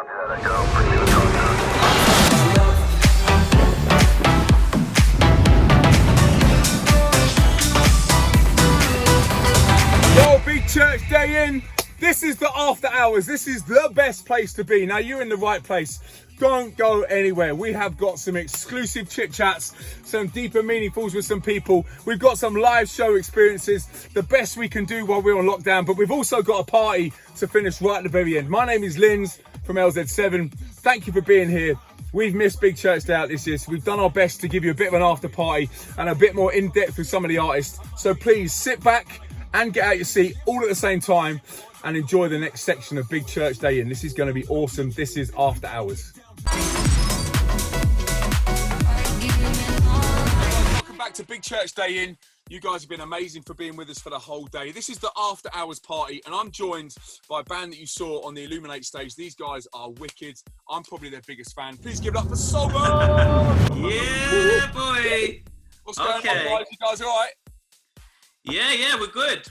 Yo, big church day in. This is the after hours. This is the best place to be. Now, you're in the right place. Don't go anywhere. We have got some exclusive chit chats, some deeper meaningfuls with some people. We've got some live show experiences, the best we can do while we're on lockdown, but we've also got a party to finish right at the very end. My name is Lindz from LZ7. Thank you for being here. We've missed Big Church Day out this year, so we've done our best to give you a bit of an after party and a bit more in depth with some of the artists. So please sit back and get out your seat all at the same time and enjoy the next section of Big Church Day in. This is going to be awesome. This is After Hours. Welcome back to Big Church Day in. You guys have been amazing for being with us for the whole day. This is the After Hours party, and I'm joined by a band that you saw on the Illuminate stage. These guys are wicked. I'm probably their biggest fan. Please give it up for sobox. Yeah, boy. What's going on, guys? You guys all right? Yeah, we're good.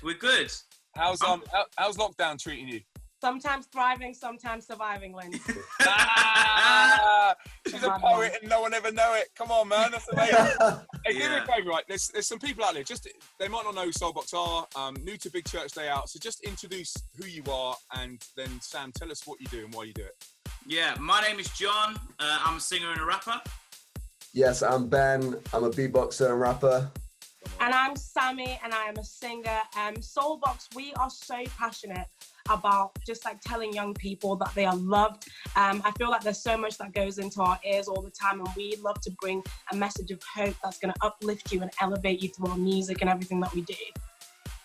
How's lockdown treating you? Sometimes thriving, sometimes surviving, Lindz. She's a poet and no one ever know it. Come on, man, that's amazing. Hey, do me a favour, right? There's some people out there, they might not know who Soulbox are, new to Big Church Day Out, so just introduce who you are, and then Sam, tell us what you do and why you do it. Yeah, my name is John. I'm a singer and a rapper. Yes, I'm Ben. I'm a beatboxer and rapper. And I'm Sammy, and I am a singer. Soulbox, we are so passionate about just like telling young people that they are loved. I feel like there's so much that goes into our ears all the time, and we love to bring a message of hope that's going to uplift you and elevate you through our music and everything that we do.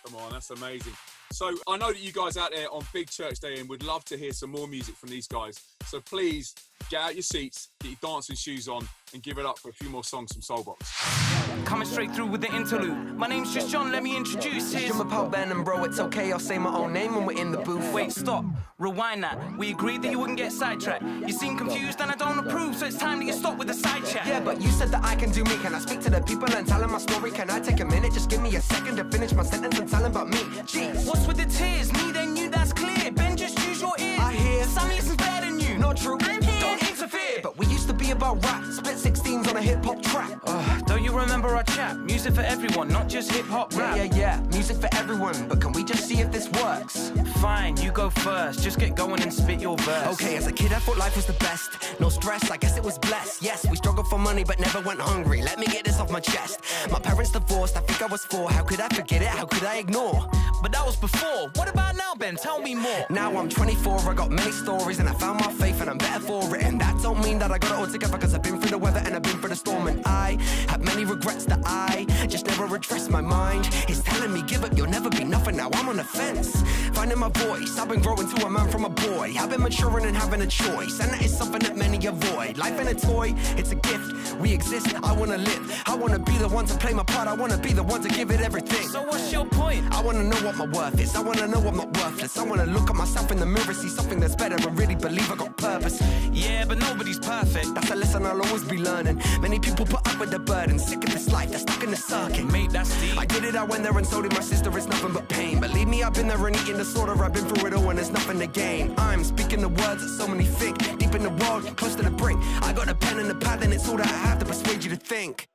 Come on, that's amazing. So I know that you guys out there on Big Church Day in would love to hear some more music from these guys. So please get out your seats, get your dancing shoes on, and give it up for a few more songs from Soulbox. Coming straight through with the interlude. My name's just John, let me introduce his. You're my pal Ben, and bro, it's okay, I'll say my own name when we're in the booth. Wait, stop, rewind that. We agreed that you wouldn't get sidetracked. You seem confused and I don't approve, so it's time that you stop with the side chat. Yeah, but you said that I can do me. Can I speak to the people and tell them my story? Can I take a minute? Just give me a second to finish my sentence and tell them about me. Jeez. What's with the tears? Me then you, that's clear. Ben, just use your ears. I hear Sammy isn't better than you. Not true. I'm here. Don't interfere. But we used to be about rap, split 16s on a hip-hop track. Don't you remember our chat? Music for everyone, not just hip-hop rap. Yeah, music for everyone. But can we just see if this works? Fine, you go first. Just get going and spit your verse. Okay, as a kid I thought life was the best. No stress, I guess it was blessed. Yes, we struggled for money but never went hungry. Let me get this off my chest. My parents divorced, I think I was 4. How could I forget it? How could I ignore? But that was before. What about now, Ben? Tell me more. Now I'm 24, I got many stories, and I found my faith and I'm better for it. And that don't mean that I got it all together, cause I've been through the weather and I've been through the storm. And I have many regrets that I just never addressed. My mind is telling me give up, you'll never be nothing. Now I'm on the fence, finding my voice. I've been growing to a man from a boy. I've been maturing and having a choice, and that is something that many avoid. Life ain't a toy, it's a gift. We exist, I wanna live. I wanna be the one to play my part. I wanna be the one to give it everything. So what's your point? I wanna know what my worth is. I wanna know I'm not worthless. I wanna look at myself in the mirror, see something that's better, and really believe I got purpose. Yeah, but nobody's perfect. That's a lesson I'll always be learning. Many people put up with the burden, sick of this life, they're stuck in the circuit. Mate, that's deep. I did it, I went there, and so did my sister. It's nothing but pain. Believe me, I've been there and eating disorder. I've been through it all, and there's nothing to gain. I'm speaking the words that so many think. Deep in the world, close to the brink. I got a pen and a pad, and it's all that I have to persuade you to think.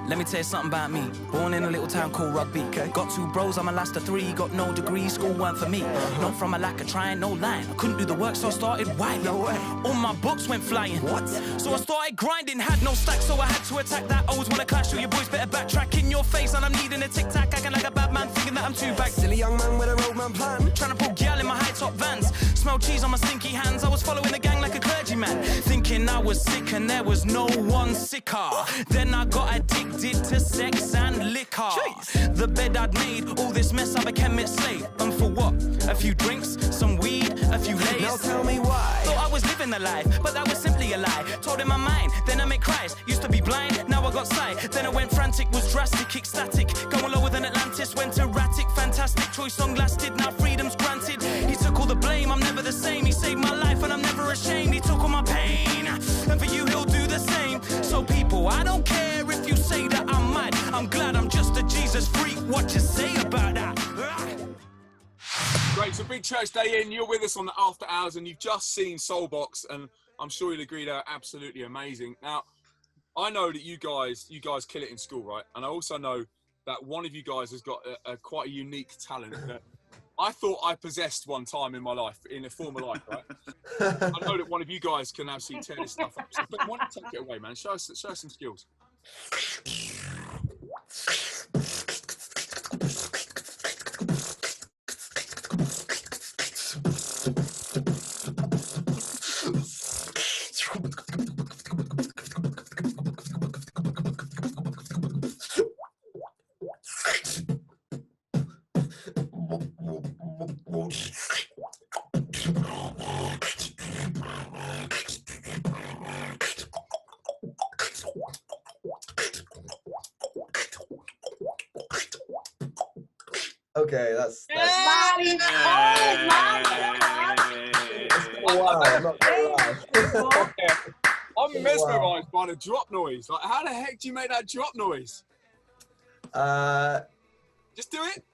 Let me tell you something about me. Born in a little town called Rugby. Got 2 bros, I'm a last of 3. Got no degree, school weren't for me. Not from a lack of trying, no line. I couldn't do the work, so I started whining. No way. All my books went flying. What? So I started grinding, had no stack, so I had to attack that. Always wanna clash, so your boys better backtrack in your face. And I'm needing a tic-tac, acting like a bad man, thinking that I'm too back. Silly young man with a roadman plan. Trying to pull gal in my high-top vans. Smell cheese on my stinky hands. I was following the gang like a clergyman, thinking I was sick and there was no one sicker. Then I got addicted to sex and liquor. Jeez. The bed I'd made, all this mess I became its slave. And for what? A few drinks, some weed, a few lays. Now tell me why. Thought I was living the life, but that was simply a lie. Told in my mind, then I made Christ. Used to be blind, now I got sight. Then I went frantic, was drastic, ecstatic. Going lower than Atlantis, went erratic. Fantastic choice, long lasted, now freedom's granted. He took all the blame, I'm never the same. He saved my life and I'm never ashamed. He took all my pain, and for you he'll do the same. So people, I don't care if you say that I'm mad. I'm glad I'm just a Jesus freak. What you say about that? Great, so Big Church Church Day In, you're with us on the After Hours, and you've just seen Soulbox, and I'm sure you'll agree they're absolutely amazing. Now, I know that you guys kill it in school, right? And I also know that one of you guys has got a quite a unique talent that I thought I possessed one time in my life, in a former life, right? I know that one of you guys can absolutely tear this stuff up. So, but why don't you take it away, man? Show us some skills. Okay, that's That is cold, man. wow. I'm not gonna lie. I'm mesmerised by the drop noise. Like, how the heck do you make that drop noise? Just do it.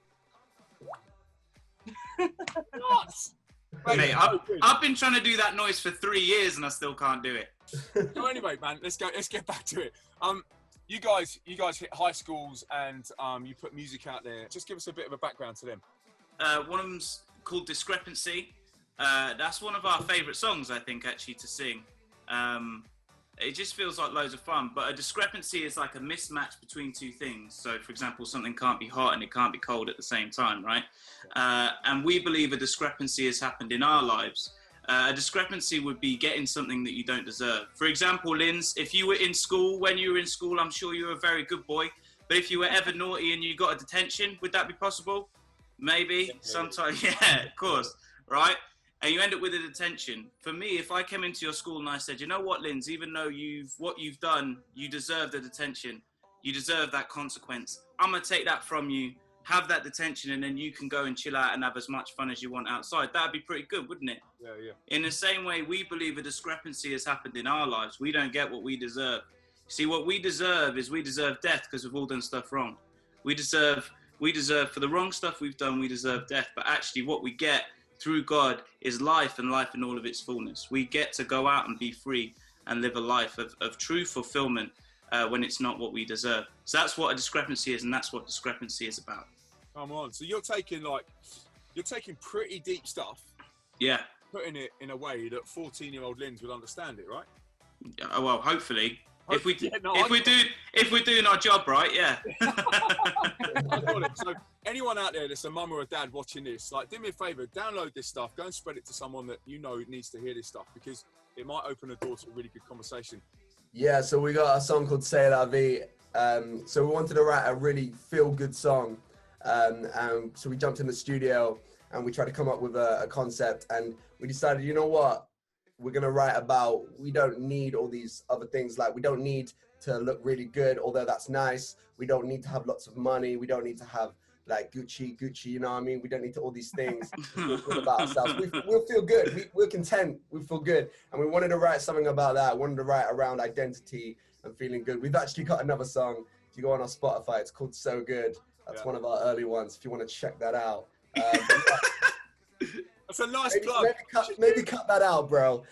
Nuts. Mate, I've been trying to do that noise for 3 years and I still can't do it. So anyway, man, let's get back to it. You guys hit high schools and you put music out there. Just give us a bit of a background to them. One of them's called Discrepancy. That's one of our favourite songs, I think, actually, to sing. It just feels like loads of fun. But a discrepancy is like a mismatch between two things. So, for example, something can't be hot and it can't be cold at the same time, right? And we believe a discrepancy has happened in our lives. A discrepancy would be getting something that you don't deserve. For example, Lindz, if you were in school, when you were in school, I'm sure you were a very good boy. But if you were ever naughty and you got a detention, would that be possible? Maybe, sometimes, yeah, of course, right? And you end up with a detention. For me, if I came into your school and I said, you know what, Lindz, even though what you've done, you deserve the detention. You deserve that consequence. I'm gonna take that from you, have that detention, and then you can go and chill out and have as much fun as you want outside. That'd be pretty good, wouldn't it? Yeah, yeah. In the same way, we believe a discrepancy has happened in our lives. We don't get what we deserve. See, what we deserve is we deserve death because we've all done stuff wrong. We deserve for the wrong stuff we've done, we deserve death. But actually what we get through God is life, and life in all of its fullness. We get to go out and be free and live a life of true fulfillment when it's not what we deserve. So that's what a discrepancy is, and that's what discrepancy is about. Come on. So you're taking pretty deep stuff. Yeah. Putting it in a way that 14-year-old Lindz would understand it, right? Well, hopefully. If we're doing our job right, yeah. I got it. So anyone out there that's a mum or a dad watching this, like, do me a favour, download this stuff, go and spread it to someone that you know needs to hear this stuff, because it might open a door to a really good conversation. Yeah, so we got a song called C'est la vie. So we wanted to write a really feel-good song. So we jumped in the studio and we tried to come up with a concept, and we decided, you know what? We're going to write about, we don't need all these other things. Like, we don't need to look really good, although that's nice. We don't need to have lots of money. We don't need to have like Gucci, you know what I mean? We don't need to all these things. We'll feel about ourselves. We'll feel good. We're content. We feel good. And we wanted to write something about that. We wanted to write around identity and feeling good. We've actually got another song. If you go on our Spotify, it's called So Good. That's one of our early ones, if you want to check that out. That's a nice plug. Maybe cut that out, bro.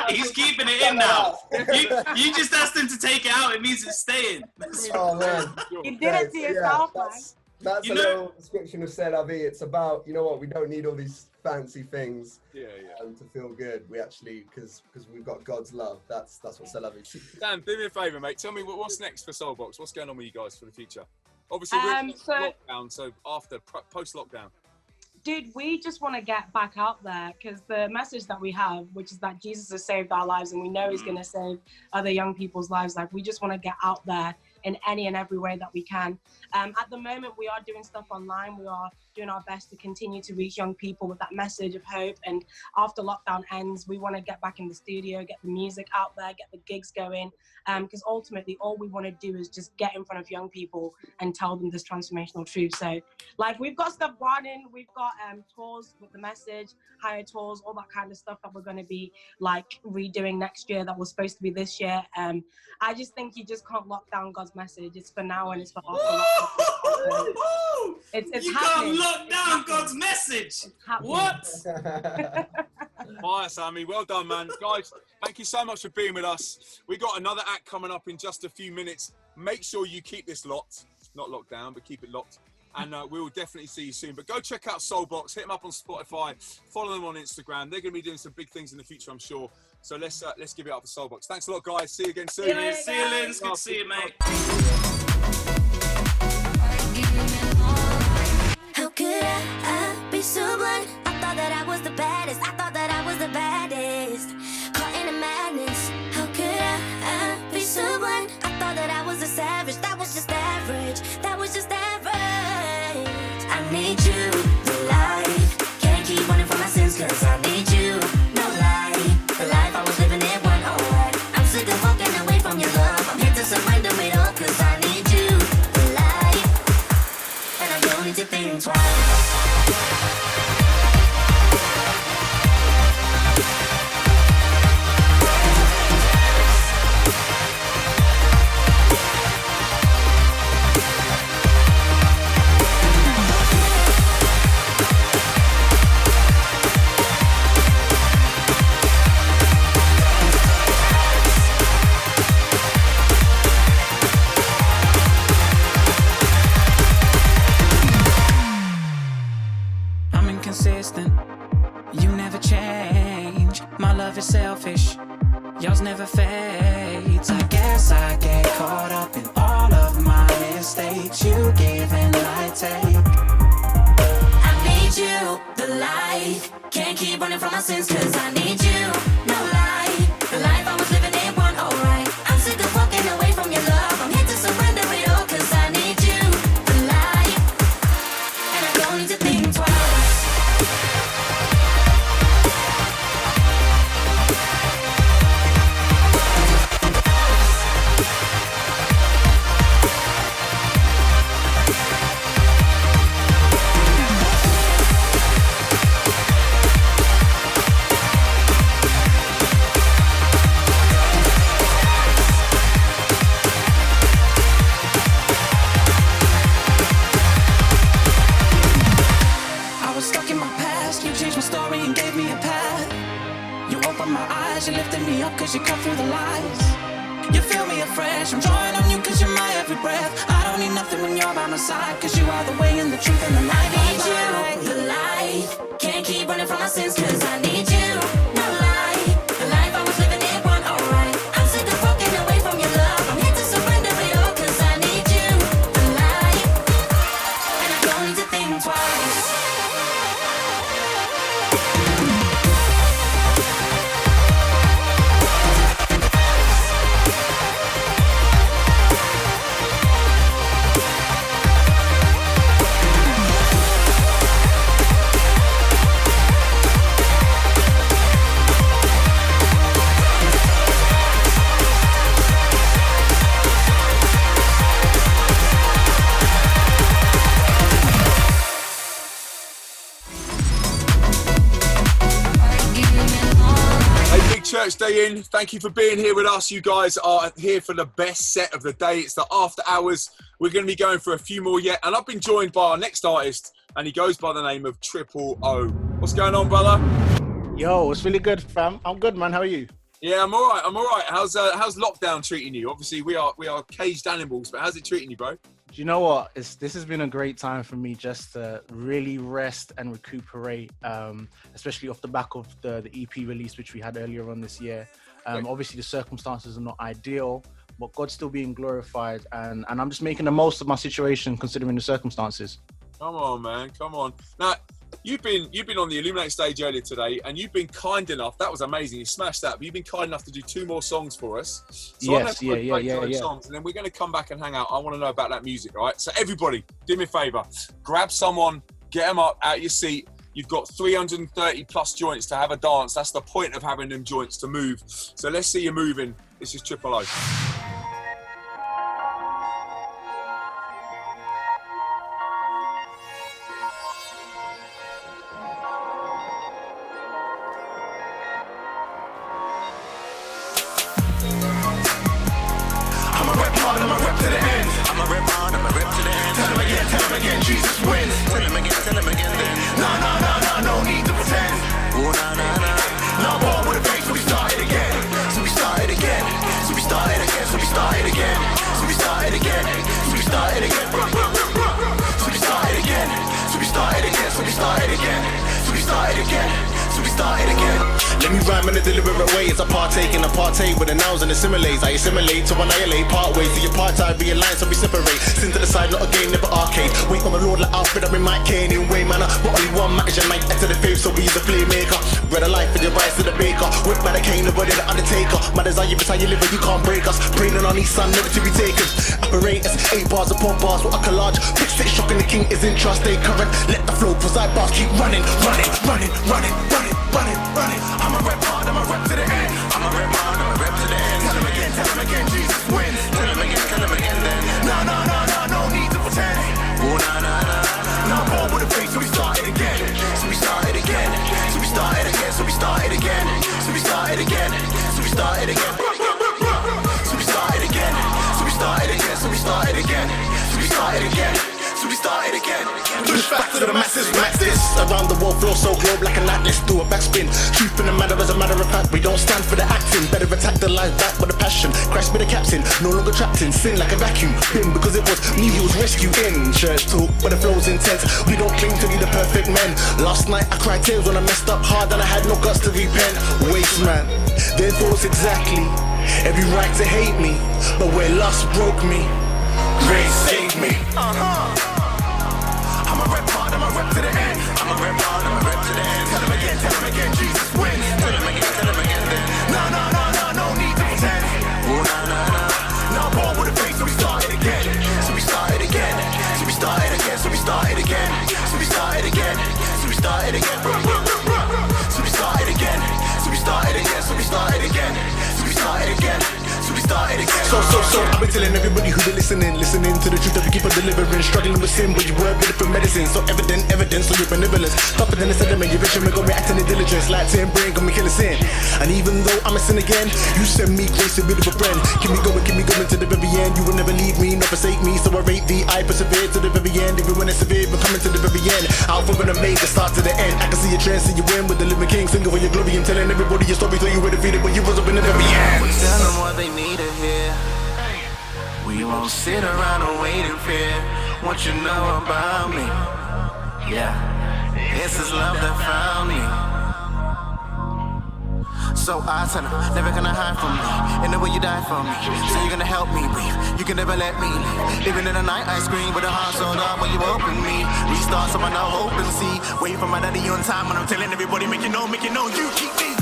He's keeping it in now. You just asked him to take it out. It means it's staying. Oh, man. You did it to yourself, man. That's a little description of C'est la vie. It's about, you know what, we don't need all these fancy things to feel good. We actually, because we've got God's love. That's what C'est la vie is. Dan, do me a favour, mate. Tell me what's next for Soulbox. What's going on with you guys for the future? Obviously, we're in lockdown, so after, post-lockdown. Dude, we just want to get back out there, because the message that we have, which is that Jesus has saved our lives, and we know he's going to save other young people's lives. Like, we just want to get out there in any and every way that we can. At the moment, we are doing stuff online. We are doing our best to continue to reach young people with that message of hope. And after lockdown ends, we want to get back in the studio, get the music out there, get the gigs going. Because ultimately, all we want to do is just get in front of young people and tell them this transformational truth. So, like, we've got stuff running. We've got tours with the message, higher tours, all that kind of stuff that we're going to be, like, redoing next year that was supposed to be this year. I just think you just can't lock down God's message. It's for now and it's for after lockdown. It's you happening. can't lock down God's message. What? Fire, Sammy. Well done, man. Guys, thank you so much for being with us. We got another act coming up in just a few minutes. Make sure you keep this locked. Not locked down, but keep it locked. And we will definitely see you soon. But go check out Soulbox. Hit them up on Spotify. Follow them on Instagram. They're going to be doing some big things in the future, I'm sure. So let's give it up for Soulbox. Thanks a lot, guys. See you again soon. See you, Lindz. Good to see you, mate. How could I be so blind? I thought that I was the baddest. I thought that I was the baddest. Caught in a madness. How could I be so blind? I thought that I was a savage. That was just average. That was just average. I need you, the life. Can't keep running from my sins, cause I need you. No lie. The life I was living, it went alright. I'm sick of walking away from your love. I'm here to surrender it all, cause I need you, the life. And I don't need to think twice. Consistent, you never change. My love is selfish, yours never fades. I guess I get caught up in all of my mistakes. You give and I take. I need you, the life. Can't keep running from my sins, cause I need you. No lie, the life I was living, it went alright. I'm sick of walking away from your love. I'm here to surrender it all, cause I need you, the life. And I don't need to think twice. You lifted me up cause you cut through the lies. You fill me afresh, I'm drawing on you cause you're my every breath. I don't need nothing when you're by my side, cause you are the way and the truth and the night. I need you, the life. Can't keep running from my sins, cause I need you. No lie, the life I was living, it went alright. I'm sick of walking away from your love. I'm here to surrender it all, cause I need you, the life. And I don't need to think twice. Church Day in. Thank you for being here with us. You guys are here for the best set of the day. It's the after hours. We're going to be going for a few more yet. And I've been joined by our next artist, and he goes by the name of Triple O. What's going on, brother? Yo, it's really good, fam. I'm good, man. How are you? Yeah, I'm all right. I'm all right. How's lockdown treating you? Obviously, we are caged animals, but how's it treating you, bro? Do you know what? This has been a great time for me just to really rest and recuperate, especially off the back of the EP release, which we had earlier on this year. Obviously, the circumstances are not ideal, but God's still being glorified, and I'm just making the most of my situation considering the circumstances. Come on, man. Come on. Now, you've been on the Illuminate stage earlier today, and you've been kind enough. That was amazing. You smashed that. But you've been kind enough to do 2 more songs for us. So yes, yeah. Songs, and then we're going to come back and hang out. I want to know about that music, all right? So everybody, do me a favour. Grab someone, get them up out your seat. You've got 330 plus joints to have a dance. That's the point of having them joints, to move. So let's see you moving. This is Triple O. I'ma rep to the end. Tell them again. him again, Jesus wins. Tell him again then. No need to pretend. Oh, no, born with a face, so we started again. So we started again. So we started again. So we started again. So we started again. So we started again. So we started again. So we started again. So we started again. So we started again. So we started again. Let me rhyme in a deliberate way as I partake in a partake with the nouns and assimilates. I assimilate to annihilate, part ways to your part-time, realign, so we separate. Sin to the side, not a game, never arcade. Wait on the Lord like Alfred, I'm in my cane in way manner. But only one matters, your night to the faith, so we the flame maker. Bread of life and your rice to the baker. Whip by the cane, nobody the undertaker. My desire is how you live, but you can't break us. Praying on these son, never to be taken. Apparatus, 8 bars upon bars, what a collage. Pitch stick shocking, the king is in trust, stay current. Let the flow preside bars, keep running. I'm a rep hard, I'm a rep to the end. I'm a rep hard, I'm a rep to the end. Tell him again, Jesus wins. Tell him again then. No need to pretend. Oh, no, born with a face, so we started again. So we started again. So we started again. So we started again. So we started again. So we started again. So we started again. So we started again. So we started again. So we started again. So we started again. Push back to the masses, max this. Around the world, flow so globe like an atlas. Do a backspin. Truth in the matter, as a matter of fact, we don't stand for the acting. Better attack the life back with a passion. Christ be the captain, no longer trapped in sin like a vacuum. Him, because it was me he was rescued in. Church talk, but the flow's intense. We don't claim to be the perfect men. Last night I cried tears when I messed up hard and I had no guts to repent. Waste man, their thoughts exactly. Every right to hate me, but where lust broke me, grace saved me. I'm a rep hard, I'm a rep to the end. I'm a rep hard, I'm a rep to the end. Tell him again, Jesus wins. Tell him again then. No need to pretend. Oh, no, born with a face, so we started again. So we started again. So we started again. So we started again. So we started again. So we started again. So we started again. So we started again. So we started again. So we started again. So we started again. So, I've been telling everybody who be listening to the truth that we keep on delivering. Struggling with sin, but you were good for medicine. So evidence of your benevolence. Tougher than the sediment, your vision got me acting in diligence. Like 10 brain, got me killing sin. And even though I'm a sin again, you send me grace a bit of a friend. Keep me going to the very end. You will never leave me, nor forsake me. So I rate thee, I persevere to the very end. Even when it's severe, we're coming to the very end. Alpha when I made the start to the end. I can see your trend, see you win with the living king. Singing for your glory and telling everybody your story. So you were defeated, but you rose up in the very end. Tell them what they need to hear. We won't sit around and wait in fear. What you know about me? Yeah, it's His love that found me. So I tell them, never gonna hide from me. In the way you die for me, so you're gonna help me breathe. You can never let me leave. Even in the night I scream, with a heart so dark when you open me. Restart, so I now hope and see. Wait for my daddy on time when I'm telling everybody, make you know, you keep me.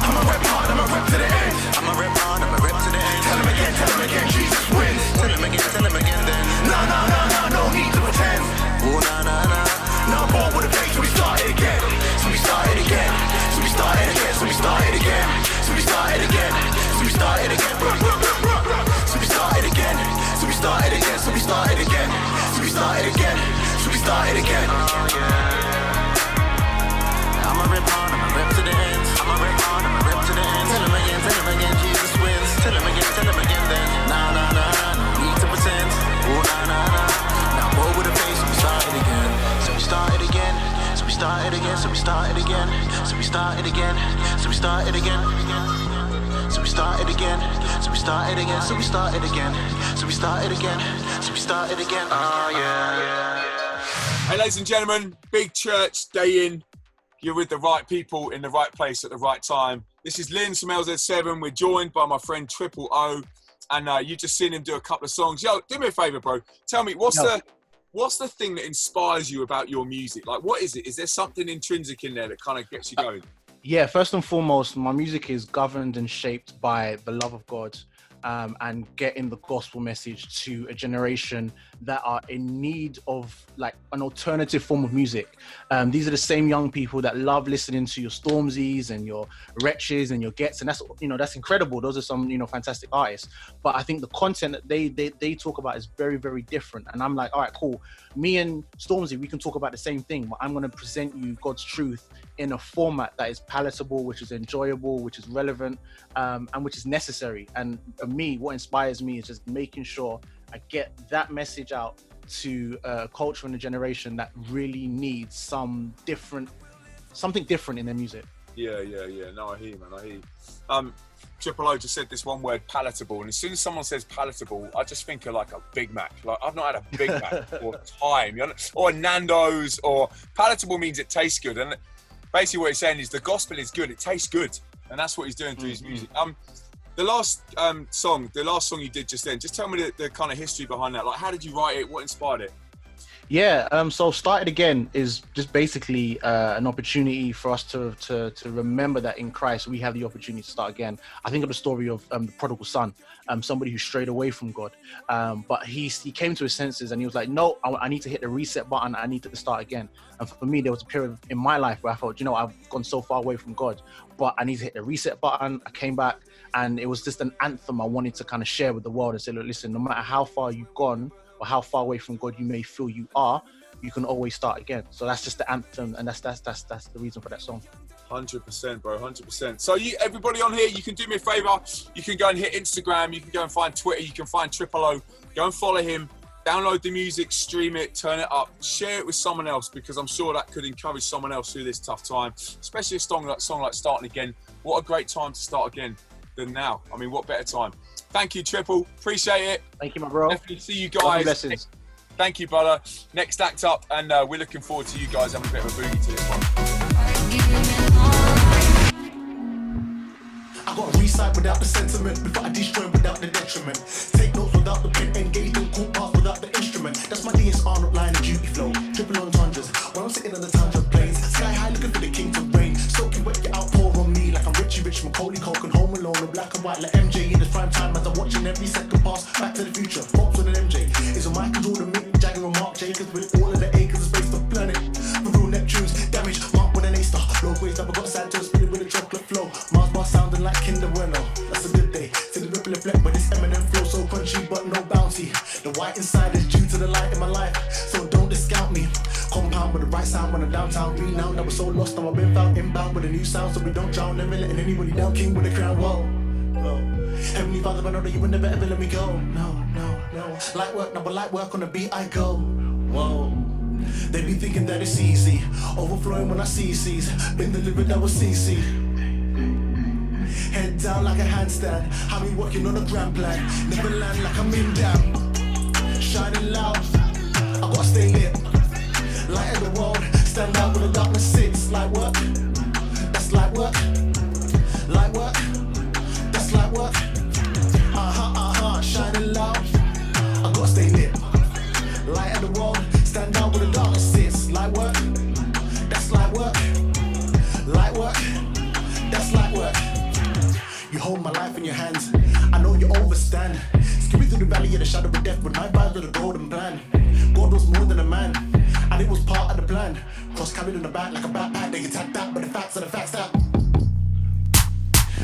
I'm a rep hard, I'm a rep to the end. I'm a rep hard, I'm a rep to the end. Tell him again, Jesus wins. Tell him again then. No need to pretend. Oh, no, born with a face, so we started again. So we started again. So we started again. So we started again. So we started again. So we started again. So we started again. So we started again. So we started again. So we started again. So we started again. Oh yeah. I'm a rep hard, I'm a rep to the end. I'm a rep hard, I'm a rep to the end. Tell him again, Jesus wins. Tell him again then. No need to pretend. Oh, now boy with a face, so we started again. So we started again. So we started again. So we started again. So we started again. So we started again. So we started again. So we started again. So we started again. So we started again. So we started again. Oh yeah. Hey, ladies and gentlemen, big church day in. You're with the right people in the right place at the right time. This is Lindz from LZ7. We're joined by my friend Triple O, and you just seen him do a couple of songs. Yo, do me a favour, bro. Tell me, what's the thing that inspires you about your music? Like, what is it? Is there something intrinsic in there that kind of gets you going? Yeah, first and foremost, my music is governed and shaped by the love of God. And getting the gospel message to a generation that are in need of like an alternative form of music. These are the same young people that love listening to your Stormzy's and your Wretches and your Gets, and that's incredible. Those are some fantastic artists. But I think the content that they talk about is very, very different. And I'm like, all right, cool. Me and Stormzy, we can talk about the same thing, but I'm going to present you God's truth in a format that is palatable, which is enjoyable, which is relevant, and which is necessary. And for me, what inspires me is just making sure and get that message out to a culture and a generation that really needs something different in their music. Yeah. No, I hear you, man. I hear you. Triple O just said this one word, palatable, and as soon as someone says palatable, I just think of like a Big Mac. Like, I've not had a Big Mac for time, you know? Or a Nando's. Or palatable means it tastes good, and basically what he's saying is the gospel is good, it tastes good, and that's what he's doing through his music. The last song you did just then, just tell me the kind of history behind that. Like, how did you write it? What inspired it? Yeah, so Started Again is just basically an opportunity for us to remember that in Christ we have the opportunity to start again. I think of the story of the prodigal son, somebody who strayed away from God, but he came to his senses and he was like, no, I need to hit the reset button, I need to start again. And for me, there was a period in my life where I thought, I've gone so far away from God, but I need to hit the reset button. I came back, and it was just an anthem I wanted to kind of share with the world and say, look, listen, no matter how far you've gone, or how far away from God you may feel you are, you can always start again. So that's just the anthem, and that's the reason for that song. 100%, bro, 100%. So everybody on here, you can do me a favor. You can go and hit Instagram. You can go and find Twitter. You can find Triple O. Go and follow him. Download the music, stream it, turn it up, share it with someone else, because I'm sure that could encourage someone else through this tough time, especially a song like Starting Again. What a great time to start again than now. I mean, what better time? Thank you, Triple. Appreciate it. Thank you, my bro. Definitely see you guys. Blessings. Thank you, brother. Next act up, and we're looking forward to you guys having a bit of a boogie to this one. I gotta recite without the sentiment, before I destroy without the detriment. Take notes without the pen, engage in cool parts without the instrument. That's my DS Arnold line and duty flow. Triple on tundras, when I'm sitting on the tundra plains. Sky high looking for the king to reign. Soaking wet, your outpour on me like I'm Richie Rich, Macaulay Culkin, Home Alone, in black and white like MJ in his prime time. As I'm watching every second pass, Back to the Future, Pops with an MJ. Is a Michael Jordan, Mick Jagger and Mark Jacobs with all of the acres of space to planet. The real Neptunes, damage, Mark with an A-star. Low grades, I've got Santos, spinning with a chocolate flow. Mars bar sounding like Kinder Bueno. That's a good day. See the ripple reflect, but this Eminem flow so crunchy, but no bounty. The white inside is due to the light in my life, so don't discount me. Compound with the right sound when I'm downtown. Renowned, I was so lost, now I've been found inbound with a new sound, so we don't drown. Never letting anybody down. King with a crown, whoa. Heavenly Father, I know that you would never ever let me go. No. Light work, now but light work on the beat I go. Whoa. They be thinking that it's easy, overflowing when I see C's. Been delivered, that was CC. Head down like a handstand. I be working on a grand plan. Never land like I'm in down. Shining loud, I gotta stay lit. Light of the world, stand out when the darkness sits. Light work, that's light work. Light work, that's light work. Shining loud, I gotta stay lit. Light of the world, stand out when the darkness sits. Light work, that's light work. Light work, that's light work. You hold my life in your hands, I know you overstand. Skipping through the valley of the shadow of death with my vibes of the golden plan. God was more than a man, and it was part of the plan. Cross carried in the back like a backpack, they attack that, but the facts are the facts that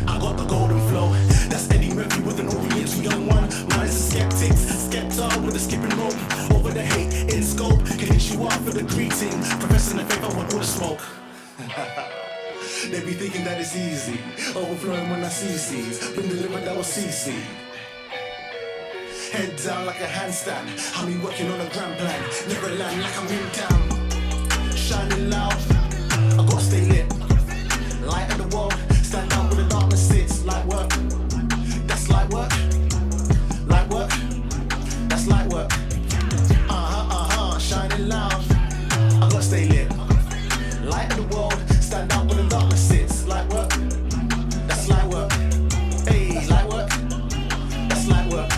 I got the golden flow. That's Eddie Murphy with an oriental young one. Minds are skeptics, skepta with a skipping rope. Over the hate in scope, can hit you off with a greeting. Professing the faith, I want all the smoke. They be thinking that it's easy, overflowing when I see C's. Been delivered, that was CC. Head down like a handstand, I be working on a grand plan. Never land like I'm in town. Shining loud, I gotta stay lit. Light of the world, stand out when the darkness sits. Light work, that's light work. Light work, that's light work. Shining loud, I gotta stay lit. Light of the world, stand out when the darkness sits. Light work, that's light work. Hey, light work, that's light work.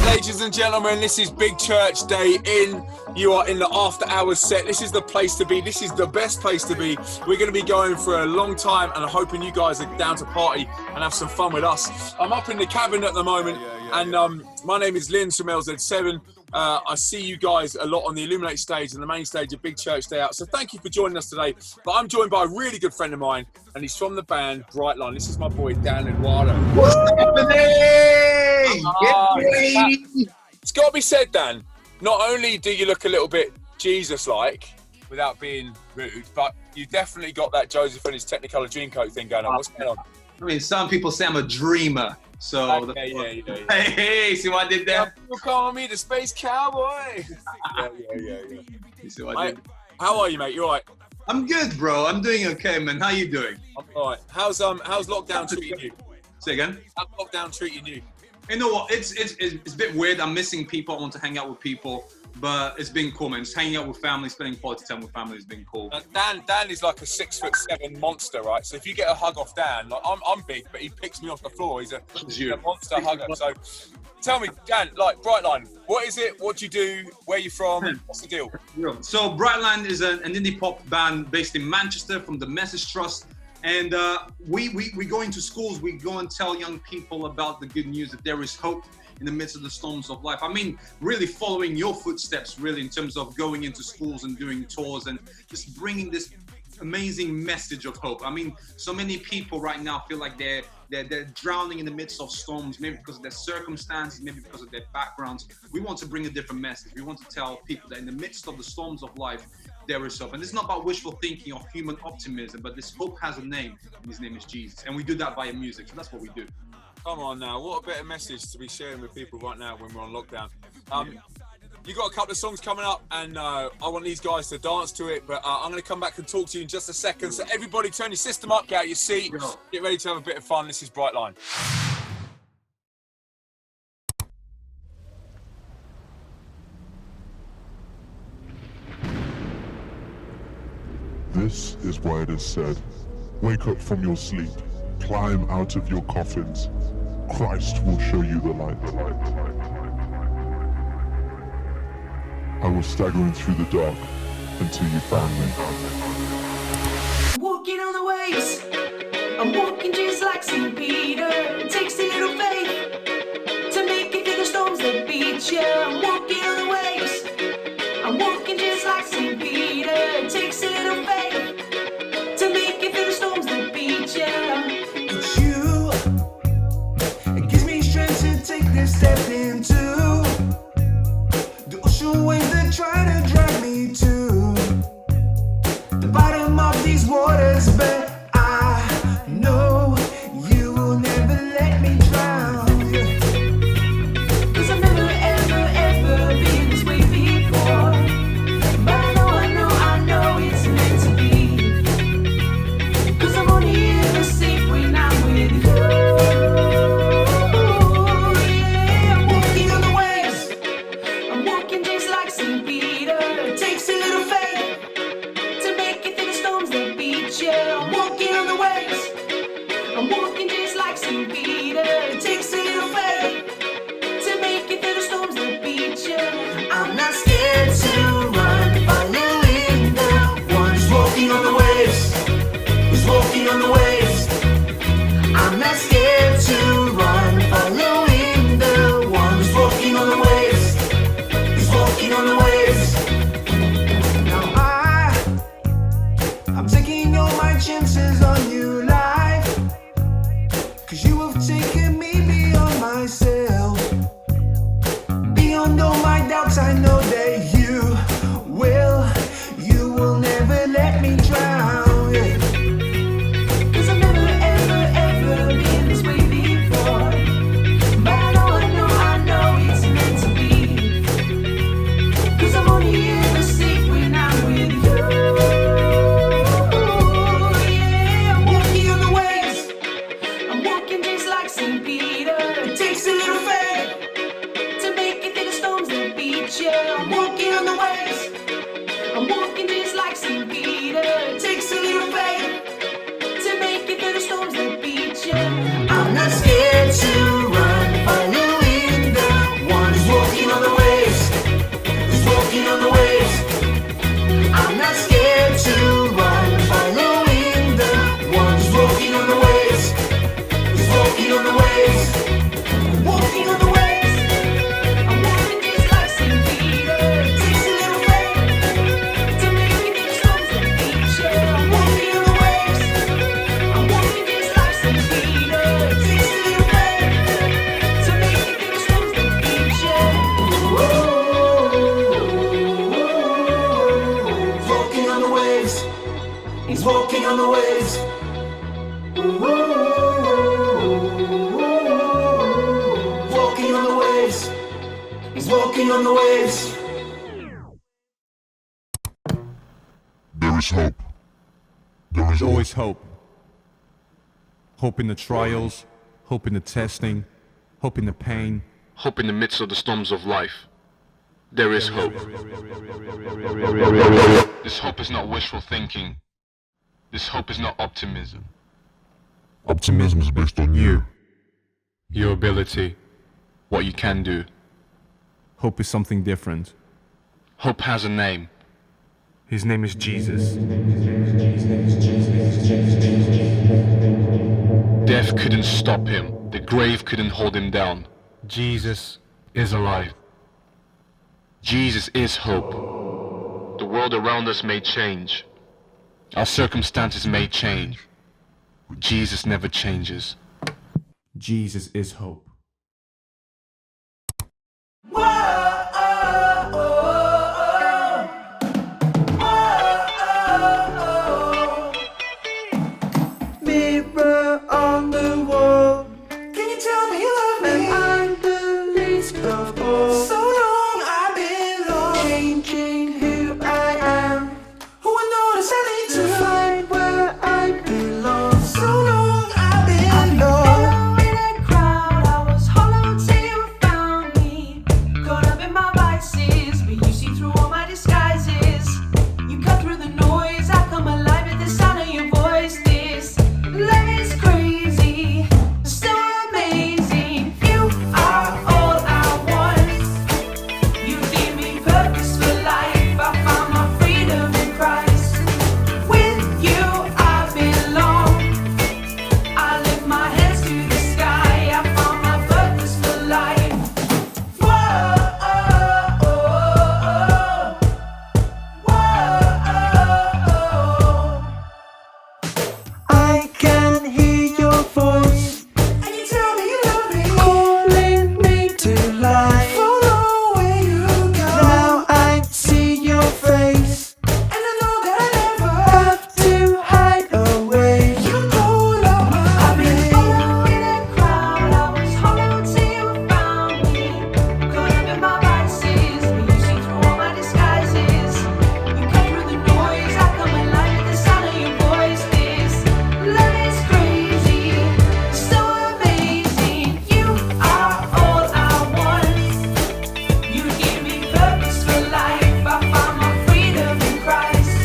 Ladies and gentlemen, this is Big Church Day in. You are in the after hours set. This is the place to be. This is the best place to be. We're going to be going for a long time, and I'm hoping you guys are down to party and have some fun with us. I'm up in the cabin at the moment, and my name is Lindz from LZ7. I see you guys a lot on the Illuminate stage and the main stage of Big Church Day Out. So thank you for joining us today. But I'm joined by a really good friend of mine, and he's from the band Brightline. This is my boy, Dan Eduardo. What's happening? It's got to be said, Dan, not only do you look a little bit Jesus-like, without being rude, but you definitely got that Joseph and his Technicolor Dreamcoat thing going on. What's going on? I mean, some people say I'm a dreamer. So yeah. Hey, see what I did there? People call me the Space Cowboy. yeah. You see what I did? How are you, mate? You all right? I'm good, bro. I'm doing okay, man. How you doing? I'm all right. How's lockdown treating you? Say again? How's lockdown treating you? You know what? It's a bit weird. I'm missing people. I want to hang out with people. But it's been cool, man. Just hanging out with family, spending quality time with family has been cool. Dan is like a 6'7" monster, right? So if you get a hug off Dan, like I'm big, but he picks me off the floor. He's a monster hugger. So tell me, Dan, like Brightline, what is it? What do you do? Where are you from? What's the deal? So Brightline is an indie pop band based in Manchester from the Message Trust. And we go into schools, we go and tell young people about the good news that there is hope in the midst of the storms of life. I mean, really following your footsteps, really, in terms of going into schools and doing tours and just bringing this amazing message of hope. I mean, so many people right now feel like they're drowning in the midst of storms, maybe because of their circumstances, maybe because of their backgrounds. We want to bring a different message. We want to tell people that in the midst of the storms of life, there is hope. And it's not about wishful thinking or human optimism, but this hope has a name, and his name is Jesus. And we do that via music, so that's what we do. Come on now, what a better message to be sharing with people right now when we're on lockdown. You got a couple of songs coming up, and I want these guys to dance to it, but I'm going to come back and talk to you in just a second. So everybody turn your system up, get out your seat, get ready to have a bit of fun. This is Brightline. This is why it is said, wake up from your sleep, climb out of your coffins. Christ will show you the light. I was staggering through the dark until you found me. Walking on the waves, I'm walking just like St. Peter. It takes a little faith to make it through the storms that beat you. I'm walking on the waves, I'm walking just like St. Peter. It takes a little faith to make it through the storms that beat you. It's you, it gives me strength to take this step into the ocean waves that try to drag me to the bottom of these waters, but I know you will never let me drown. 'Cause I've never, ever been this way before. But I know it's meant to be. 'Cause I'm only ever safe when I'm with you. Yeah, I'm walking on the waves. I'm walking just like St. Peter. It takes a little faith to make it through the storms that beat you. I'm walking on the waves. I'm walking just like St. Peter. It takes a little faith to make it through the storms that beat you. I'm not scared to run, following the one who's walking on the waves. Who's walking on the waves. I'm not scared to run, following the one who's walking on the waves. Who's walking on the waves. Now I'm taking all my chances on you, life. 'Cause you have leader. It takes a little faith to make you think the storms don't beat you. Walking on the waves. He's walking on the waves. Walking on the waves. He's walking on the waves. There is hope. There is always hope. Hope in the trials, hope in the testing, hope in the pain. Hope in the midst of the storms of life. There is hope. This hope is not wishful thinking. This hope is not optimism. Optimism is based on you. Your ability. What you can do. Hope is something different. Hope has a name. His name is Jesus. Death couldn't stop him. The grave couldn't hold him down. Jesus is alive. Jesus is hope. The world around us may change. Our circumstances may change. Jesus never changes. Jesus is hope. Mirror on the wall. Can you tell me you love me? And I'm the least of all. So long I've been lost, changing who I am. Who I notice I need to find where I belong. So long I've been lost in a crowd. I was hollow till you found me. Caught up in my vices, but you see through all my disguises. You cut through the noise. I come alive at the sound of your voice. This love is crazy, so amazing. You are all I want. You give me purpose for life. I found my freedom in Christ. With you I belong. I lift my hands to the sky. I found my purpose for life. Whoa, oh, oh, I can hear your voice, and you tell me you love me, calling me to life. Follow where you go. Now I see your face, and I know that I never have to hide away. You pull up my I've been hollow in a crowd. I was hollow till you found me. Caught up in my vices, but you see through all my disguises. You cut through the noise. I come alive at the sound of your voice. This love is crazy, so amazing. You are all I want. You give me purpose for life. I found my freedom in Christ.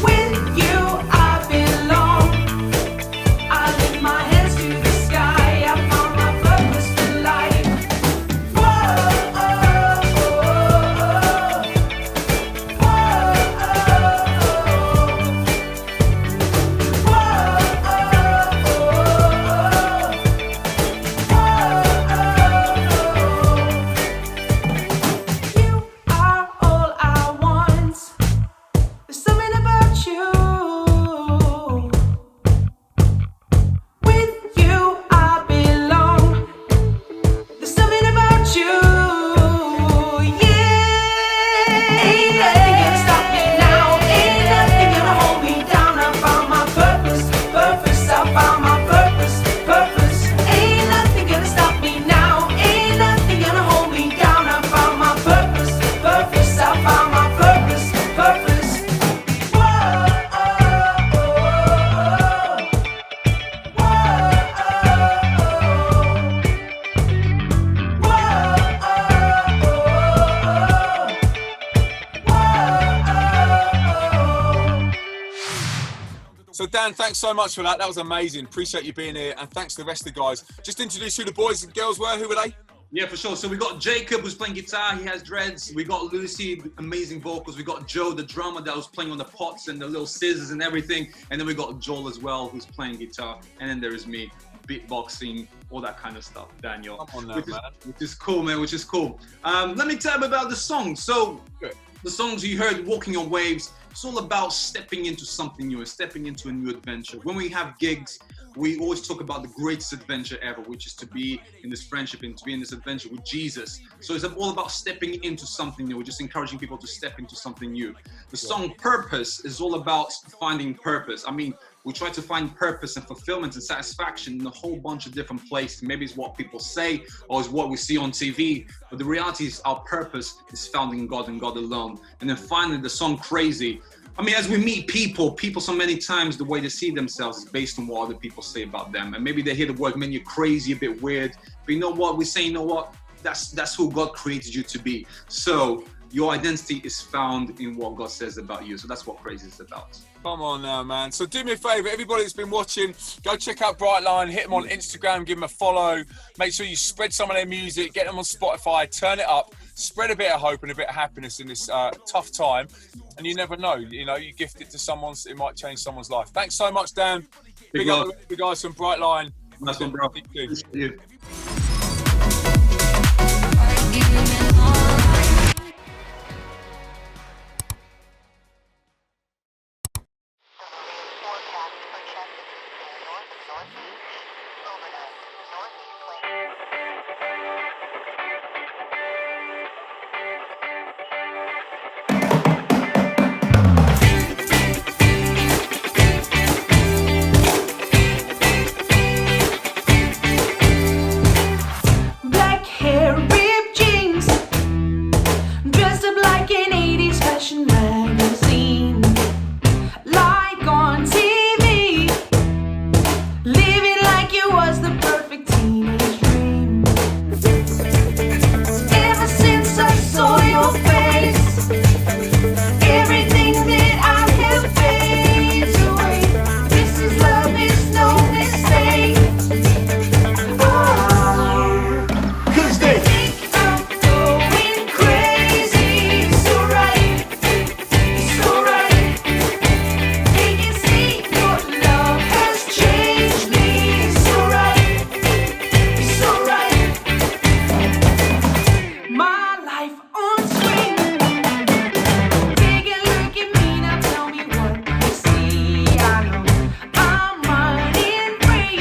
With you I belong. I lift my hands to the sky. I found my purpose for life. Whoa, oh, oh, you are all I want. There's something about you. With you I belong. There's something about you. Yeah. Ain't nothing gonna stop me now. Ain't nothing gonna hold me down. I found my purpose. Purpose. I found my purpose. Purpose. Ain't nothing gonna stop me now. Ain't nothing gonna hold me down. I found my purpose. Purpose. I found my purpose. Purpose. Whoa, oh, oh, So Dan, thanks so much for that. That was amazing. Appreciate you being here, and thanks to the rest of the guys. Just introduce who the boys and girls were. Who were they? Yeah, for sure. So we got Jacob, who's playing guitar. He has dreads. We got Lucy, amazing vocals. We got Joe, the drummer, that was playing on the pots and the little scissors and everything. And then we got Joel as well, who's playing guitar. And then there is me, beatboxing, all that kind of stuff, Daniel. Come on now, which man. Which is cool, man, which is cool. Let me tell you about the song. So the songs you heard, Walking on Waves, it's all about stepping into something new and stepping into a new adventure. When we have gigs, we always talk about the greatest adventure ever, which is to be in this friendship and to be in this adventure with Jesus. So it's all about stepping into something new. We're just encouraging people to step into something new. The song Purpose is all about finding purpose. I mean, we try to find purpose and fulfillment and satisfaction in a whole bunch of different places. Maybe it's what people say or it's what we see on TV. But the reality is our purpose is found in God and God alone. And then finally, the song Crazy. I mean, as we meet people so many times, the way they see themselves is based on what other people say about them. And maybe they hear the word, man, you're crazy, a bit weird. But you know what? We say, you know what? That's who God created you to be. So your identity is found in what God says about you. So that's what Crazy is about. Come on now, man. So do me a favour, everybody that's been watching, go check out Brightline, hit them on Instagram, give them a follow. Make sure you spread some of their music, get them on Spotify, turn it up, spread a bit of hope and a bit of happiness in this tough time. And you never know, you know, you gift it to someone, it might change someone's life. Thanks so much, Dan. Big up the guys from Brightline. Nice one, bro. Thank you. Black hair, ripped jeans, dressed up like an 80s fashion magazine. Like on TV, living like it was the perfect teenage dream. Ever since I saw your face, everything that I have fades away. This is love, is no mistake. Cause they Going crazy, it's alright, it's alright. They can see your love has changed me. It's alright, it's alright. My life on screen. Take a look at me now, tell me what you see. I know I'm running free.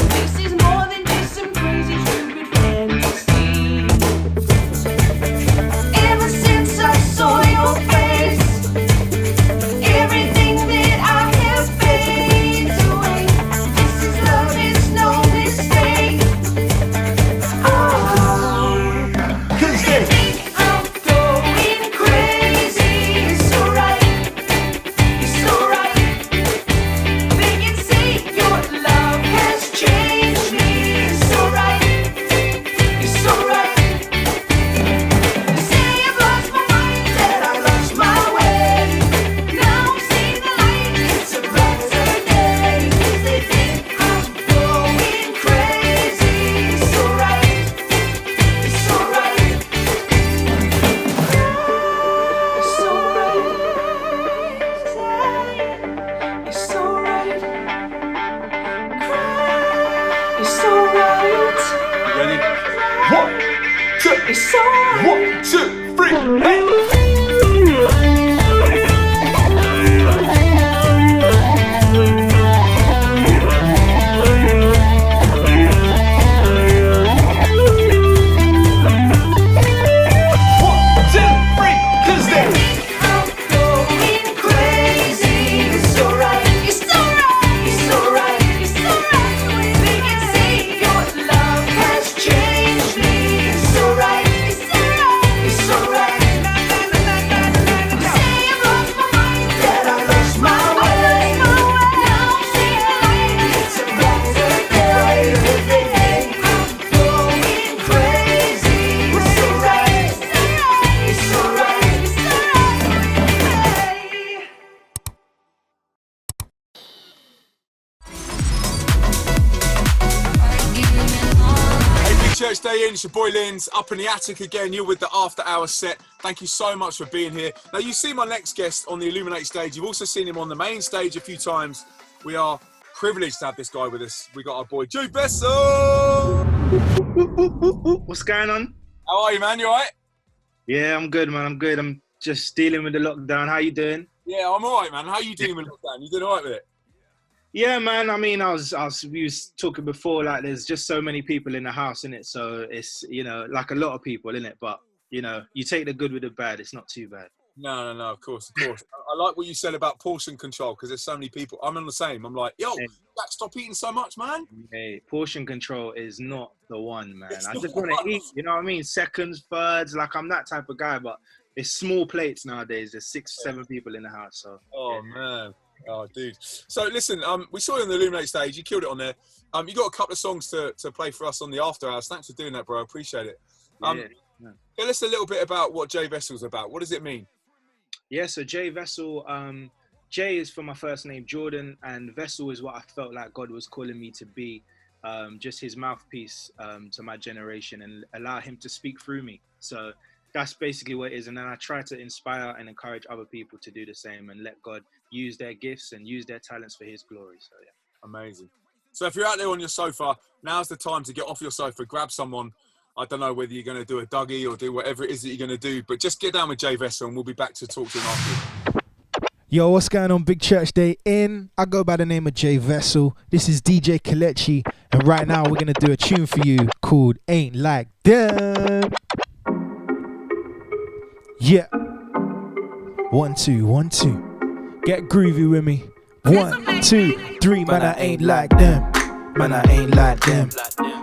This is more than just some crazy, stupid fantasy. Ever since I saw your face, everything that I have fades away. This is love, it's no mistake. Cause they I'm going crazy. It's alright, it's alright. They can see your love has changed me. It's alright, it's alright. They say I've lost my mind, that I lost my way. Now I'm seeing the light, it's a brighter day. 'Cause they think I'm going crazy. It's alright, it's alright. It's alright. It's alright. It's alright. Ready? It's alright. 1, 2, 3, hey! Cause they I'm going crazy. It's alright. It's alright. It's alright. It's alright. They can see your love has changed me. It's alright. It's alright. It's alright. They say I've lost my mind, that I lost my way. Now I'm seeing the light. It's a brighter day. I'm going crazy. It's alright. It's alright. It's alright. Hey, Big Church Day in, it's your boy Lindz, up in the attic again. You're with the After Hours set. Thank you so much for being here. Now, you see my next guest on the Illuminate stage. You've also seen him on the main stage a few times. We are privileged to have this guy with us. We got our boy Joe Besso. What's going on? How are you, man? You all right? Yeah, I'm good, man. I'm good. I'm just dealing with the lockdown. How you doing? Yeah, I'm all right, man. How you doing with lockdown? You doing all right with it? Yeah, man. I mean, we was talking before, like there's just so many people in the house, innit? So it's, you know, like a lot of people, innit? But, you know, you take the good with the bad, it's not too bad. No, of course. I like what you said about portion control, because there's so many people. I'm on the same. I'm like, yo, stop eating so much, man. Hey, portion control is not the one, man. I just want to eat, you know what I mean? Seconds, thirds, like I'm that type of guy, but it's small plates nowadays. There's 6, 7 people in the house, so. Oh, man. Oh, dude. So, listen, we saw you on the Illuminate stage. You killed it on there. You got a couple of songs to play for us on the After Hours. Thanks for doing that, bro. I appreciate it. Tell us a little bit about what J Vessel's about. What does it mean? Yeah, so J Vessel, J is for my first name, Jordan, and Vessel is what I felt like God was calling me to be, just his mouthpiece to my generation and allow him to speak through me. So that's basically what it is. And then I try to inspire and encourage other people to do the same and let God use their gifts and use their talents for his glory. So, yeah. Amazing. So if you're out there on your sofa, now's the time to get off your sofa, grab someone. I don't know whether you're going to do a Dougie or do whatever it is that you're going to do, but just get down with J Vessel and we'll be back to talk to him after. Yo, what's going on? Big Church Day in. I go by the name of J Vessel. This is DJ Kelechi, and right now we're going to do a tune for you called Ain't Like Them. Yeah. 1, 2, 1, 2. Get groovy with me. 1, 2, 3. Man, I ain't like them. Man, I ain't like them.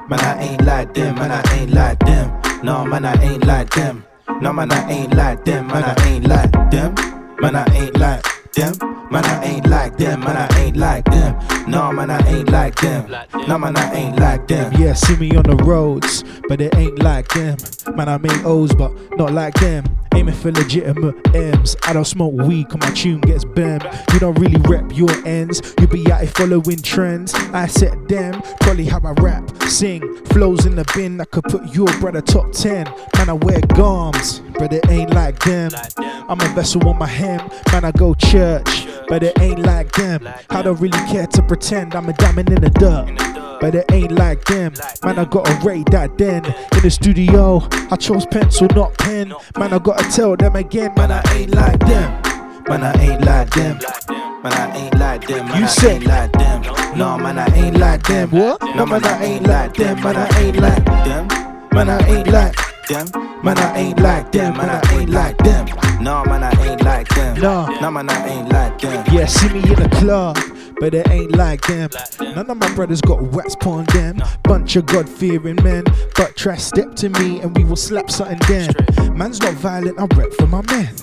Man, I ain't like them. Man, I ain't like them. No, man, I ain't like them. No, man, I ain't like them. Man, I ain't like them. Man, I ain't like them. Man, I ain't like them. Man, I ain't like them. No, man, I ain't like them. No, man, I ain't like them. Yeah, see me on the roads, but it ain't like them. Man, I make O's, but not like them. Aiming for legitimate M's. I don't smoke weed, cause my tune gets bent. You don't really rep your ends. You be out here following trends. I set them, probably how I rap, sing. Flows in the bin, I could put your brother top 10. Man, I wear garms, but it ain't like them. I'm a vessel on my hem. Man, I go church, but it ain't like them. I don't really care to pretend I'm a diamond in the dirt, but it ain't like them. Man, I gotta rate that then. In the studio, I chose pencil, not pen. Man, I gotta tell them again. Man, I ain't like them. Man, I ain't like them. Man, I ain't like them. Man, I ain't like them. No, man, I ain't like them. What? No, man, I ain't like them. Man, I ain't like them. Man, I ain't like them. Man, I ain't like them. Man, I ain't like them. No, man, I ain't like them. No, man, I ain't like them. Yeah, see me in the club, but it ain't like them. None of my brothers got wax on them. Bunch of God-fearing men, but try step to me and we will slap something then. Man's not violent, I rep for my men.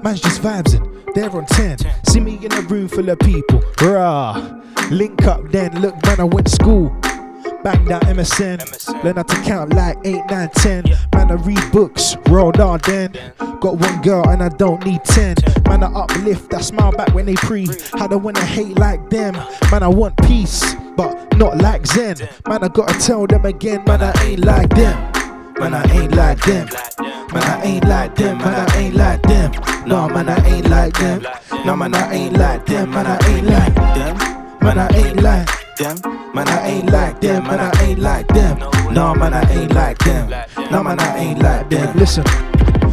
Man's just vibes in, they're on 10. See me in a room full of people, rah. Link up then, look man, I went to school. Banged out MSN, learn how to count like 8, 9, 10. Man, I read books, rolled on then. Got one girl and I don't need 10. Man, I uplift, I smile back when they pre. I don't wanna hate like them. Man, I want peace, but not like Zen. Man, I gotta tell them again, man, I ain't like them. Man, I ain't like them. Man, I ain't like them. Man, I ain't like them. No, man, I ain't like them. No, man, I ain't like them. Man, I ain't like them. Man, I ain't like them. Man, I ain't like them. Man, I ain't like them. No, man, I ain't like them. No, man, I ain't like them. Listen,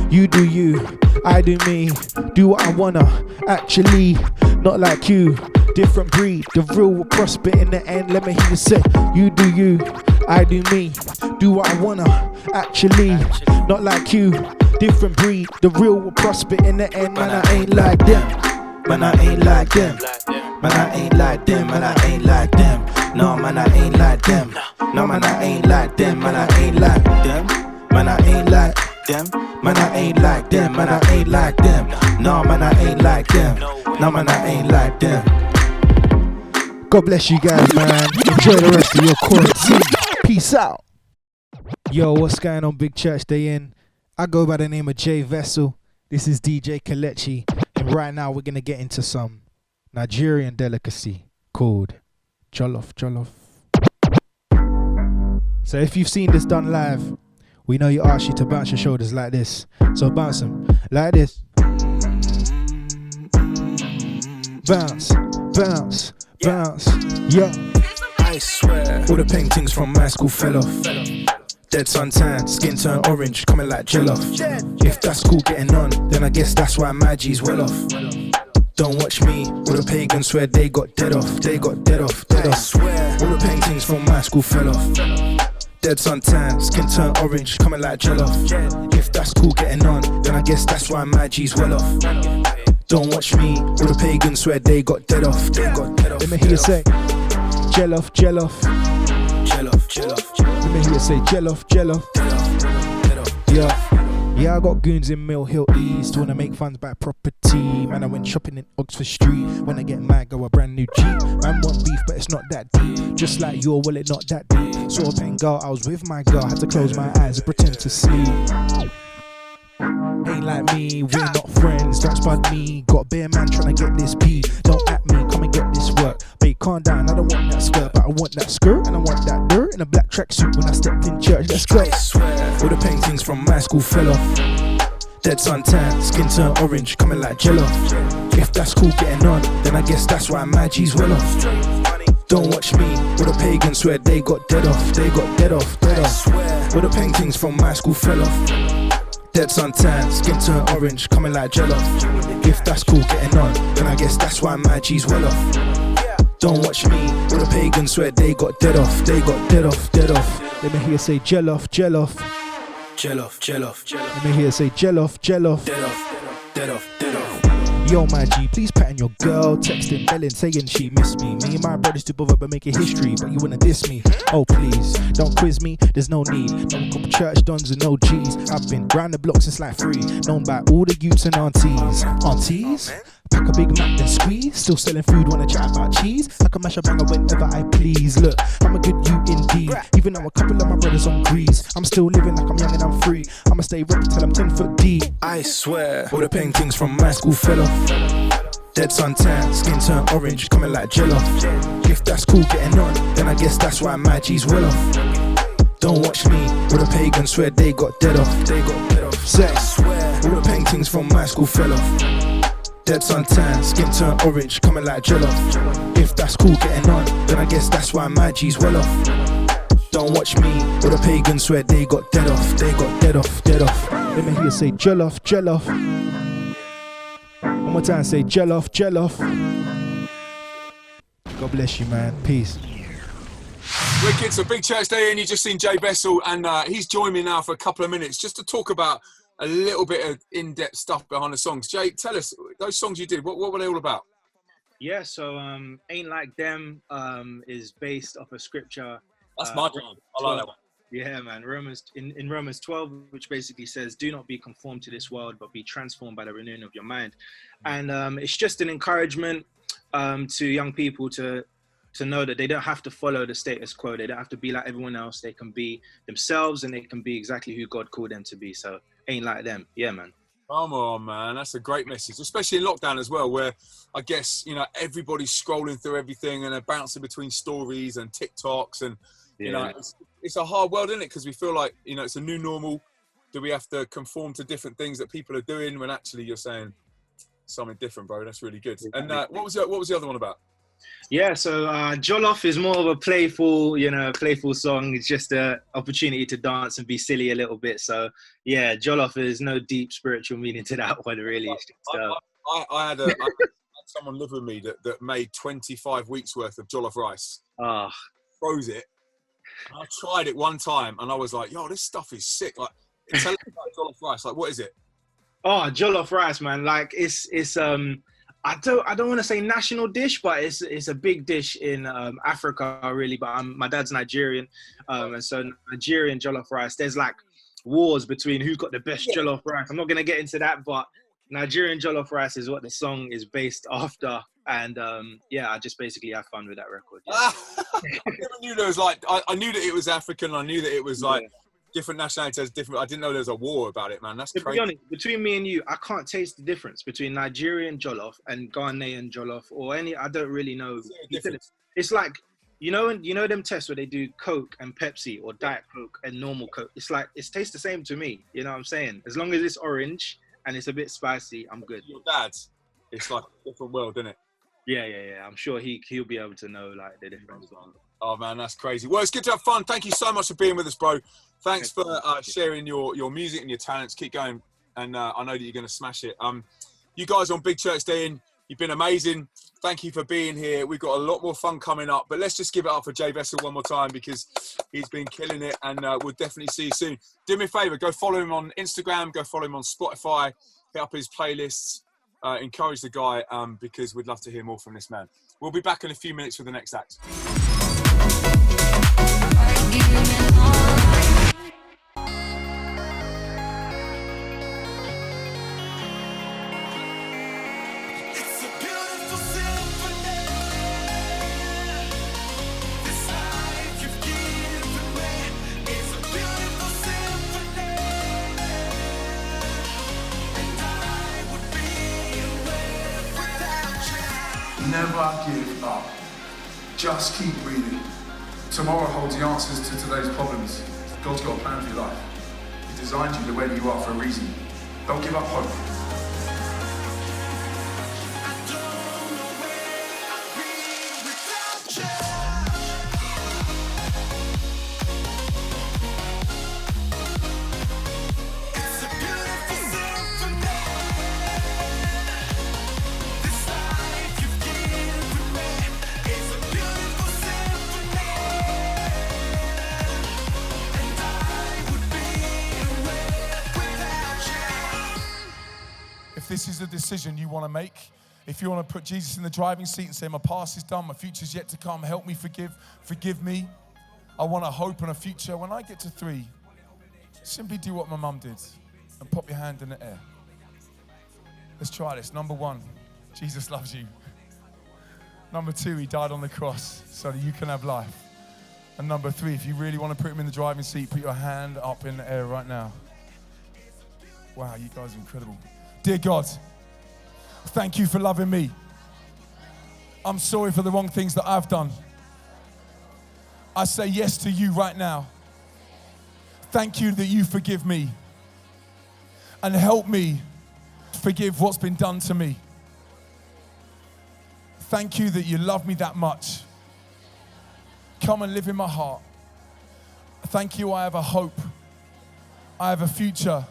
you do you, I do me. Do what I wanna, actually, not like you. Different breed, the real will prosper in the end. Let me hear you say, you do you, I do me. Do what I wanna, actually, not like you. Different breed, the real will prosper in the end. Man, I ain't like them. Man, I ain't like them. Man, I ain't like them. Man, I ain't like them. No, man, I ain't like them. No, man, I ain't like them. Man, I ain't like them. Man, I ain't like them. Man, I ain't like them. Man, I ain't like them. No, man, I ain't like them. No, man, I ain't like them. God bless you guys, man. Enjoy the rest of your quarantine. Peace out. Yo, what's going on, Big Church Day in? I go by the name of J Vessel. This is DJ Kelechi. And right now we're going to get into some Nigerian delicacy called jollof. So if you've seen this done live, we know you asked you to bounce your shoulders like this. So bounce them like this. Bounce, bounce, bounce, yeah. I swear, all the paintings from my school fell off. Dead suntan, skin turned orange, coming like Jello. If that's cool getting on, then I guess that's why my G's well off. Don't watch me. All the pagans swear they got dead off. They got dead off, dead off. All the paintings from my school fell off. Dead suntan, skin turned orange, coming like jello. If that's cool getting on, then I guess that's why my G's well off. Don't watch me. All the pagans swear they got dead off. They got dead off. Let me hear you say, gel off, gel off. Gel off, gel off. Let me hear you say, gel off, gel off. Yeah. Yeah, I got goons in Mill Hill East. Wanna make funds by property. Man, I went shopping in Oxford Street. When I get mad, go a brand new Jeep. Man want beef, but it's not that deep. Just like your wallet, not that deep. Saw a pen girl, I was with my girl. Had to close my eyes and pretend to sleep. Ain't like me, we're not friends. Don't spud me. Got a bare man trying to get this beef. Don't at me, come and get this work. Babe, calm down, I don't want that skirt, but I want that skirt and I want that dirt in a black tracksuit when I stepped in church. Let's go. All the paintings from my school fell off. Dead suntan, skin turned orange, coming like jello. If that's cool getting on, then I guess that's why my G's well off. Don't watch me. All the pagans swear they got dead off. They got dead off, dead off. All the paintings from my school fell off. Dead suntan, skin turned orange, coming like jello. If that's cool getting on, then I guess that's why my G's well off. Don't watch me. All the pagans swear they got dead off. They got dead off, dead off. Let me hear say gel off, gel off. Gel off, gel off, gel off. Let me hear say gel off, gel off. Dead off, dead off, dead off. Yo, my G, please pattern your girl. Texting Ellen saying she missed me. Me and my brothers to bother but making history. But you wanna diss me? Oh please, don't quiz me, there's no need. No couple church dons and no G's. I've been round the block since like 3. Known by all the youths and aunties. Aunties? Pack a Big Mac then squeeze. Still selling food, wanna chat about cheese. I can mash a banger whenever I please. Look, I'm a good you indeed. Even though a couple of my brothers on grease, I'm still living like I'm young and I'm free. I'ma stay ready till I'm 10 foot deep. I swear, all the paintings from my school fell off. Dead suntan, skin turned orange, coming like jello. If that's cool getting on, then I guess that's why my G's well off. Don't watch me. All the pagans swear they got dead off. They got dead off. Say, all the paintings from my school fell off. Dead suntan, skin turned orange, coming like jello. If that's cool getting on, then I guess that's why my G's well off. Don't watch me. All the pagans swear they got dead off. They got dead off, dead off. Let me hear you say gel off, gel off. One more time, say gel off, gel off. God bless you, man. Peace. Wicked, so big church day in. You just seen Jay Bessel, and he's joined me now for a couple of minutes just to talk about a little bit of in-depth stuff behind the songs. Jay, tell us, those songs you did, what were they all about? Yeah, so Ain't Like Them is based off a scripture. That's my dream. I like that one. Yeah, man. In Romans 12, which basically says, do not be conformed to this world, but be transformed by the renewing of your mind. And it's just an encouragement to young people to know that they don't have to follow the status quo. They don't have to be like everyone else. They can be themselves and they can be exactly who God called them to be. So Ain't Like Them. Yeah, man. Come on, man. That's a great message, especially in lockdown as well, where I guess, you know, everybody's scrolling through everything and they're bouncing between stories and TikToks and, you know, it's a hard world, isn't it? Because we feel like, you know, it's a new normal. Do we have to conform to different things that people are doing when actually you're saying something different, bro? That's really good. And what was the other one about? Yeah, so Jollof is more of a playful song. It's just an opportunity to dance and be silly a little bit. So yeah, Jollof is no deep spiritual meaning to that one, really. I had someone live with me that made 25 weeks worth of jollof rice. Froze it. I tried it one time and I was like, yo, this stuff is sick. Like, tell me about jollof rice. Like, what is it? Oh, jollof rice, man. Like it's I don't want to say national dish, but it's a big dish in Africa, really. But my dad's Nigerian, and so Nigerian jollof rice. There's like wars between who got the best jollof rice. I'm not gonna get into that, but Nigerian jollof rice is what the song is based after. And yeah, I just basically have fun with that record. Yeah. I never knew there was like I knew that it was African. I knew that it was like different nationalities, different. I didn't know there was a war about it, man. That's crazy. To be honest, between me and you, I can't taste the difference between Nigerian jollof and Ghanaian jollof or any. I don't really know. It's like you know them tests where they do Coke and Pepsi or Diet Coke and normal Coke. It's like it tastes the same to me. You know what I'm saying? As long as it's orange and it's a bit spicy, I'm good. Your dad, it's like a different world, isn't it? Yeah. I'm sure he'll be able to know like the difference. Oh man, that's crazy. Well, it's good to have fun. Thank you so much for being with us, bro. Thanks for sharing your music and your talents. Keep going, and I know that you're going to smash it. You guys on Big Church Day In, You've been amazing. Thank you for being here. We've got a lot more fun coming up, but let's just give it up for Jay Vessel one more time because he's been killing it, and we'll definitely see you soon. Do me a favor, go follow him on Instagram, go follow him on Spotify, hit up his playlists, encourage the guy because we'd love to hear more from this man. We'll be back in a few minutes with the next act. Never give up. Just keep breathing. Tomorrow holds the answers to today's problems. God's got a plan for your life. He designed you the way that you are for a reason. Don't give up hope. If this is a decision you want to make, if you want to put Jesus in the driving seat and say, my past is done, my future's yet to come, help me forgive me. I want a hope and a future. When I get to 3, simply do what my mum did and pop your hand in the air. Let's try this. Number 1, Jesus loves you. Number 2, he died on the cross so that you can have life. And number 3, if you really want to put him in the driving seat, put your hand up in the air right now. Wow, you guys are incredible. Dear God, thank you for loving me. I'm sorry for the wrong things that I've done. I say yes to you right now. Thank you that you forgive me and help me forgive what's been done to me. Thank you that you love me that much. Come and live in my heart. Thank you, I have a hope. I have a future.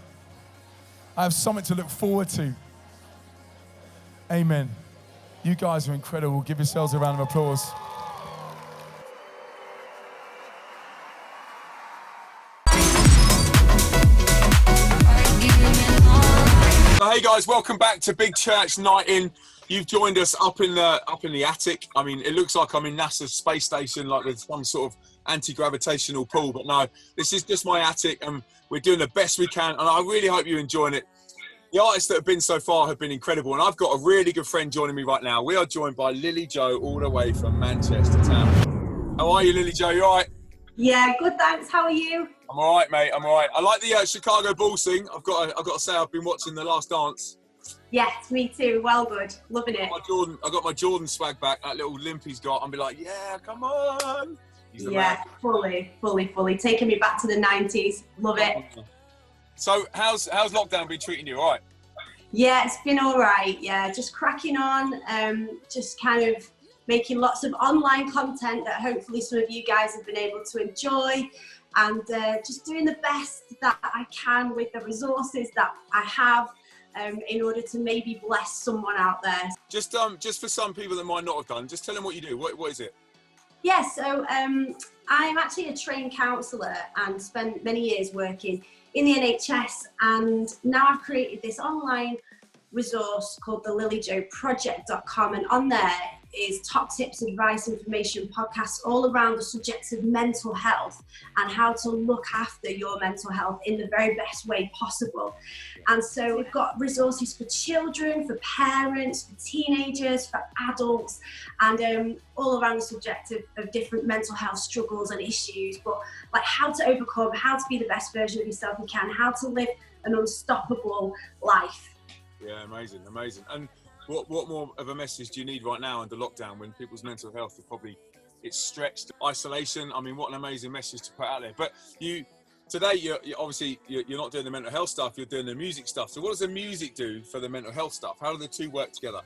I have something to look forward to. Amen. You guys are incredible. Give yourselves a round of applause. Hey guys, welcome back to Big Church Night In. You've joined us up in the attic. I mean, it looks like I'm in NASA's space station, like with some sort of anti-gravitational pull, but no, this is just my attic, and we're doing the best we can, and I really hope you're enjoying it. The artists that have been so far have been incredible, and I've got a really good friend joining me right now. We are joined by Lily Joe, all the way from Manchester town. How are you, Lily Joe? You all right? Yeah, good, thanks. How are you? I'm all right, mate. I'm all right. I like the Chicago Bulls thing. I've got to say, I've been watching The Last Dance. Yes, me too. Well good. Loving it. I got my Jordan swag back, that little limp he's got. I'll be like, yeah, come on. Yeah, fully. Taking me back to the 90s. Love it. So how's lockdown been treating you? All right? Yeah, it's been all right. Yeah, just cracking on. Just kind of making lots of online content that hopefully some of you guys have been able to enjoy. And just doing the best that I can with the resources that I have. In order to maybe bless someone out there. Just for some people that might not have done, just tell them what you do. What is it? Yeah, so I'm actually a trained counsellor and spent many years working in the NHS, and now I've created this online resource called the lilyjoeproject.com, and on there is top tips, advice, information, podcasts all around the subjects of mental health and how to look after your mental health in the very best way possible. And so we've got resources for children, for parents, for teenagers, for adults, and all around the subject of different mental health struggles and issues, but like how to overcome, how to be the best version of yourself you can, how to live an unstoppable life. Yeah, amazing. And what more of a message do you need right now under lockdown when people's mental health is probably, it's stretched? Isolation, I mean, what an amazing message to put out there. But today, you're obviously not doing the mental health stuff, you're doing the music stuff. So what does the music do for the mental health stuff? How do the two work together?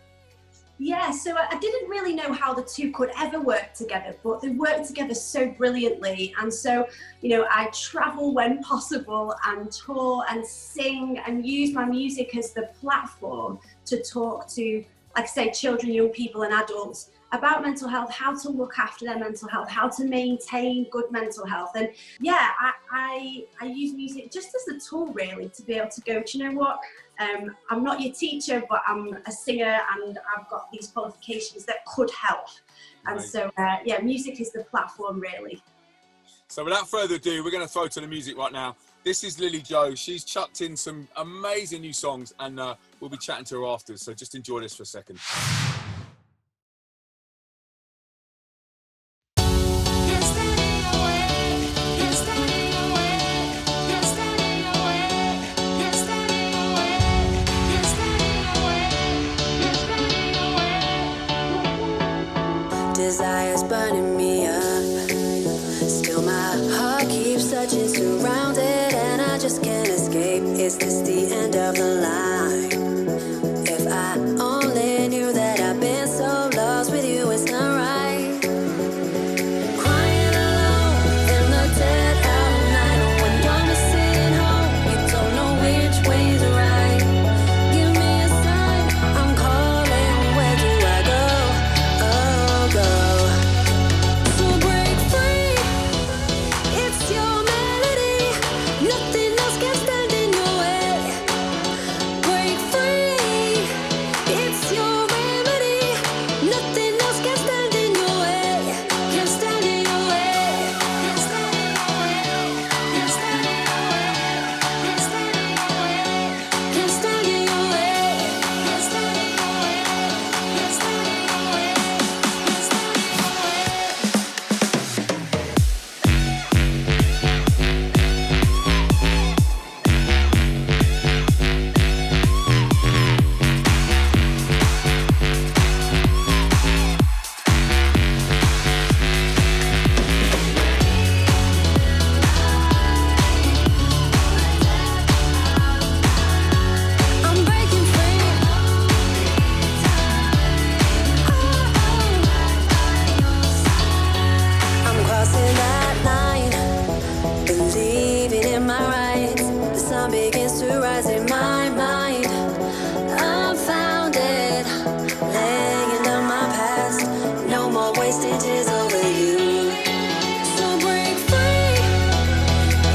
Yeah, so I didn't really know how the two could ever work together, but they work together so brilliantly. And so, I travel when possible and tour and sing and use my music as the platform to talk to like I say, children, young people and adults about mental health, how to look after their mental health, how to maintain good mental health. And yeah, I use music just as a tool really to be able to go, do you know what? I'm not your teacher, but I'm a singer and I've got these qualifications that could help. And Right. so, yeah, music is the platform really. So without further ado, we're going to throw to the music right now. This is Lily Joe. She's chucked in some amazing new songs and we'll be chatting to her after. So just enjoy this for a second. Desire's burning me up. Still my heart keeps searching, surrounded, and I just can't escape. Is this the end of the line? If I only knew that I've been so lost with you, it's not right. Crying alone in the dead of night. When you're missing home, you don't know which way's right. Give me a sign, I'm calling. Where do I go? Oh, go. So break free. It's your melody. Nothing else can stand in your way. Break free. It's your remedy. Nothing else can stand in your way. Can stand in your way. Can stand in your way. Can stand in your way. Can stand in your way. Can stand in your way. Can stand in your way. Can stand in your way. Can stand in your way. I'm breaking free. I'm crossing that line, believing in my rights. The sun begins to rise in my mind. I'm founded, laying down my past. No more wasting tears over you. So break free.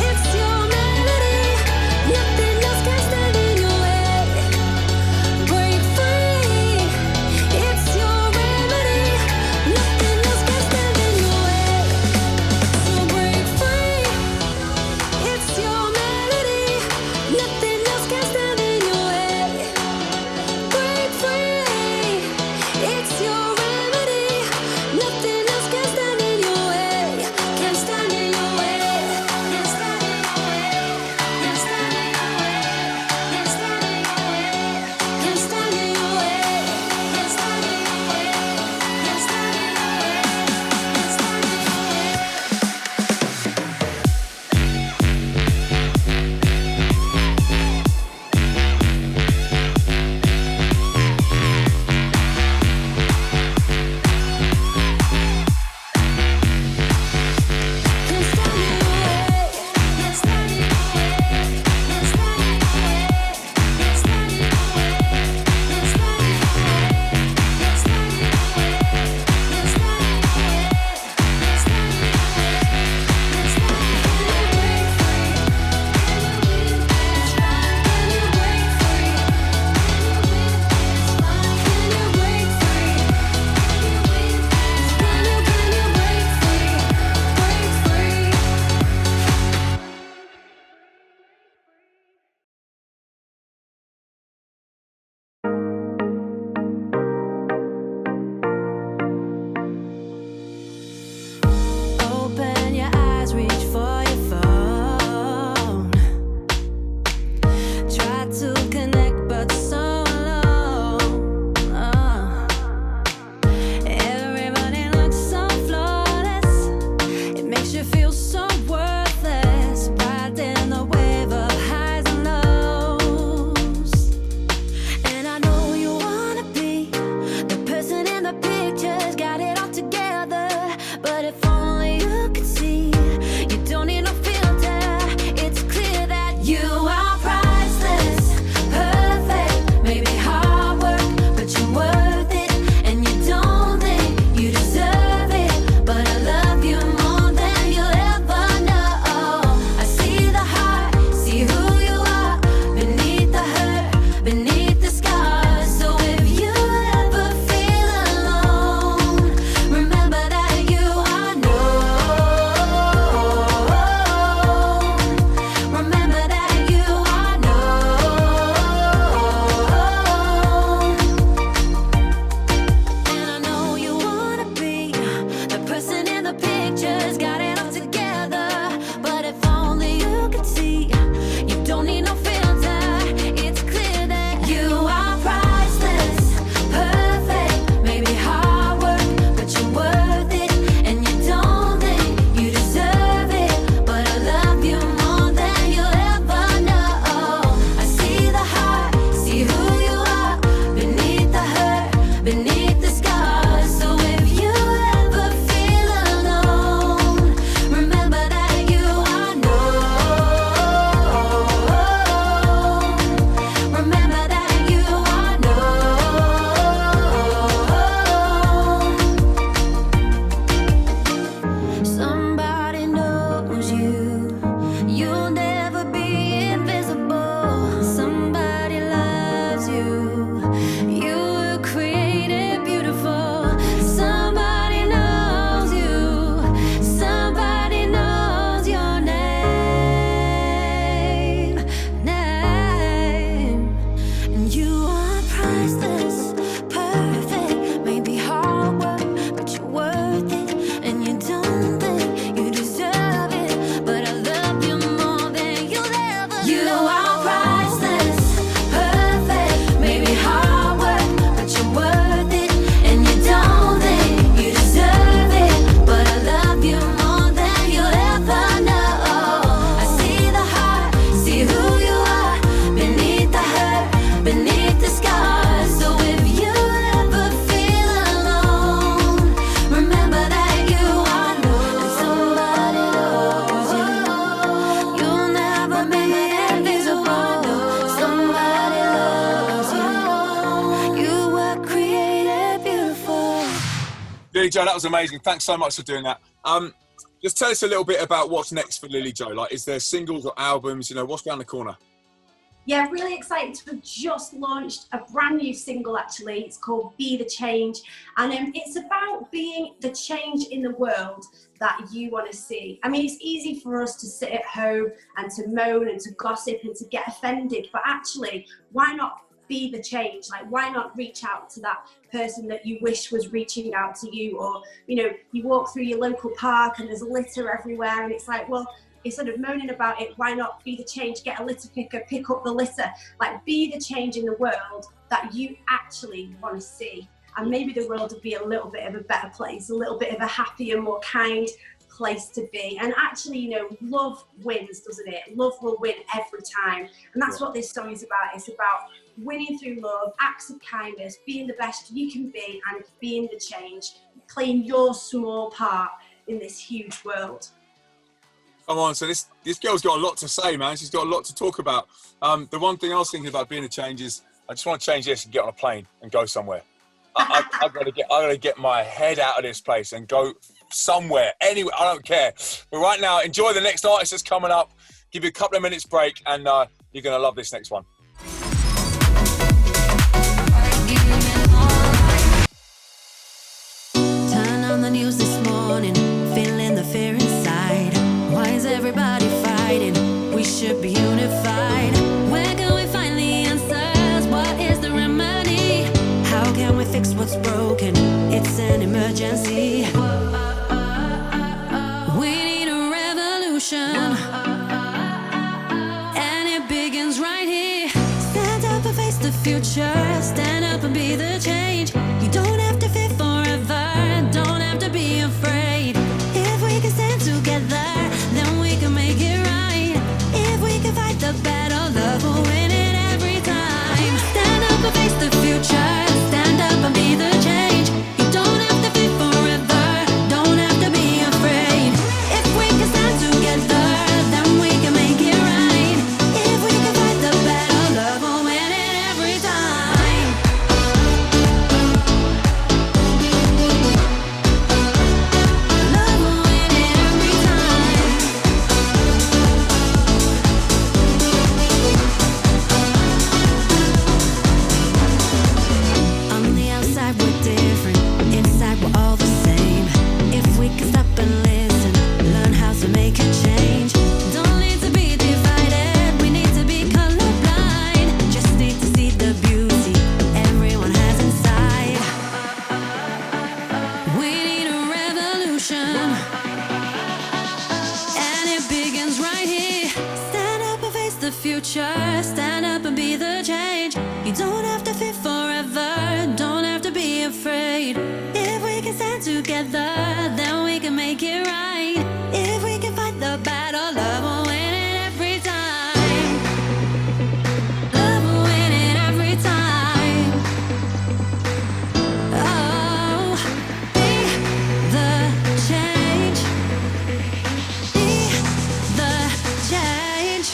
It's your melody. Nothing else can stand in your way. Break free. It's your remedy. Nothing else can stand in your way. So break free. It's your melody. Nothing else can stand in your way. Break free. It's your remedy. Nothing else can stand in your way. Can stand in your way. Can stand in your way. Can stand in your way. Can stand in your way. Can stand in your way. Can stand in your way. Can stand in your way. Can stand in your way. Open your eyes, reach for your phone. Try to connect, but so alone. Everybody looks so flawless. It makes you feel so worthless. Riding the wave of highs and lows. And I know you wanna be the person in the pictures, got it all together. But if only you could see, you don't need no filter. It's clear that you are priceless, perfect. Maybe hard work, but you were. Lily Joe, that was amazing. Thanks so much for doing that. Just tell us a little bit about what's next for Lily Joe. Like, is there singles or albums? You know, what's around the corner? Yeah, really excited to have just launched a brand new single, actually. It's called Be the Change. And it's about being the change in the world that you want to see. I mean, it's easy for us to sit at home and to moan and to gossip and to get offended. But actually, why not be the change? Like, why not reach out to that person that you wish was reaching out to you? Or, you know, you walk through your local park and there's litter everywhere. And it's like, well, instead of moaning about it, why not be the change, get a litter picker, pick up the litter, like be the change in the world that you actually want to see. And maybe the world would be a little bit of a better place, a little bit of a happier, more kind place to be. And actually, you know, love wins, doesn't it? Love will win every time. And that's what this song is about. It's about winning through love, acts of kindness, being the best you can be and being the change, playing your small part in this huge world. Come on, so this girl's got a lot to say, man. She's got a lot to talk about. The one thing I was thinking about being a change is I just want to change this and get on a plane and go somewhere. I gotta get my head out of this place and go somewhere, anywhere. I don't care. But right now, enjoy the next artist that's coming up. Give you a couple of minutes break, and you're gonna love this next one. Turn on the news this morning, feeling the fear inside. Why is everybody fighting? We should be unified. Where can we find the answers? What is the remedy? How can we fix what's broken? It's an emergency. We need a revolution, and it begins right here. Stand up and face the future. Stand up and be the change. You don't have to fear forever. Don't have to be afraid. If we can stand together, then we can make it right. If we can fight the battle, love will win it every time. Stand up and face the future. Stand up and be the change. You don't have to be forever. Don't have to be afraid. If we can stand together, then we can make it right. If we can fight the battle, love will win it every time. Love will win it every time. On the outside we're different, inside we're all the same. If we can stop and listen, learn how to make a change. Don't need to be divided, we need to be colorblind. Just need to see the beauty everyone has inside. We need a revolution, and it begins right here. Stand up and face the future. Stand up and be the change. You don't have to fear forever. Don't have to be afraid. If we can stand together, then we can make it right. If we can fight the battle, love will win it every time. Love will win it every time. Oh, be the change. Be the change.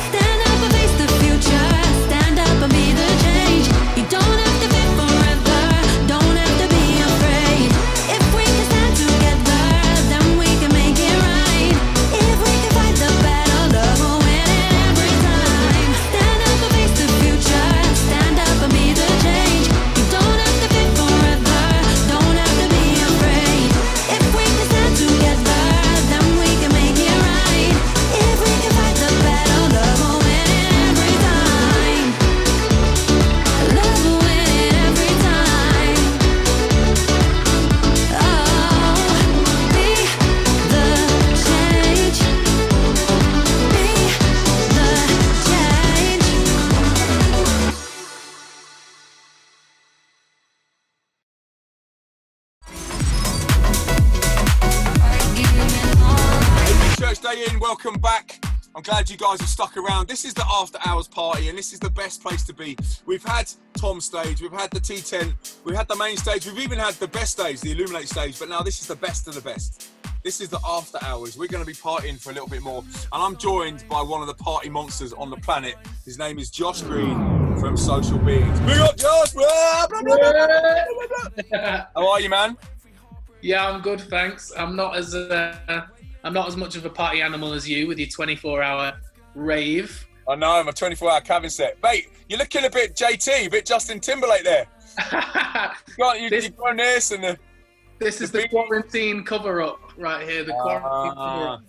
Stand up and face the future. Stand up and be the change. You don't have to be forever. Don't have to be afraid. If we can stand together, then we can make it right. If we can fight the battle, love will win it every time. Stand up and face the future. Stand up and be the change. You don't have to be forever. Don't have to be afraid. If we can stand together, then we can make it right. If we can fight the battle, love will win it every time. Love will win it every time. Oh, be the change. Be the change. Church Day in, welcome back. I'm glad you guys have stuck around. This is the after hours party, and this is the best place to be. We've had Tom's stage, we've had the T10, we've had the main stage, we've even had the best stage, the Illuminate stage, but now this is the best of the best. This is the after hours. We're going to be partying for a little bit more, and I'm joined by one of the party monsters on the planet. His name is Josh Green from Social Beings. Big up, Josh! Blah, blah, blah, blah, blah. How are you, man? Yeah, I'm good, thanks. I'm not as much of a party animal as you with your 24-hour rave. I know, I'm a 24-hour cabin set. Mate, you're looking a bit JT, a bit Justin Timberlake there. You've grown this and the... This is the quarantine cover-up right here, the quarantine cover-up.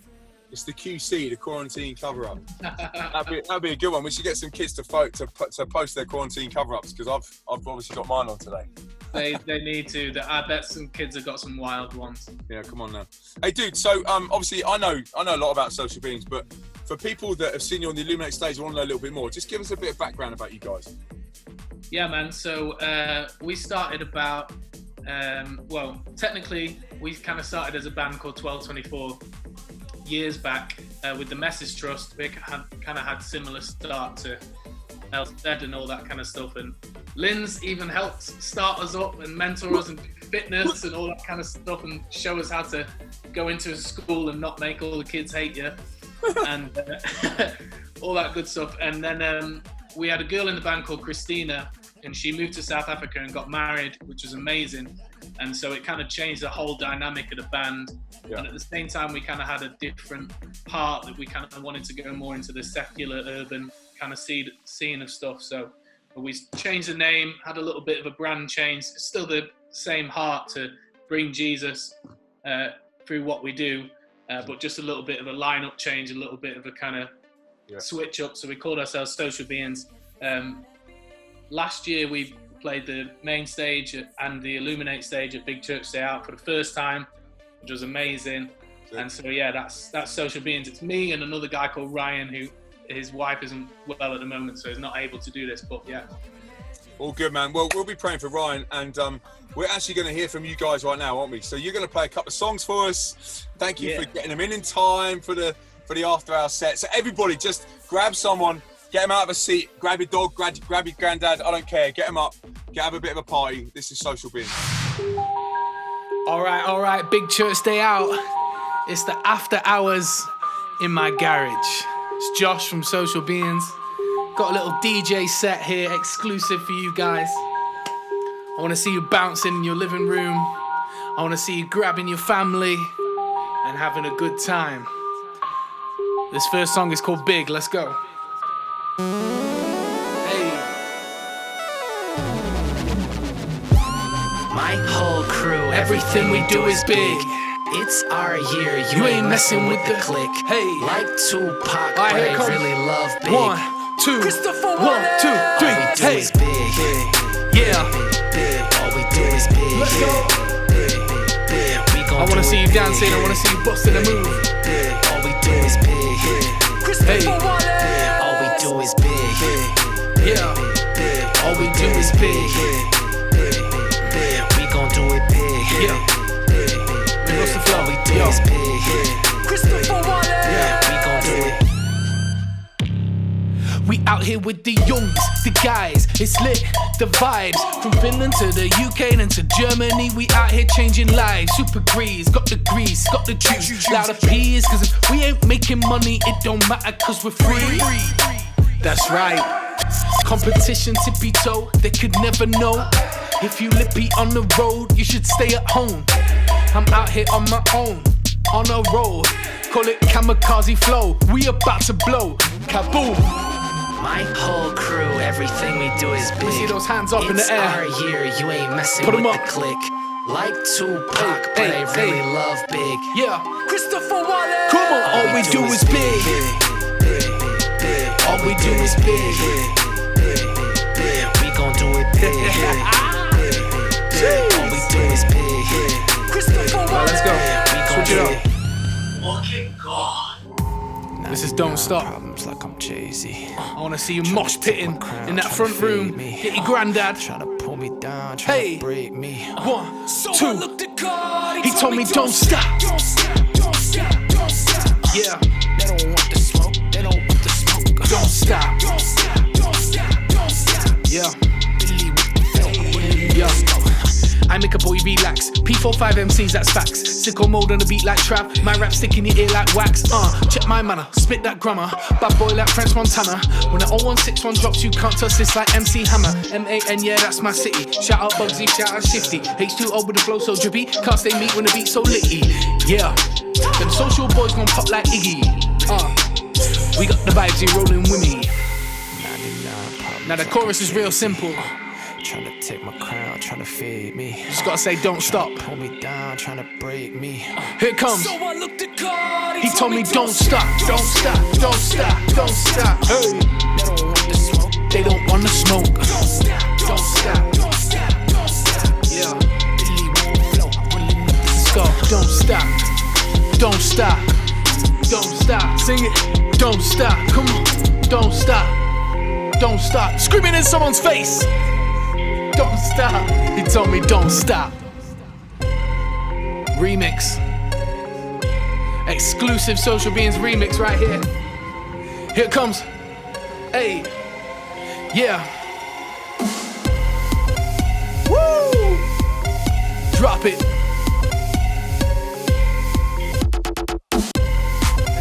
It's the QC, the quarantine cover-up. That'd be a good one. We should get some kids to post their quarantine cover-ups, because I've obviously got mine on today. They need to. I bet some kids have got some wild ones. Yeah, come on now. Hey, dude. So obviously I know a lot about Social Beings, but for people that have seen you on the Illuminate stage, I want to know a little bit more. Just give us a bit of background about you guys. Yeah, man. So we started about. Technically, we kind of started as a band called 1224 years back with the Message Trust. We kind of had similar start to Dead and all that kind of stuff, and Lindz even helped start us up and mentor us and fitness and all that kind of stuff, and show us how to go into a school and not make all the kids hate you and all that good stuff. And then we had a girl in the band called Christina, and she moved to South Africa and got married, which was amazing. And so it kind of changed the whole dynamic of the band. Yeah. And at the same time, we kind of had a different part that we kind of wanted to go more into the secular, urban kind of scene of stuff. So we changed the name, had a little bit of a brand change. It's still the same heart to bring Jesus through what we do, but just a little bit of a lineup change, a little bit of a kind of switch up. So we called ourselves Social Beings. Last year we played the main stage and the Illuminate stage at Big Church Day Out for the first time, which was amazing. And so yeah, that's Social Beings. It's me and another guy called Ryan, who his wife isn't well at the moment, so he's not able to do this, but yeah. All good, man. Well, we'll be praying for Ryan, and we're actually going to hear from you guys right now, aren't we? So you're going to play a couple of songs for us. Thank you for getting them in time for the after hour set. So everybody, just grab someone, get them out of a seat, grab your dog, grab your granddad, I don't care, get them up, have a bit of a party. This is Social Beings. All right, Big Church Day Out. It's the after hours in my garage. It's Josh from Social Beings. Got a little DJ set here, exclusive for you guys. I want to see you bouncing in your living room. I want to see you grabbing your family and having a good time. This first song is called Big. Let's go. Hey. My whole crew, everything we do is big. It's our year, you ain't messing with the click. Hey, like Tupac, but I really love big. 1, 2, 1, 2, 3, hey. Is big. Yeah. All we do is big. Let's go. I wanna see you dancing, I wanna see you busting a move. All we do is big. Hey. All we do is big. Yeah. All we do is big. We gon' do it big. Yeah. What's the flow? We do is big. Yeah. We gon' do it. We out here with the youngs, the guys, it's lit, the vibes. From Finland to the UK and to Germany, we out here changing lives. Super grease, got the grease, got the juice. Louder peas, cause if we ain't making money, it don't matter cause we're free. That's right. Competition tippy toe, they could never know. If you lippy on the road, you should stay at home. I'm out here on my own, on a road. Call it kamikaze flow, we about to blow. Kaboom! My whole crew, everything we do is big. See those hands up in the air. It's our year, you ain't messing Put with 'em up. the click. Like Tupac, but I really love big. Yeah. Christopher Wallace. Come on, all we do is big. All we do is big. We gon' do it big. All we do is big. All right, let's go. Switch it up. Walking God. This is Don't Stop. Problems like I'm Jay-Z. I wanna see you mosh pitting in that front room. Get your granddad. Trying to pull me down, Hey. trying to break me. 1, 2. He told me don't stop. Yeah. They don't want the smoke. They don't want the smoke. Don't stop. Yeah. Yeah. I make a boy relax. P45 MCs, that's facts. Sicko mode on the beat like trap. My rap stick in your ear like wax. Check my manner, spit that grammar. Bad boy like French Montana. When the 0161 drops, you can't touch this like MC Hammer. MAN, yeah, that's my city. Shout out Bugsy, shout out Shifty. H2O with the flow so drippy. Can't stay meat when the beat's so litty. Yeah, them social boys gon' pop like Iggy. We got the vibes, you rolling with me. Now the chorus is real simple. Trying to take my crown, trying to fade me. Just gotta say, don't stop. Pull me down, trying to break me. Here it comes. So I looked at God, he told me, don't stop, don't stop, don't stop, don't stop. Hey. They don't want to smoke. Don't stop, don't stop, don't stop, don't stop. Yeah. Let's go. Don't stop, don't stop, don't stop. Sing it. Don't stop, come on. Don't stop, don't stop. Screaming in someone's face. Don't stop. He told me don't stop. Remix. Exclusive Social Beings remix right here. Here it comes. Hey. Yeah. Woo! Drop it.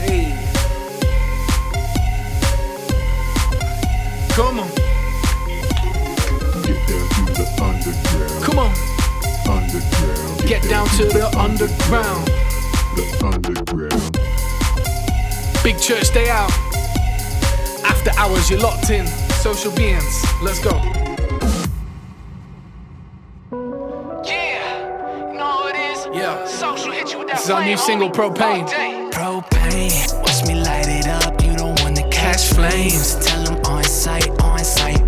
Hey. Come on. Come on. Underground. Get down to the underground. The underground. Big church, stay out. After hours, you're locked in. Social Beings, let's go. Yeah, you know what it is? Yeah. Social hit you with that. This is our new flame, single, homie. Propane. Propane, watch me light it up. You don't wanna catch flames. Tell them on sight,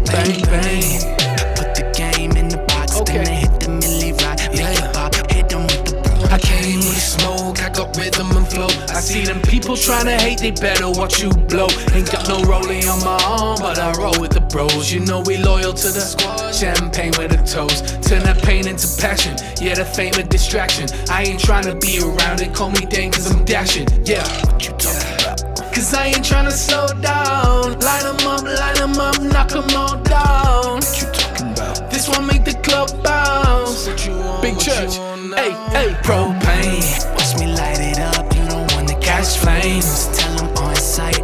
bang, bang. Put the game in the box, then they hit the milli rock. Make it pop, hit them with the pro. I came with smoke, I got rhythm and flow. I see them people trying to hate, they better watch you blow. Ain't got no rolling on my arm, but I roll with the bros. You know we loyal to the squad. Champagne with a toast, turn that pain into passion. Yeah, the fame a distraction. I ain't trying to be around it, call me Dane cause I'm dashing. Yeah, what you talking about? Cause I ain't trying to slow down. Line 'em up, knock 'em all down. What you talking about? This one make the club bounce. Big church, hey, hey. Propane, watch me light it up. You don't wanna catch flames. Tell them on sight,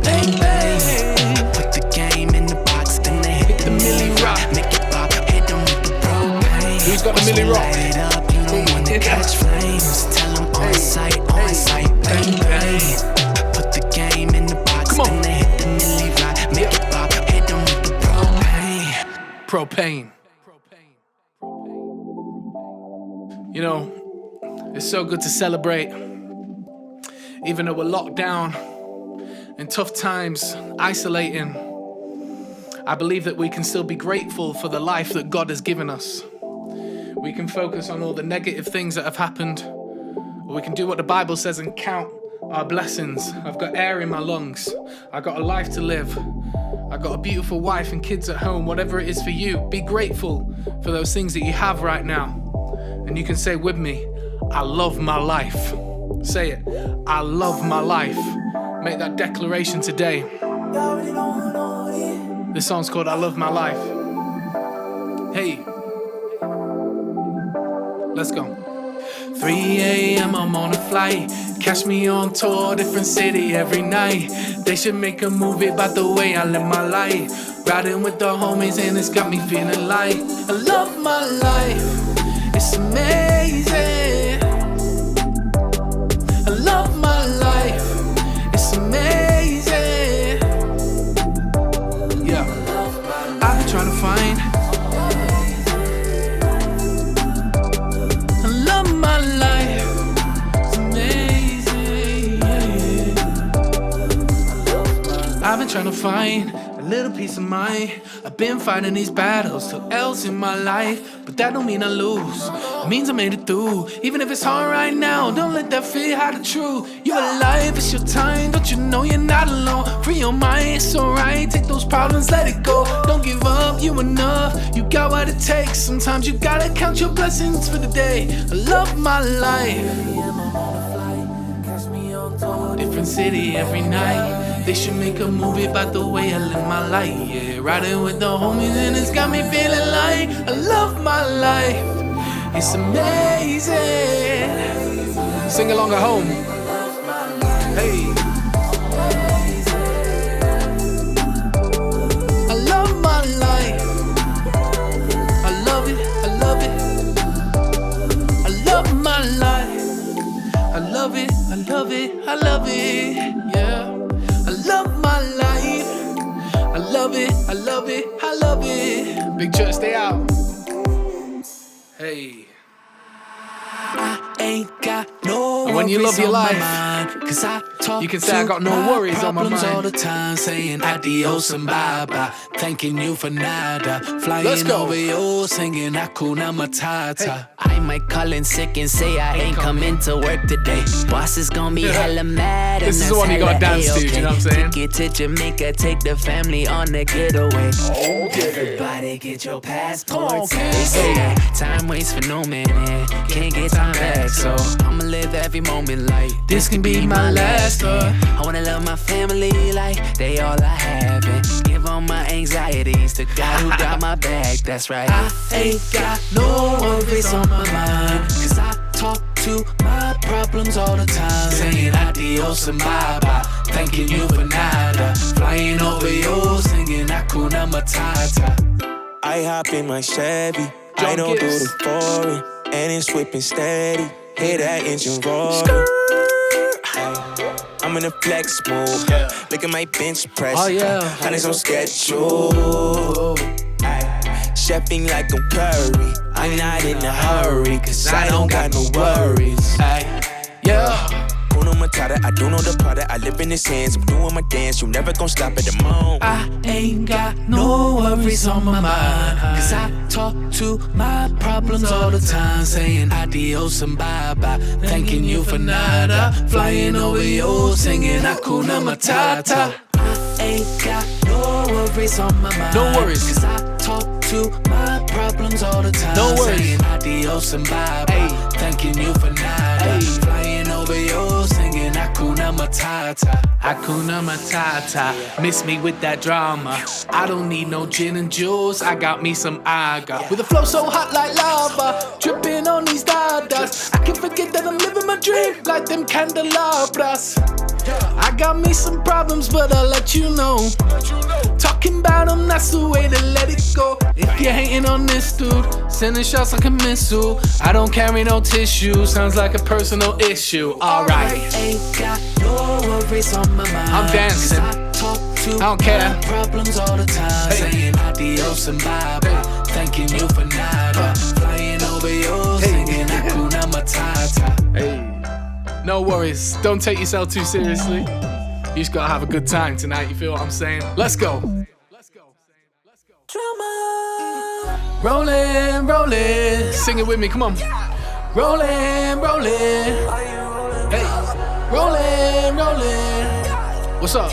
bang, bang. Put the game in the box, then they hit the milli rock. Make it pop, hit them with the propane. Who's got the milli rock? Light it up, you don't wanna catch flames. Tell them on sight, bang, bang. Put the game in the box, then they hit the milli rock. Make it pop, hit them with the propane. Propane. You know, it's so good to celebrate. Even though we're locked down in tough times, isolating, I believe that we can still be grateful for the life that God has given us. We can focus on all the negative things that have happened, or we can do what the Bible says and count our blessings. I've got air in my lungs. I got a life to live. I got a beautiful wife and kids at home. Whatever it is for you, be grateful for those things that you have right now. And you can say with me, I love my life. Say it, I love my life. Make that declaration today. This song's called I Love My Life. Hey, let's go. 3 a.m. I'm on a flight. Catch me on tour, different city every night. They should make a movie about the way I live my life. Riding with the homies and it's got me feeling like I love my life. It's amazing. I love my life. It's amazing. Yeah, I've been trying to find. I love my life. It's amazing. Yeah. I've been trying to find a little peace of mind. I've been fighting these battles till else in my life, but that don't mean I lose. It means I made it through. Even if it's hard right now, don't let that fear hide the truth. You're alive, it's your time. Don't you know you're not alone? Free your mind, it's alright. Take those problems, let it go. Don't give up, you enough. You got what it takes. Sometimes you gotta count your blessings for the day. I love my life. Different city every night. They should make a movie about the way I live my life. Yeah, riding with the homies and it's got me feeling like I love my life. It's amazing. Sing along at home. Hey. I love my life. I love it. I love it. I love my life. I love it. I love it. I love it. Yeah. I love my life. I love it. I love it. I love it. Big church, stay out. Hey. I ain't got no And when you love your life, cause I talk you can say I got no worries on my mind. all the time, saying adios and bye-bye, thanking you for nada, flying Let's go. over you, singing Hakuna Matata. Hey. I might call in sick and say I ain't coming to work today. Boss is gonna be hella mad. This and is the one you gotta dance to, you know what I'm saying? Ticket to Jamaica, take the family on a getaway. Everybody get your passports. They say that time waits for no man, yeah. Can't get time back, so I'ma live every moment like This can be my last. I wanna love my family like they all I have, and give all my anxieties to God who got my back. That's right. I ain't got no worries on my mind, cause I talk to my problems all the time, saying adios and bye-bye, thanking you for nada, flying over you, singing Hakuna Matata. I hop in my Chevy, I don't do the foreign, and it's whipping steady, hear that engine roar. I'm in a flex mode, look at my bench press, honey's on schedule. Chefing like I'm Curry, I'm not in a hurry, cause I don't got no worries. Yeah. Hakuna Matata, I do know the product, I live in his hands, I'm doing my dance, you never gon' stop at the moment. I ain't got no worries on my mind, cause I talk to my problems all the time, saying adios and bye-bye, thanking you for nada, flying over you, singing Hakuna Matata. I ain't got no worries on my mind, No worries. cause I talk to my problems all the time, No worries. saying adios and bye-bye, thanking you for nada, flying over you, singing Hakuna Matata. Hakuna Matata, miss me with that drama. I don't need no gin and juice, I got me some aga. With a flow so hot like lava, dripping on these dadas. I can forget that I'm living my dream like them candelabras. I got me some problems, but I'll let you know. Talking about them, that's the way to let it go. If you're hating on this dude, sending shots like a missile. I don't carry no tissue, sounds like a personal issue. Alright. Ain't got no worries on my mind. I'm dancing. I talk to I don't care. my problems all the time, saying adios and bye-bye, thanking you for nada, flying over you, singing Hakuna Matata. Hey. No worries, don't take yourself too seriously. You just gotta have a good time tonight, you feel what I'm saying? Let's go. Rollin', rollin', sing it with me, come on. Rollin', rollin', hey. Rollin', rollin', what's up?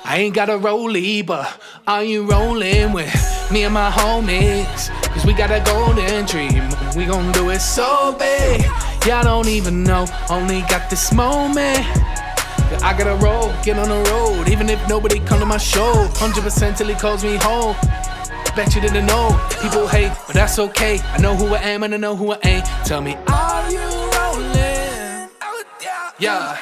I ain't got a rollie, but are you rollin' with me and my homies? Cause we got a golden dream, we gon' do it so big. Yeah, I don't even know, only got this moment. I gotta roll, get on the road, even if nobody come to my show. 100% till he calls me home. Bet you didn't know, people hate, but that's okay. I know who I am and I know who I ain't. Tell me, are you rolling? Yeah.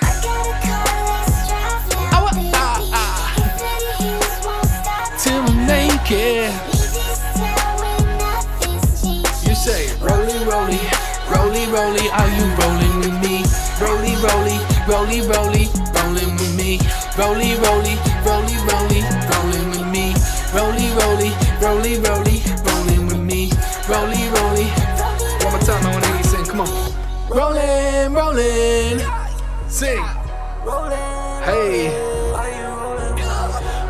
Till we make it. You say, rolly, rolly, rolly, rolly, are you rolling with me? Rolly, rolly, rolly, rolly, rolling with me. Rolly, rolly, rolly, rolly, rolling with me. Rolly, rolly, rolly, rolly, rolling with me. Rolly, rolly. One more time, I wanna hear you sing, come on. Rolling, rolling, sing. Hey.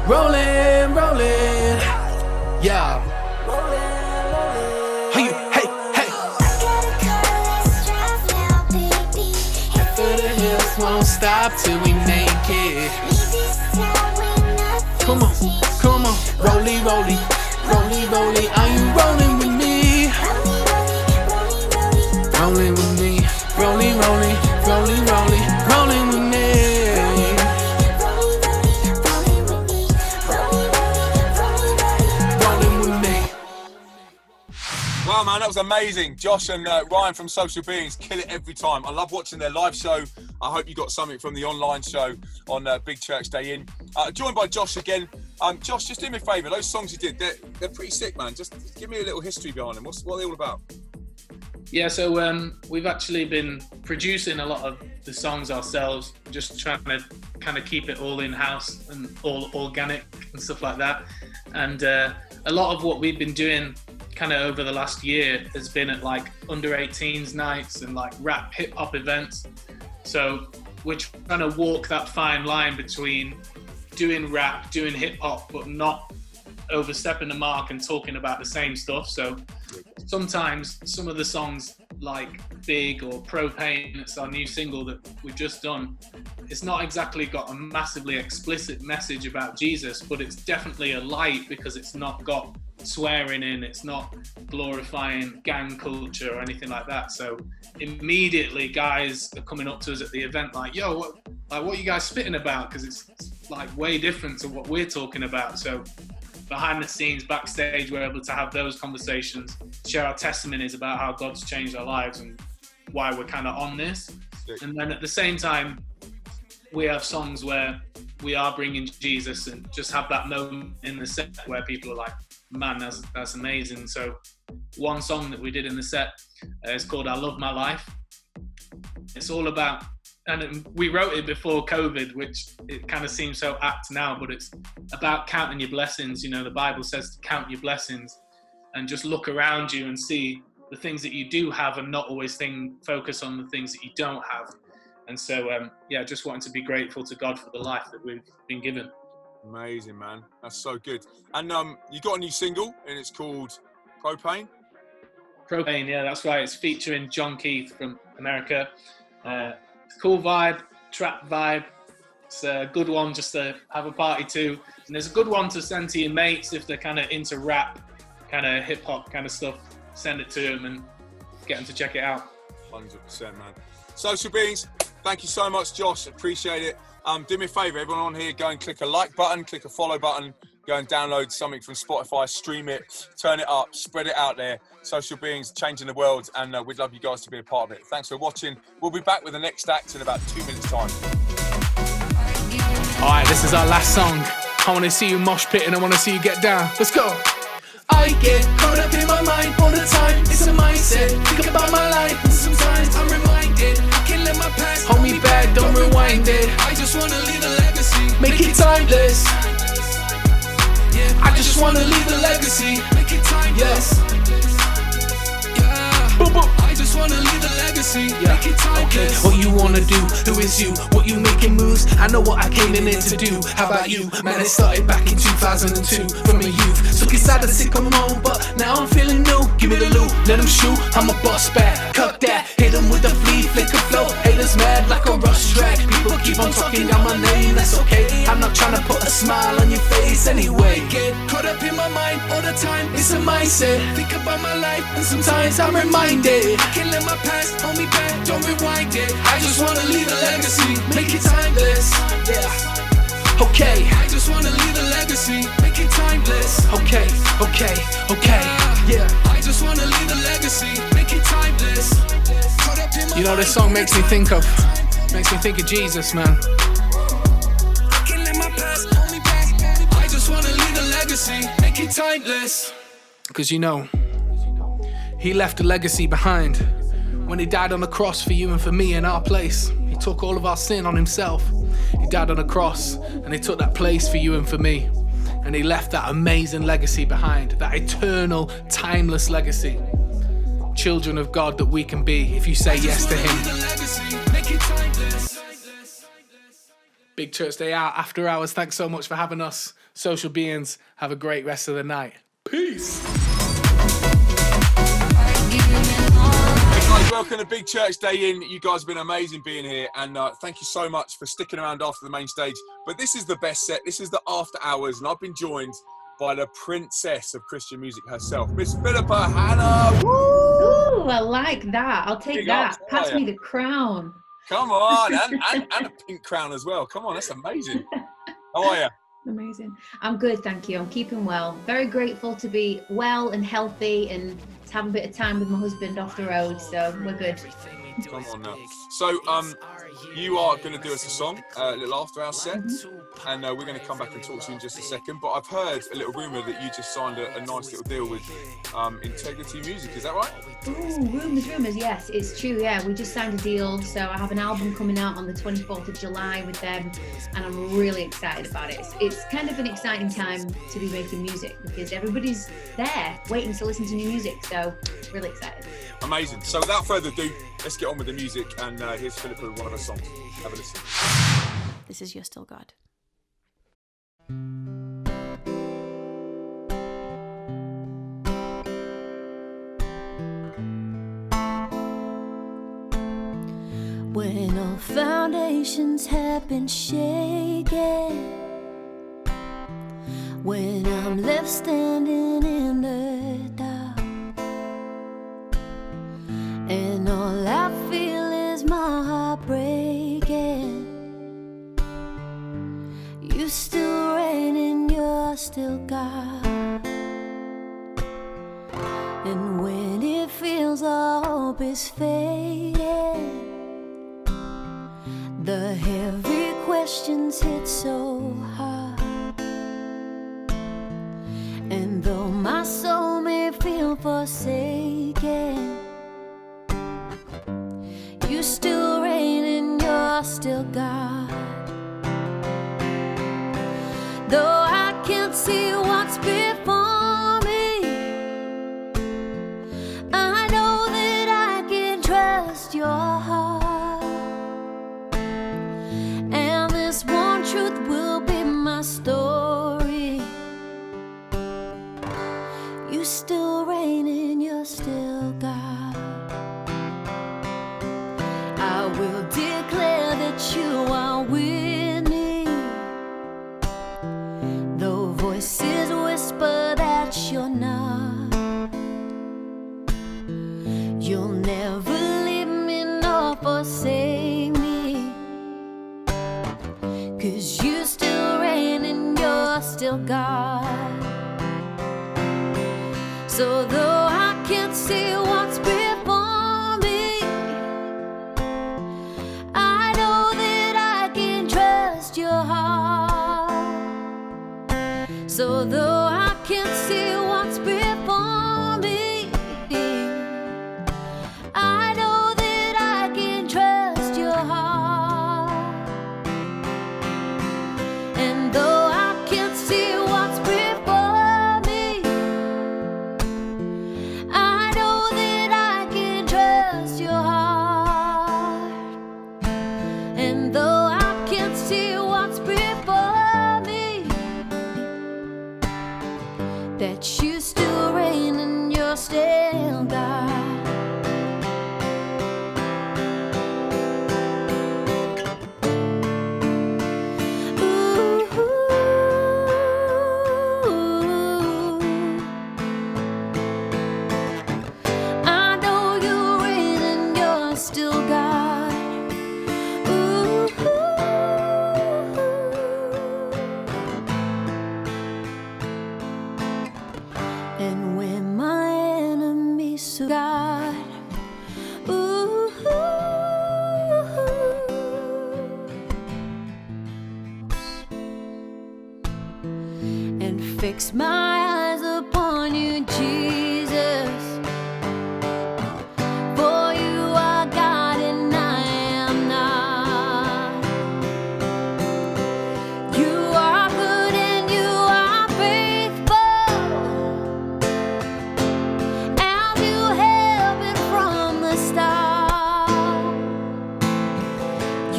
Rolling, rolling, yeah. Hey, hey, hey. For the hills won't stop till we make it. Come on, come on. Rolly, rolly, rolly, rolly. Are you rolling with me? Rolling with me. Rolly, rolly, rolly, rolly, rolling with me. that was amazing. Josh and Ryan from Social Beings kill it every time. I love watching their live show. I hope you got something from the online show on Big Church Day In. Joined by Josh again. Josh, just do me a favour. Those songs you did, they're pretty sick, man. Just give me a little history behind them. What are they all about? Yeah, so we've actually been producing a lot of the songs ourselves, just trying to kind of keep it all in-house and all organic and stuff like that. And a lot of what we've been doing kind of over the last year has been at like under 18s nights and like rap hip hop events. So we're trying to walk that fine line between doing rap, doing hip hop, but not overstepping the mark and talking about the same stuff. So sometimes some of the songs like Big or Propane, it's our new single that we've just done, it's not exactly got a massively explicit message about Jesus, but it's definitely a light because it's not got swearing in, it's not glorifying gang culture or anything like that. So immediately guys are coming up to us at the event like, yo, what are you guys spitting about? Because it's like way different to what we're talking about. So behind the scenes, backstage, we're able to have those conversations, share our testimonies about how God's changed our lives and why we're kind of on this. And then at the same time, we have songs where we are bringing Jesus and just have that moment in the set where people are like, man, that's amazing. So one song that we did in the set is called I Love My Life. It's all about, and we wrote it before COVID, which it kind of seems so apt now, but it's about counting your blessings. You know, the Bible says to count your blessings and just look around you and see the things that you do have and not always focus on the things that you don't have. And so, just wanting to be grateful to God for the life that we've been given. Amazing, man. That's so good. And you got a new single and it's called Propane? Propane, yeah, that's right. It's featuring John Keith from America. Cool vibe, trap vibe. It's a good one just to have a party to. And there's a good one to send to your mates if they're kind of into rap, kind of hip hop kind of stuff. Send it to them and get them to check it out. 100%, man. Social Beings, thank you so much, Josh. Appreciate it. Do me a favour, everyone on here, go and click a like button, click a follow button, go and download something from Spotify, stream it, turn it up, spread it out there. Social Beings, changing the world, and we'd love you guys to be a part of it. Thanks for watching. We'll be back with the next act in about 2 minutes' time. All right, this is our last song. I want to see you mosh pit and I want to see you get down. Let's go. I get caught up in my mind all the time. It's a mindset. Think about my life and sometimes I'm reminded I can't let my past hold me back, don't rewind it. I just want to leave a legacy, make it timeless. I just want to leave a legacy, make it timeless. Boom, boom. I just want to leave a legacy, make it timeless. What you want to do, who is you? What you making moves? I know what I came in here to do. How about you? Man, it started back in 2002 from a youth. Took inside the sicko mode, but now I'm feeling new. Give me the loot, let them shoot. I'm a boss back, cut that. Hit them with the flea, flick a flow. Haters mad like a rush track. People keep on talking down my name, that's okay. I'm not trying to put a smile on your face anyway. Get caught up in my mind all the time. It's a mindset. Think about my life and sometimes I'm reminded I can't let my past hold me back, don't rewind it. I just want to leave a legacy, make it timeless. Yeah. Okay. I just want to leave a legacy, make it timeless. Okay. Yeah. I just want to leave a legacy, make it timeless. You know, this song makes me think of Jesus, man. I can't let my past hold me back. I just want to leave a legacy, make it timeless. Because you know, he left a legacy behind when he died on the cross for you and for me in our place. He took all of our sin on himself. He died on the cross and he took that place for you and for me. And he left that amazing legacy behind, that eternal, timeless legacy. Children of God that we can be if you say yes to him. Big Church Day out, after hours. Thanks so much for having us. Social Beings, have a great rest of the night. Peace. Welcome to Big Church Day In. You guys have been amazing being here, and thank you so much for sticking around after the main stage. But this is the best set. This is the after hours, and I've been joined by the princess of Christian music herself, Miss Philippa, Hanna. Woo! Ooh, I like that. I'll take that. Pass me the crown. Come on, and a pink crown as well. Come on, that's amazing. How are you? Amazing. I'm good, thank you. I'm keeping well. Very grateful to be well and healthy and to have a bit of time with my husband off the road, so we're good. Come on now. So, you are going to do us a song a little after our set, and we're going to come back and talk to you in just a second. But I've heard a little rumour that you just signed a nice little deal with Integrity Music. Is that right? Ooh, rumours, yes, it's true, yeah. We just signed a deal, so I have an album coming out on the 24th of July with them, and I'm really excited about it. It's kind of an exciting time to be making music because everybody's there waiting to listen to new music, so really excited. Amazing. So without further ado, let's get on with the music, and here's Philippa with one of her songs. Have a listen. This is You're Still God. When all foundations have been shaken, when I'm left standing in the dark, and all I feel is my heart breaking, you still reign and you're still God. And when it feels all hope is fading, the heavy questions hit so hard, and though my soul may feel forsaken, you still reign and you're still God. Though I can't see what's before me, I know that I can trust your heart. And this one truth will be my story. You still reign and you're still God. I will declare that you are with me, though voices whisper that you're not. You'll never leave me nor forsake me, 'cause you still reign and you're still God. So though I can't see what's before me, I know that I can trust your heart. So though I can't see what's before me, I know that I can trust your heart. And though I can't see what's before me, I know that I can trust your heart. And though I can't see what's before me, that you still reign and you're still God. I know you reign and you're still God. And when my enemies so God, and fix my eyes upon you, Jesus. For you are God and I am not. You are good and you are faithful, as you have been from the start.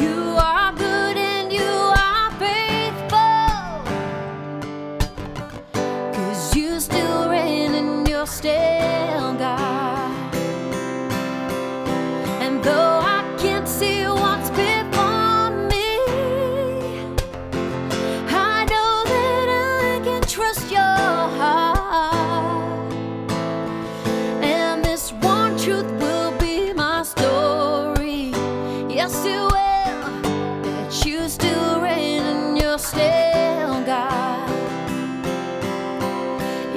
You are good and you are faithful, 'cause you still reign and you're still God. And though I can't see what's before me, I know that I can trust your heart. And this one truth will be my story. Yes, it will. That you still reign and you're still God.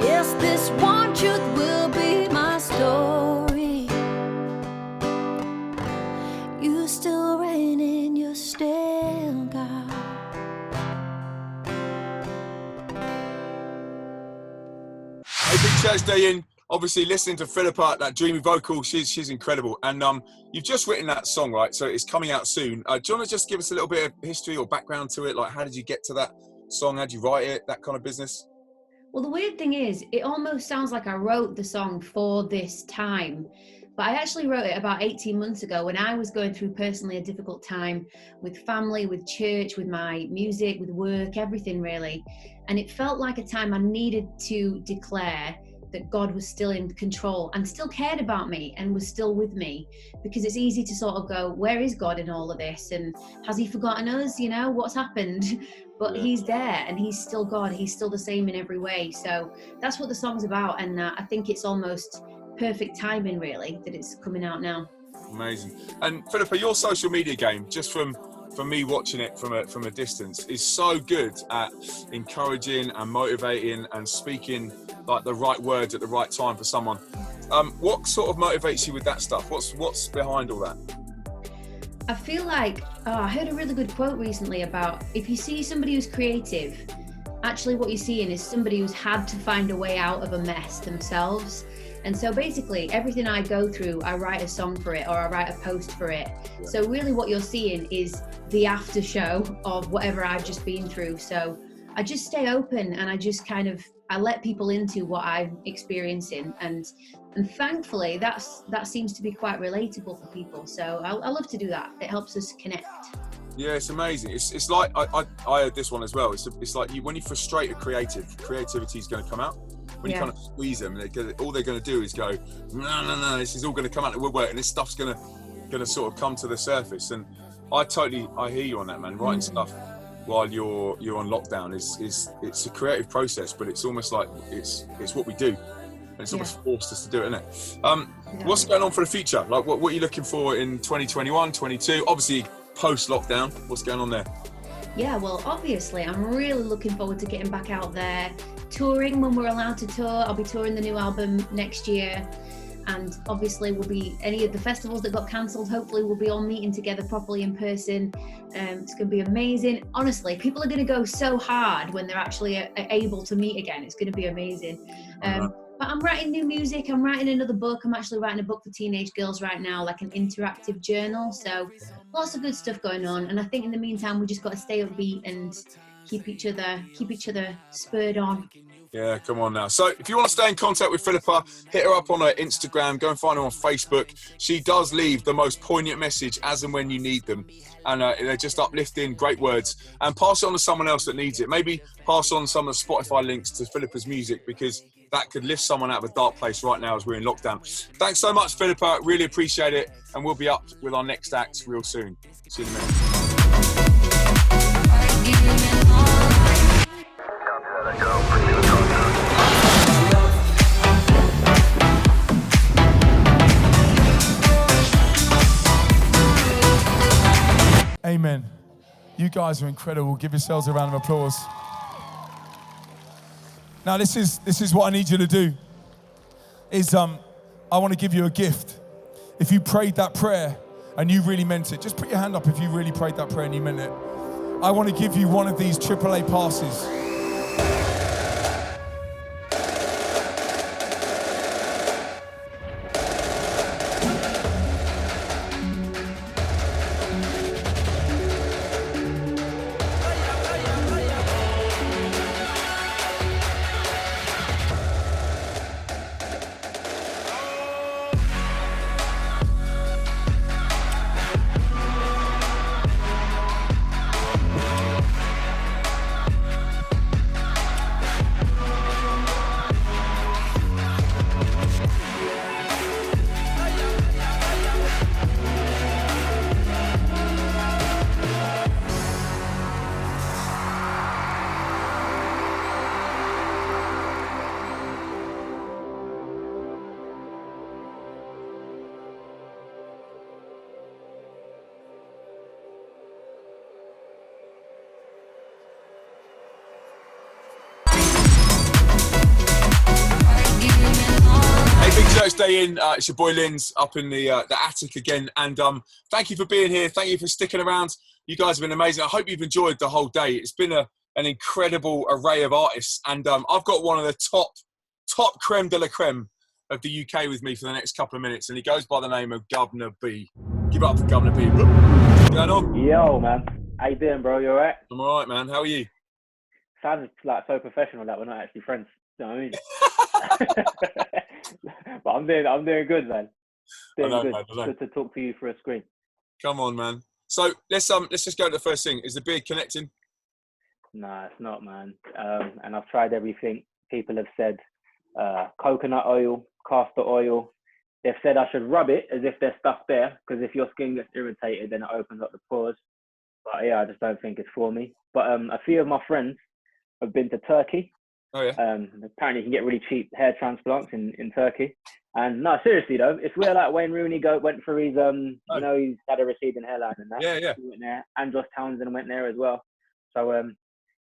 Yes, this one truth will be my story. it's still raining, you're still God. Hey, big church day in. Obviously, listening to Philippa, that dreamy vocal, she's incredible. And you've just written that song, right? So it's coming out soon. Do you want to just give us a little bit of history or background to it? Like, how did you get to that song? How did you write it? That kind of business? Well, the weird thing is, it almost sounds like I wrote the song for this time. But I actually wrote it about 18 months ago when I was going through personally a difficult time with family, with church, with my music, with work, everything really. And it felt like a time I needed to declare that God was still in control and still cared about me and was still with me, because it's easy to sort of go, where is God in all of this? And has he forgotten us? You know, what's happened? But he's there and he's still God. He's still the same in every way. So that's what the song's about. And I think it's almost perfect timing really that it's coming out now. Amazing. And Philippa, your social media game, just from me watching it from a distance, is so good at encouraging and motivating and speaking like the right words at the right time for someone. What sort of motivates you with that stuff? What's behind all that? I feel like, I heard a really good quote recently about if you see somebody who's creative, actually what you're seeing is somebody who's had to find a way out of a mess themselves. And so basically everything I go through, I write a song for it or I write a post for it. So really what you're seeing is the after show of whatever I've just been through. So I just stay open and I just I let people into what I'm experiencing. And thankfully that seems to be quite relatable for people. So I love to do that. It helps us connect. Yeah, it's amazing. It's like, I heard this one as well. It's like when you frustrate a creativity is going to come out. When you kind of squeeze them, all they're going to do is go, no, this is all going to come out of the woodwork and this stuff's going to sort of come to the surface. And I hear you on that, man. Writing stuff while you're on lockdown it's a creative process, but it's almost like it's what we do. And it's almost forced us to do it, isn't it? What's going on for the future? Like what are you looking for in 2021, 22? Obviously post-lockdown, what's going on there? Yeah, well, obviously, I'm really looking forward to getting back out there, touring when we're allowed to tour. I'll be touring the new album next year. And obviously, we'll be any of the festivals that got cancelled. Hopefully, we'll be all meeting together properly in person. It's going to be amazing. Honestly, people are going to go so hard when they're actually able to meet again. It's going to be amazing. But I'm writing new music. I'm writing another book. I'm actually writing a book for teenage girls right now, like an interactive journal. So lots of good stuff going on. And I think in the meantime, we just got to stay upbeat and keep each other spurred on. Yeah, come on now. So if you want to stay in contact with Philippa, hit her up on her Instagram, go and find her on Facebook. She does leave the most poignant message as and when you need them. And they're just uplifting, great words. And pass it on to someone else that needs it. Maybe pass on some of the Spotify links to Philippa's music, because that could lift someone out of a dark place right now as we're in lockdown. Thanks so much, Philippa. Really appreciate it. And we'll be up with our next act real soon. See you in a minute. Amen. You guys are incredible. Give yourselves a round of applause. Now this is what I need you to do. I want to give you a gift. If you prayed that prayer and you really meant it, just put your hand up if you really prayed that prayer and you meant it. I want to give you one of these AAA passes. day in. It's your boy Lindz up in the attic again. And thank you for being here. Thank you for sticking around. You guys have been amazing. I hope you've enjoyed the whole day. It's been an incredible array of artists. And I've got one of the top creme de la creme of the UK with me for the next couple of minutes. And he goes by the name of Guvna B. Give it up for Guvna B. What's going on? Yo, man. How you doing, bro? You all right? I'm all right, man. How are you? Sounds like so professional that we're not actually friends. You know what I mean? But I'm doing good, man. Doing good. Man, Good to talk to you through a screen. Come on, man. So let's just go to the first thing. Is the beard connecting? Nah, it's not, man. And I've tried everything. People have said coconut oil, castor oil. They've said I should rub it as if there's stuff there, because if your skin gets irritated, then it opens up the pores. But yeah, I just don't think it's for me. But a few of my friends have been to Turkey. Oh yeah. Apparently you can get really cheap hair transplants in Turkey. And no, seriously though, it's where like Wayne Rooney went for his you know, he's had a receding hairline and that. Yeah. He went there. Andros Townsend went there as well. So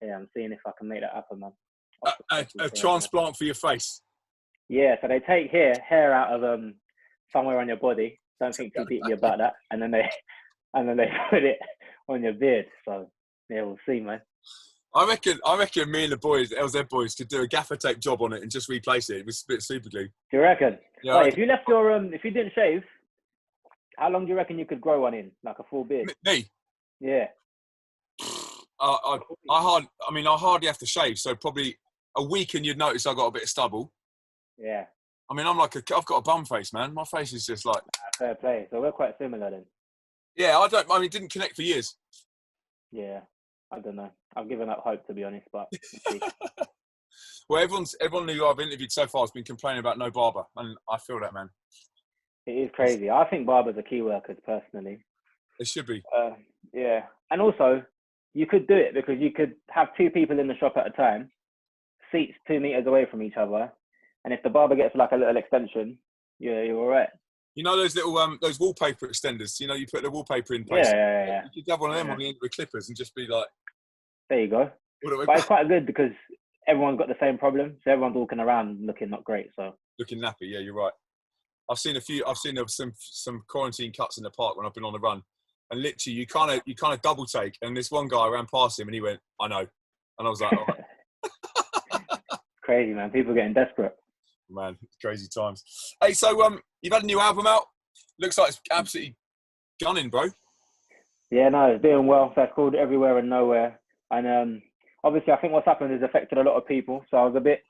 yeah, I'm seeing if I can make that happen, man. A transplant for your face. Yeah, so they take hair out of somewhere on your body. Don't think too deeply about that, and then they put it on your beard. So yeah, we'll see, man. I reckon me and the boys, LZ boys, could do a gaffer tape job on it and just replace it with super glue. Do you reckon? Yeah. Wait, if you left your if you didn't shave, how long do you reckon you could grow one in, like a full beard? Me? Yeah. I hardly have to shave, so probably a week and you'd notice I got a bit of stubble. Yeah. I mean, I've got a bum face, man. My face is just like... Fair play. So we're quite similar then. Yeah, it didn't connect for years. Yeah, I don't know. I've given up hope, to be honest, but we'll see. Well, everyone who I've interviewed so far has been complaining about no barber, and I feel that, man. It is crazy. I think barbers are key workers, personally. They should be. Yeah. And also, you could do it because you could have two people in the shop at a time, seats 2 meters away from each other, and if the barber gets like a little extension, you're all right. You know those little those wallpaper extenders? You know, you put the wallpaper in place. Yeah. You could have one of them on the end of the clippers and just be like... There you go. But it's quite good because everyone's got the same problem, so everyone's walking around looking not great. So looking nappy, yeah, you're right. I've seen some quarantine cuts in the park when I've been on the run, and literally you kind of double take. And this one guy ran past him and he went, "I know," and I was like, "All right." Crazy, man. People getting desperate. Man, it's crazy times. Hey, so you've had a new album out. Looks like it's absolutely gunning, bro. Yeah, no, it's doing well. So it's called Everywhere and Nowhere. And obviously, I think what's happened has affected a lot of people. So I was a bit,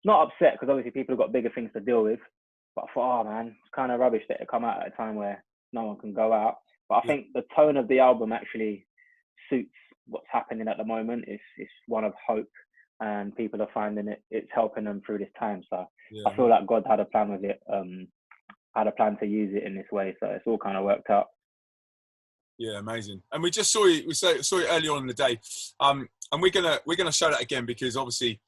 not upset, because obviously people have got bigger things to deal with. But I thought, oh man, it's kind of rubbish that it come out at a time where no one can go out. But I think the tone of the album actually suits what's happening at the moment. It's one of hope, and people are finding it's helping them through this time. So I feel like God had a plan with it, had a plan to use it in this way. So it's all kind of worked out. Yeah, amazing. And we just saw you. We saw it early on in the day, and we're gonna show that again because obviously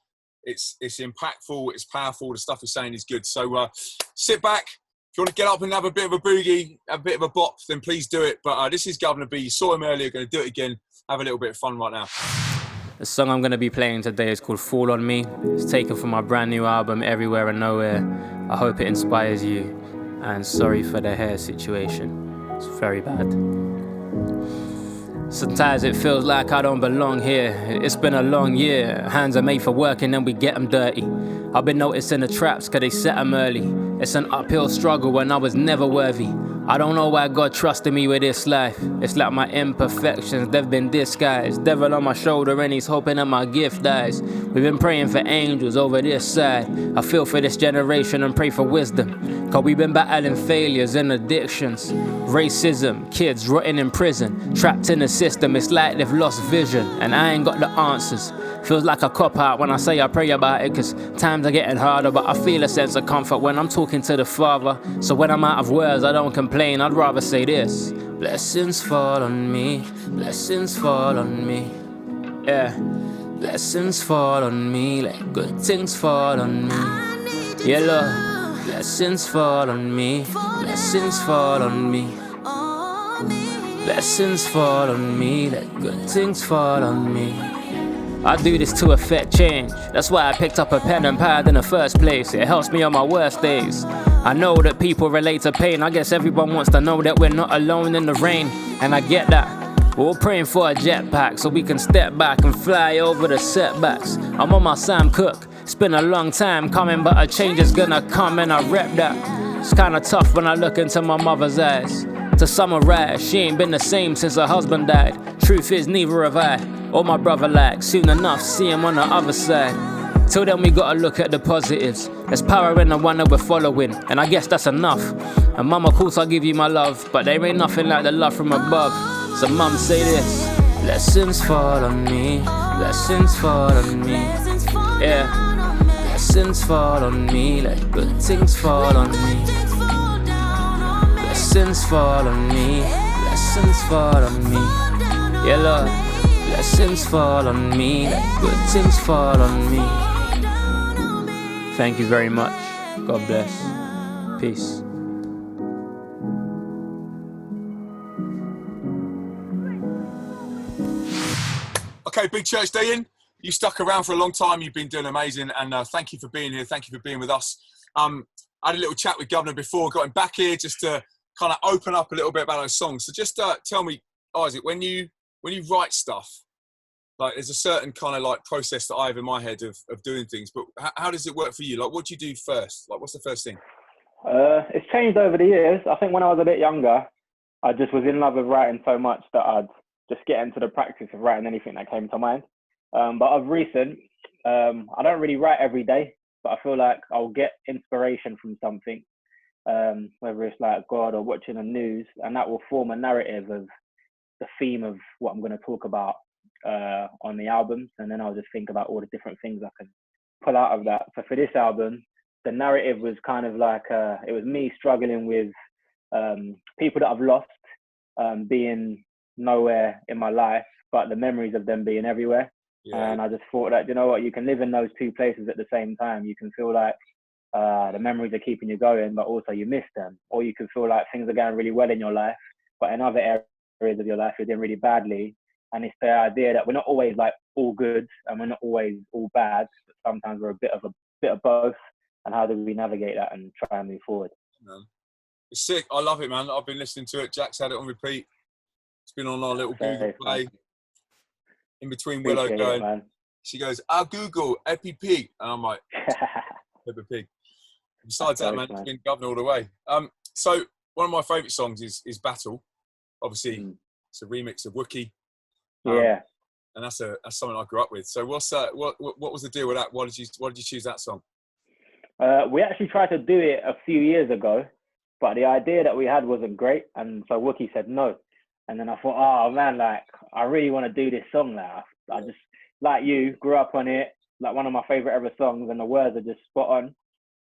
it's impactful, it's powerful. The stuff we're saying is good. So sit back. If you want to get up and have a bit of a boogie, have a bit of a bop, then please do it. But this is Guvna B. You saw him earlier. Going to do it again. Have a little bit of fun right now. The song I'm going to be playing today is called Fall On Me. It's taken from my brand new album, Everywhere and Nowhere. I hope it inspires you. And sorry for the hair situation. It's very bad. Sometimes it feels like I don't belong here. It's been a long year. Hands are made for work and then we get them dirty. I've been noticing the traps cause they set them early. It's an uphill struggle when I was never worthy. I don't know why God trusted me with this life. It's like my imperfections, they've been disguised. Devil on my shoulder and he's hoping that my gift dies. We've been praying for angels over this side. I feel for this generation and pray for wisdom. Cause we've been battling failures and addictions. Racism, kids rotting in prison. Trapped in the system, it's like they've lost vision. And I ain't got the answers. Feels like a cop-out when I say I pray about it, cause times are getting harder, but I feel a sense of comfort when I'm talking to the Father. So when I'm out of words, I don't complain, I'd rather say this. Blessings fall on me, blessings fall on me. Yeah, blessings fall on me, like good things fall on me. Yeah, Lord, blessings fall on me, blessings fall on me. Blessings fall on me, like good things fall on me. I do this to affect change. That's why I picked up a pen and pad in the first place. It helps me on my worst days. I know that people relate to pain. I guess everyone wants to know that we're not alone in the rain. And I get that. We're all praying for a jetpack so we can step back and fly over the setbacks. I'm on my Sam Cooke. It's been a long time coming, but a change is gonna come and I rep that. It's kinda tough when I look into my mother's eyes. To summarize, she ain't been the same since her husband died. Truth is, neither have I or my brother like. Soon enough, see him on the other side. Till then we gotta look at the positives. There's power in the one that we're following, and I guess that's enough. And mum, of course I'll give you my love, but there ain't nothing like the love from above. So mum, say this: blessings fall on me, blessings fall on me. Yeah, blessings fall on me, like good things fall on me. Blessings fall on me, blessings fall on me. Yeah, Lord, blessings fall on me, like good things fall on me. Thank you very much. God bless. Peace. Okay, Big Church Day in. You stuck around for a long time. You've been doing amazing, and thank you for being here. Thank you for being with us. I had a little chat with Guvna before, got him back here just to kind of open up a little bit about those songs. So just tell me, Isaac, when you write stuff, like there's a certain kind of like process that I have in my head of doing things, but how does it work for you? Like, what do you do first? Like, what's the first thing? It's changed over the years. I think when I was a bit younger, I just was in love with writing so much that I'd just get into the practice of writing anything that came to mind. But of recent, I don't really write every day, but I feel like I'll get inspiration from something, whether it's like God or watching the news, and that will form a narrative of the theme of what I'm going to talk about on the albums, and then I'll just think about all the different things I can pull out of that. So for this album, the narrative was kind of like it was me struggling with people that I've lost, being nowhere in my life, but the memories of them being everywhere. Yeah. And I just thought that, you know what, you can live in those two places at the same time. You can feel like the memories are keeping you going, but also you miss them. Or you can feel like things are going really well in your life, but in other areas of your life you're doing really badly. And it's the idea that we're not always like all good and we're not always all bad, but sometimes we're a bit of both. And how do we navigate that and try and move forward? It's sick. I love it, man. I've been listening to it. Jack's had it on repeat. It's been on our little Google Play. In between Willow going, she goes, "I'll Google Epi Pig," and I'm like, Peppa Pig. Besides that, man, it's been Guvna all the way. So one of my favourite songs is Battle. Obviously, it's a remix of Wookie. Yeah. And that's something I grew up with. So what was the deal with that? Why did you choose that song? We actually tried to do it a few years ago, but the idea that we had wasn't great, and so Wookie said no. And then I thought, oh man, like I really want to do this song now. I just, like you, grew up on it, like one of my favorite ever songs, and the words are just spot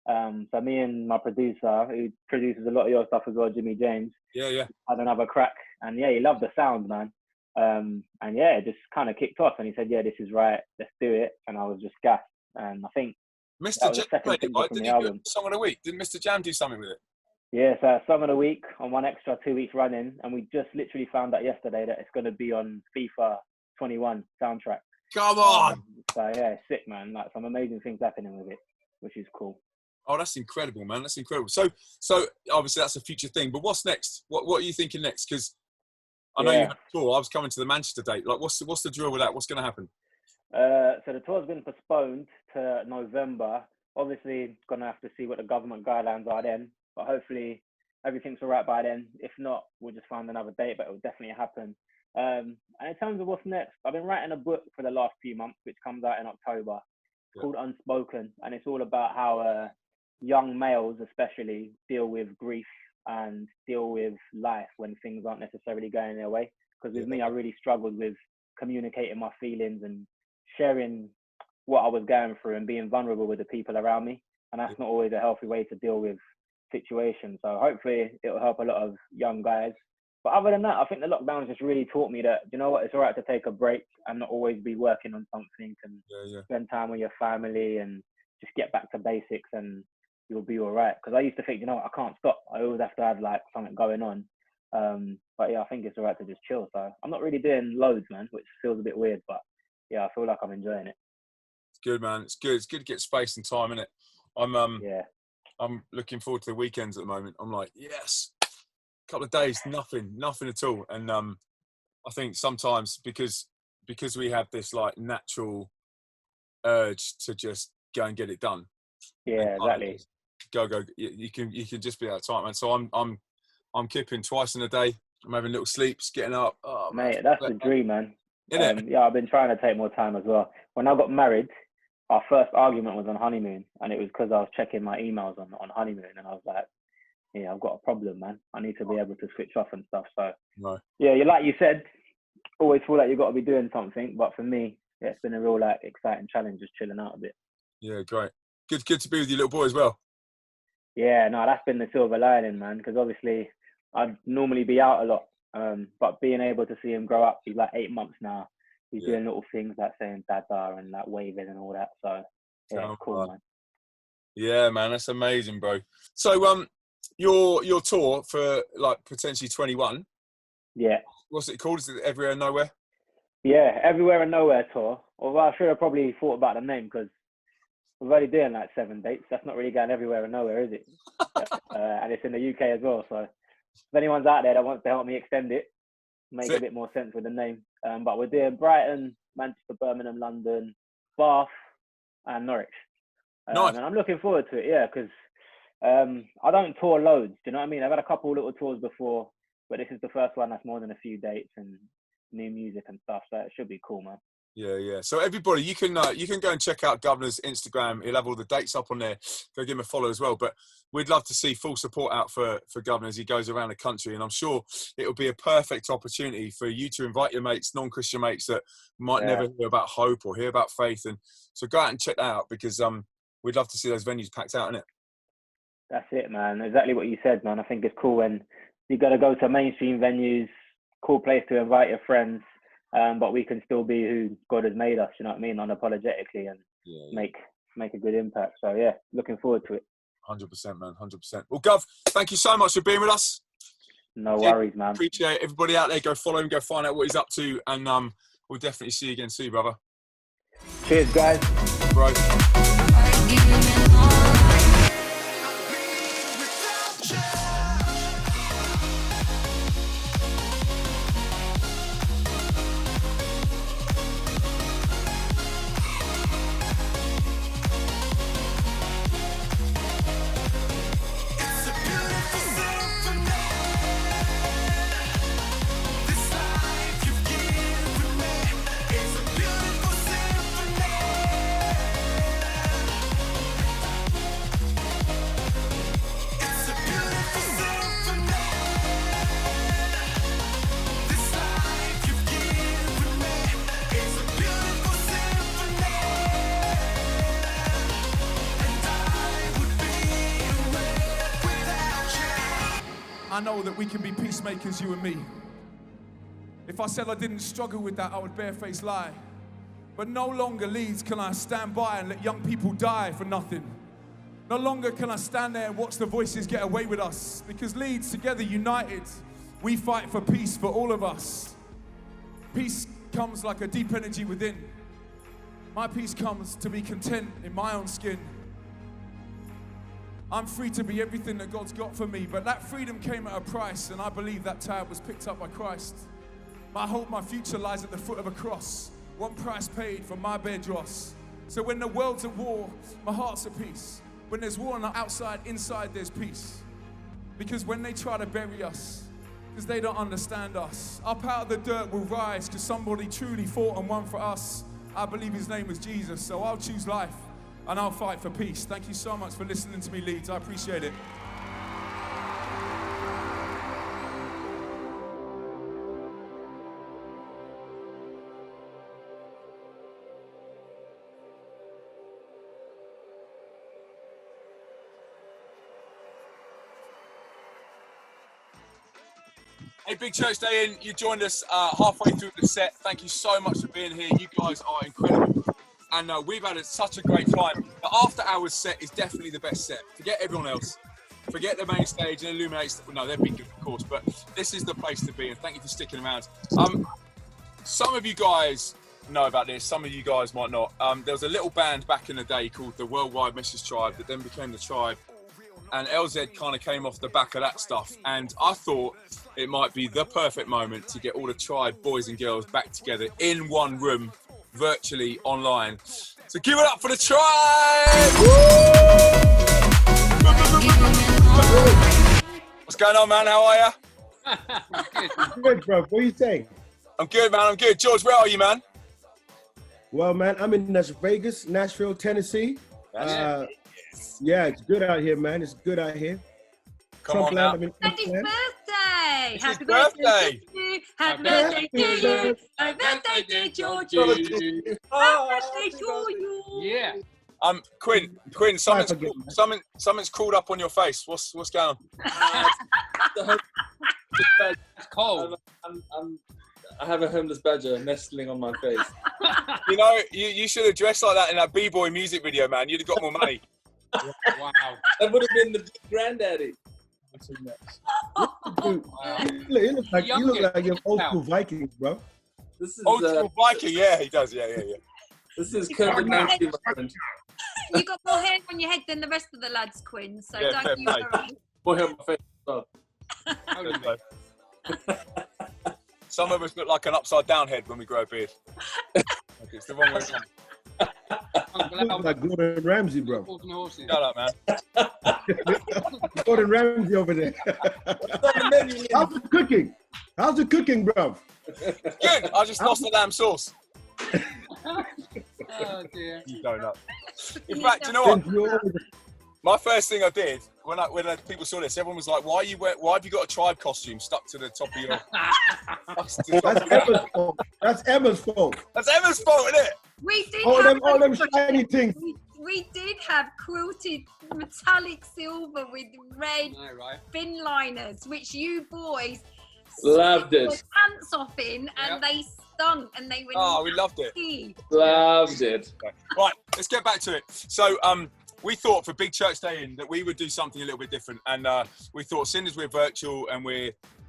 on. So me and my producer, who produces a lot of your stuff as well, Jimmy James, had another crack, and yeah, he loved the sound, man. And yeah, it just kind of kicked off, and he said, yeah, this is right, let's do it. And I was just gassed, and I think Mr. Jam played it, right? Didn't he do Song of the Week? Didn't Mr. Jam do something with it? Yeah, so Song of the Week on One Extra 2 weeks running, and we just literally found out yesterday that it's going to be on FIFA 21 soundtrack. Come on! So yeah, it's sick, man. Like some amazing things happening with it, which is cool. Oh, that's incredible, man. That's incredible. So obviously that's a future thing. But what's next? What are you thinking next? Because I know you had a tour. I was coming to the Manchester date. Like, what's the drill with that? What's going to happen? So the tour's been postponed to November. Obviously, going to have to see what the government guidelines are then. But hopefully everything's all right by then. If not, we'll just find another date, but it will definitely happen. And in terms of what's next, I've been writing a book for the last few months, which comes out in October. It's called Unspoken, and it's all about how young males especially deal with grief and deal with life when things aren't necessarily going their way. Because with me, I really struggled with communicating my feelings and sharing what I was going through and being vulnerable with the people around me. And that's not always a healthy way to deal with situations. So hopefully it'll help a lot of young guys. But other than that, I think the lockdown just really taught me that, you know what, it's all right to take a break and not always be working on something, and spend time with your family and just get back to basics, and you'll be all right. Because I used to think, you know what, I can't stop. I always have to have like something going on. But yeah, I think it's all right to just chill. So I'm not really doing loads, man, which feels a bit weird, but yeah, I feel like I'm enjoying it. It's good, man. It's good. It's good to get space and time, innit? I'm looking forward to the weekends at the moment. I'm like, yes, a couple of days, nothing at all. And I think sometimes because we have this like natural urge to just go and get it done. Yeah, exactly. Go. You can just be that type, man. So I'm kipping twice in a day. I'm having little sleeps, getting up. Oh, mate, that's the dream, man. Isn't it? Yeah, I've been trying to take more time as well. When I got married, our first argument was on honeymoon, and it was because I was checking my emails on honeymoon, and I was like, yeah, I've got a problem, man. I need to be able to switch off and stuff. So no. Yeah, like you said, always feel like you've got to be doing something. But for me, yeah, it's been a real like exciting challenge, just chilling out a bit. Yeah, great. Good to be with your little boy as well. Yeah, no, that's been the silver lining, man. Because obviously, I'd normally be out a lot, but being able to see him grow up, he's like 8 months now. He's doing little things like saying "dada" and like waving and all that. So yeah, it's cool, man. Yeah, man, that's amazing, bro. So your tour for like potentially 21. Yeah. What's it called? Is it Everywhere and Nowhere? Yeah, Everywhere and Nowhere tour. Although I should have probably thought about the name because we're already doing like 7 dates. That's not really going everywhere and nowhere, is it? And it's in the UK as well. So if anyone's out there that wants to help me extend it, make a bit more sense with the name. But we're doing Brighton, Manchester, Birmingham, London, Bath, and Norwich. Nice. And I'm looking forward to it, yeah, because I don't tour loads. Do you know what I mean? I've had a couple little tours before, but this is the first one that's more than a few dates and new music and stuff. So it should be cool, man. Yeah. So everybody, you can go and check out Guvna's Instagram. He'll have all the dates up on there. Go give him a follow as well. But we'd love to see full support out for Guvna as he goes around the country. And I'm sure it'll be a perfect opportunity for you to invite your mates, non-Christian mates that might never hear about hope or hear about faith. And so go out and check that out because we'd love to see those venues packed out, innit? That's it, man. Exactly what you said, man. I think it's cool when you got to go to mainstream venues, cool place to invite your friends. But we can still be who God has made us, you know what I mean, unapologetically, and make a good impact. So yeah, looking forward to it. 100%, man, 100%. Well, Gov, thank you so much for being with us. No worries, man. Appreciate it. Everybody out there, go follow him, go find out what he's up to, and we'll definitely see you again soon, brother. Cheers, guys. Bro. I know that we can be peacemakers, you and me. If I said I didn't struggle with that, I would barefaced lie. But no longer, Leeds, can I stand by and let young people die for nothing. No longer can I stand there and watch the voices get away with us. Because Leeds, together, united, we fight for peace for all of us. Peace comes like a deep energy within. My peace comes to be content in my own skin. I'm free to be everything that God's got for me, but that freedom came at a price, and I believe that tab was picked up by Christ. My hope, my future lies at the foot of a cross. One price paid for my bare dross. So when the world's at war, my heart's at peace. When there's war on the outside, inside there's peace. Because when they try to bury us, because they don't understand us, up out of the dirt will rise, because somebody truly fought and won for us. I believe his name was Jesus, so I'll choose life. And I'll fight for peace. Thank you so much for listening to me, Leeds. I appreciate it. Hey, Big Church Day In, you joined us halfway through the set. Thank you so much for being here. You guys are incredible. And we've had such a great time. The after hours set is definitely the best set. Forget everyone else. Forget the main stage and Illuminates. Well, no, they've been good, of course, but this is the place to be. And thank you for sticking around. Some of you guys know about this. Some of you guys might not. There was a little band back in the day called the Worldwide Message Tribe that then became the Tribe. and LZ kind of came off the back of that stuff. And I thought it might be the perfect moment to get all the Tribe boys and girls back together in one room, virtually online. So give it up for the Tribe! What's going on, man? How are you? Good, bro. What are you saying? I'm good, man. I'm good. George, where are you, man? Well, man, I'm in Las Vegas, Nashville, Tennessee. Yeah, it's good out here, man. It's good out here. Come on now. It's his birthday! It's his birthday! Happy birthday to you! Happy birthday to Georgie! Happy birthday to you! Yeah. Quinn, something's crawled up on your face. What's going on? It's cold. I have a homeless badger nestling on my face. You know, you should have dressed like that in that B-boy music video, man. You'd have got more money. Wow. That would have been the granddaddy. You look like you're old school Vikings, bro. This is old school Viking, yeah, he does, yeah. This is COVID-19, my friend. You got more hair on your head than the rest of the lads, Quinn, so Yeah, don't you worry. More hair on my face as well. Some of us look like an upside down head when we grow a beard. It's the wrong way around. You look like Gordon Ramsay, bro. Shut up, man. Gordon Ramsay over there. How's the cooking? How's the cooking, bro? Good. I just lost the lamb sauce. Oh dear. You donut. In fact, you know what? My first thing I did when people saw this, everyone was like, "Why have you got a Tribe costume stuck to the top of your?" That's Emma's fault. That's Emma's fault, isn't it? We did all have them shiny things. We did have quilted metallic silver with red fin liners, which you boys Loved it. your pants off in, and they stunk, and they were. Oh, we loved it. Loved it. Right, let's get back to it. So, we thought for Big Church Day In that we would do something a little bit different, and we thought, seeing as we're virtual and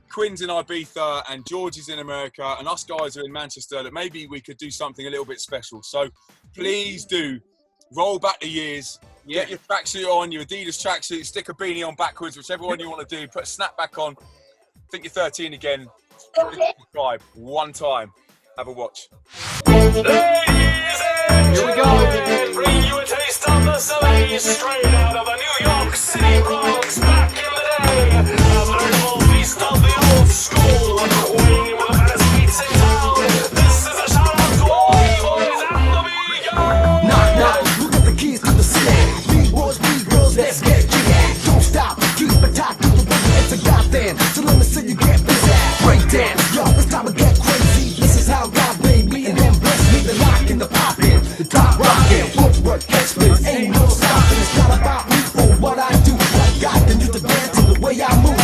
Quinn's in Ibiza and George is in America and us guys are in Manchester, that maybe we could do something a little bit special. So please do roll back the years, get your tracksuit on, your Adidas tracksuit, stick a beanie on backwards, whichever one you want to do, put a snapback on. I think you're 13 again. Subscribe one time. Have a watch. Here we go. Bring you a taste of the soleil straight out of the New York City Bronx back in the day. A veritable feast of the old school. Queen with the baddest beats in town. This is a shout out to all B-boys and the B-girls. Knock, knock, who got the keys to the city? B-boys, B-girls, let's get jiggy. Don't stop, keep it tight to the rhythm. It's a goddamn, so let me see you get busy. Break dance, yo, it's time to get crazy. This is how God made me and then bless me. The lock and the pop in, the top rockin', footwork, catch splits, ain't no stopping. It's not about me or what I do. I got the new to dance and the way I move.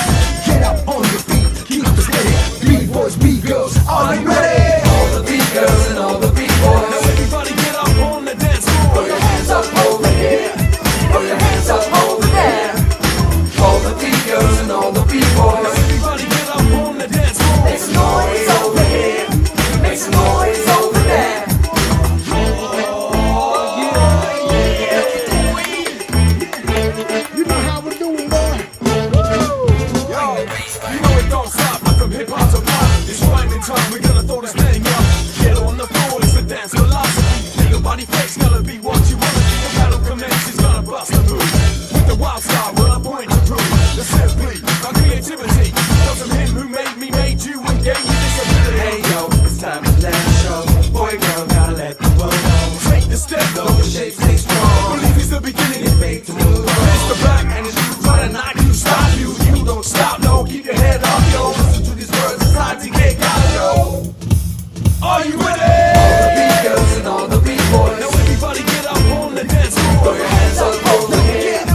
Get up on your feet, keep it steady. B-boys, B-girls, are you ready? All the B-girls and all the B-boys. Now everybody get up on the dance floor. Throw your hands up over here, throw your hands up over there. All the B-girls and all the B-boys. Now everybody get up on the dance floor. Make some noise over here, make some noise over there. You know how we're doing, boy. Yo, you know it don't stop. From hip hop to pop, it's rhyming time. We're gonna throw this thing up. Get on the floor, it's a dance philosophy. Ain't nobody fakes, gotta be what you wanna be. The battle commences, gonna bust the move. With the wild style, well, I'm going to prove the simply, our creativity comes from him who made me, made you, and gave you this ability. Hey yo, it's time to let it show. Boy, girl, gotta let the world know. Take the step, though. The shape stay strong. Believe it's the beginning. It's made to move on. Mr. Black and his crew try to knock you, stop you. You don't stop, no, keep your head up, yo. Listen to these words, it's time to get out, yo. Are you ready? All the B-girls and all the B-boys. Now everybody get up on the dance floor. Throw your hands up over here,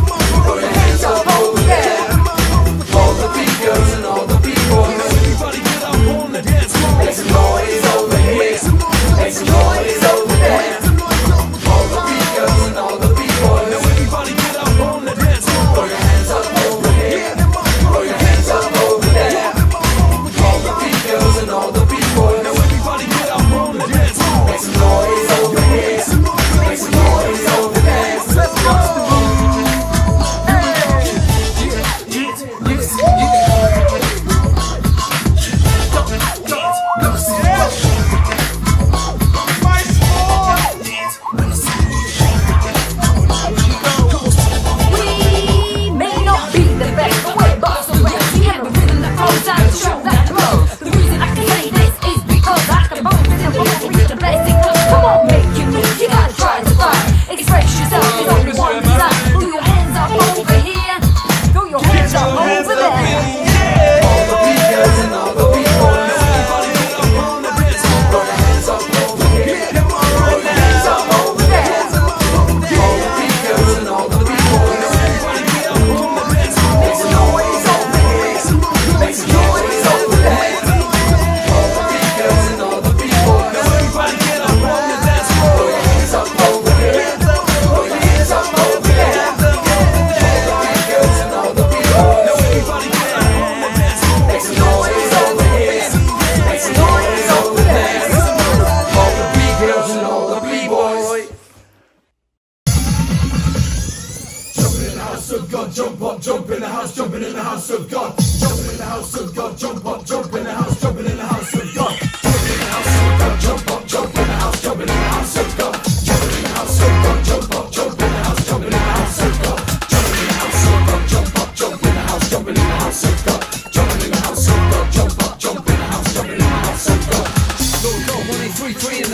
throw your hands up over there. All the B-girls and all the B-boys. Now everybody get up on the dance floor. Make some noise over here.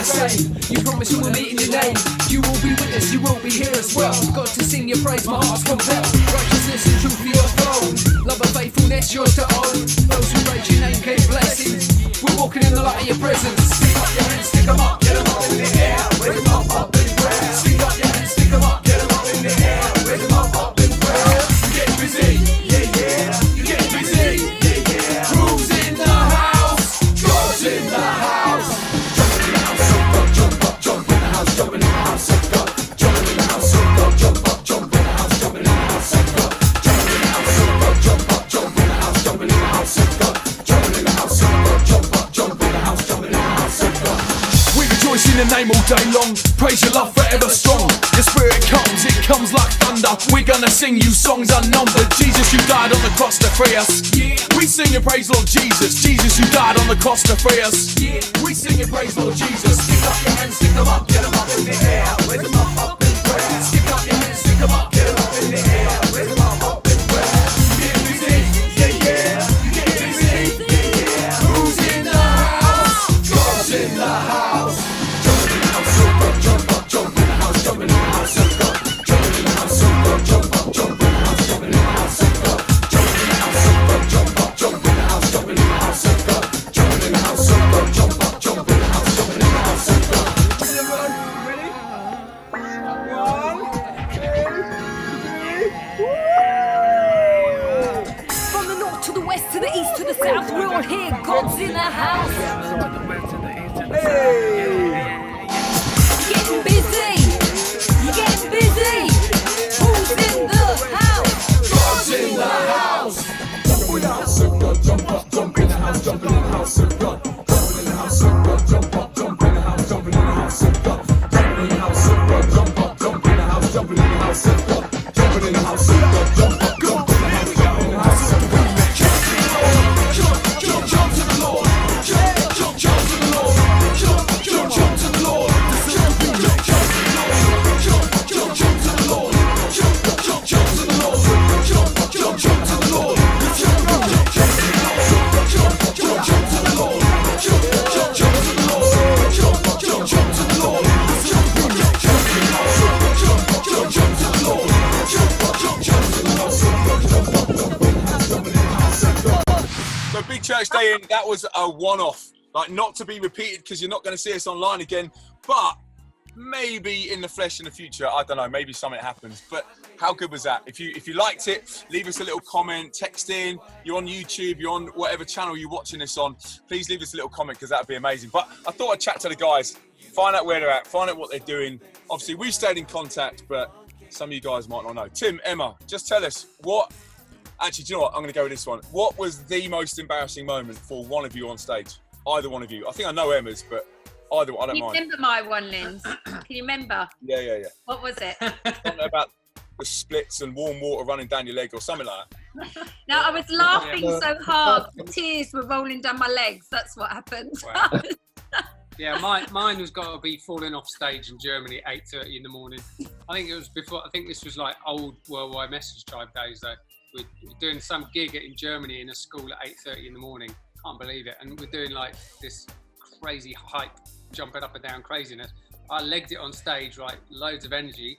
the same. You promise you will meet in your name. You will be with us, you will be here as well. God to sing your praise, my heart's compelled. Righteousness and truth for your throne. Love and faithfulness, yours to own. Those who praise your name, get blessings. We're walking in the light of your presence. Stick up your hands, stick them up, get them up in the air. Raise them up in prayer. Stick up your hands, stick them up, get them up in the air. Raise them up in prayer. You get busy, yeah, yeah. You get busy, yeah, yeah. Who's in the house? God's in the house. Jump in the house of God. Jump in the house of God. Jump in the house of God. Jump in the house of God. Jump in the house of God. Jump in the house of God. Jump in the house of God. Jump in the house of God. Jump in the house of God. Jump in the house of God. We rejoice in the name all day long. Praise your love forever strong. Your spirit comes, it comes like thunder. We're gonna sing you songs unnumbered. Jesus, you died on the cross to free us. Yeah. We sing and praise Lord Jesus. Jesus, you died on the cross to free us. Yeah. We sing and praise Lord Jesus. Stick up your hands, stick them up, get them up in the air. Raise them up in prayer. Stick up your hands, stick them up, get them up in the air. Raise them up in prayer. You get busy, yeah, yeah. You get busy, yeah, yeah. Who's in the house? God's in the house. Jump in the house of God, jump in the house, jump in the house of God. Jump in the house of God, jump in the house, jump in the house of God. Jump in the house of God, jump in the house, jump in the house of God. Jump in the house of God, jump in the house, jump in the house of God. Ready? 1, 2, 3. From the north to the west to the east to the south, we're all here. God's in the house. Getting busy. You're getting busy. Who's in the house? God's in the house. Jump in the house of God, jump in the house, jump in the house of God. Jump in the house of God, jump in the house, jump in the house of God. Jump in the house of God, jump in the house, jump in the house of God. Jump in the house of God, jump in the house, jump in the house of God. Jump to the Lord. Jump to the Lord. Jump to the Lord. Jump to the Lord. Jump to the Lord. Jump to the Lord. Jump to the Lord. So Big Church Day in, that was a one-off. Like, not to be repeated because you're not going to see us online again, but maybe in the flesh in the future. I don't know, maybe something happens. But how good was that? If you liked it, leave us a little comment, text in. You're on YouTube, you're on whatever channel you're watching this on. Please leave us a little comment because that would be amazing. But I thought I'd chat to the guys, find out where they're at, find out what they're doing. Obviously, we've stayed in contact, but some of you guys might not know. Tim, Emma, just tell us what... Actually, do you know what? I'm going to go with this one. What was the most embarrassing moment for one of you on stage? Either one of you. I think I know Emma's, but either one, I don't mind. Can you remember my one, Lindz? Can you remember? Yeah. What was it? Something about the splits and warm water running down your leg or something like that. No, I was laughing so hard, the tears were rolling down my legs. That's what happened. Wow. Yeah, mine was got to be falling off stage in Germany at 8:30 in the morning. I think it was before. I think this was like old Worldwide Message Tribe days though. We're doing some gig in Germany in a school at 8:30 in the morning. Can't believe it. And we're doing like this crazy hype, jumping up and down craziness. I legged it on stage, right, loads of energy,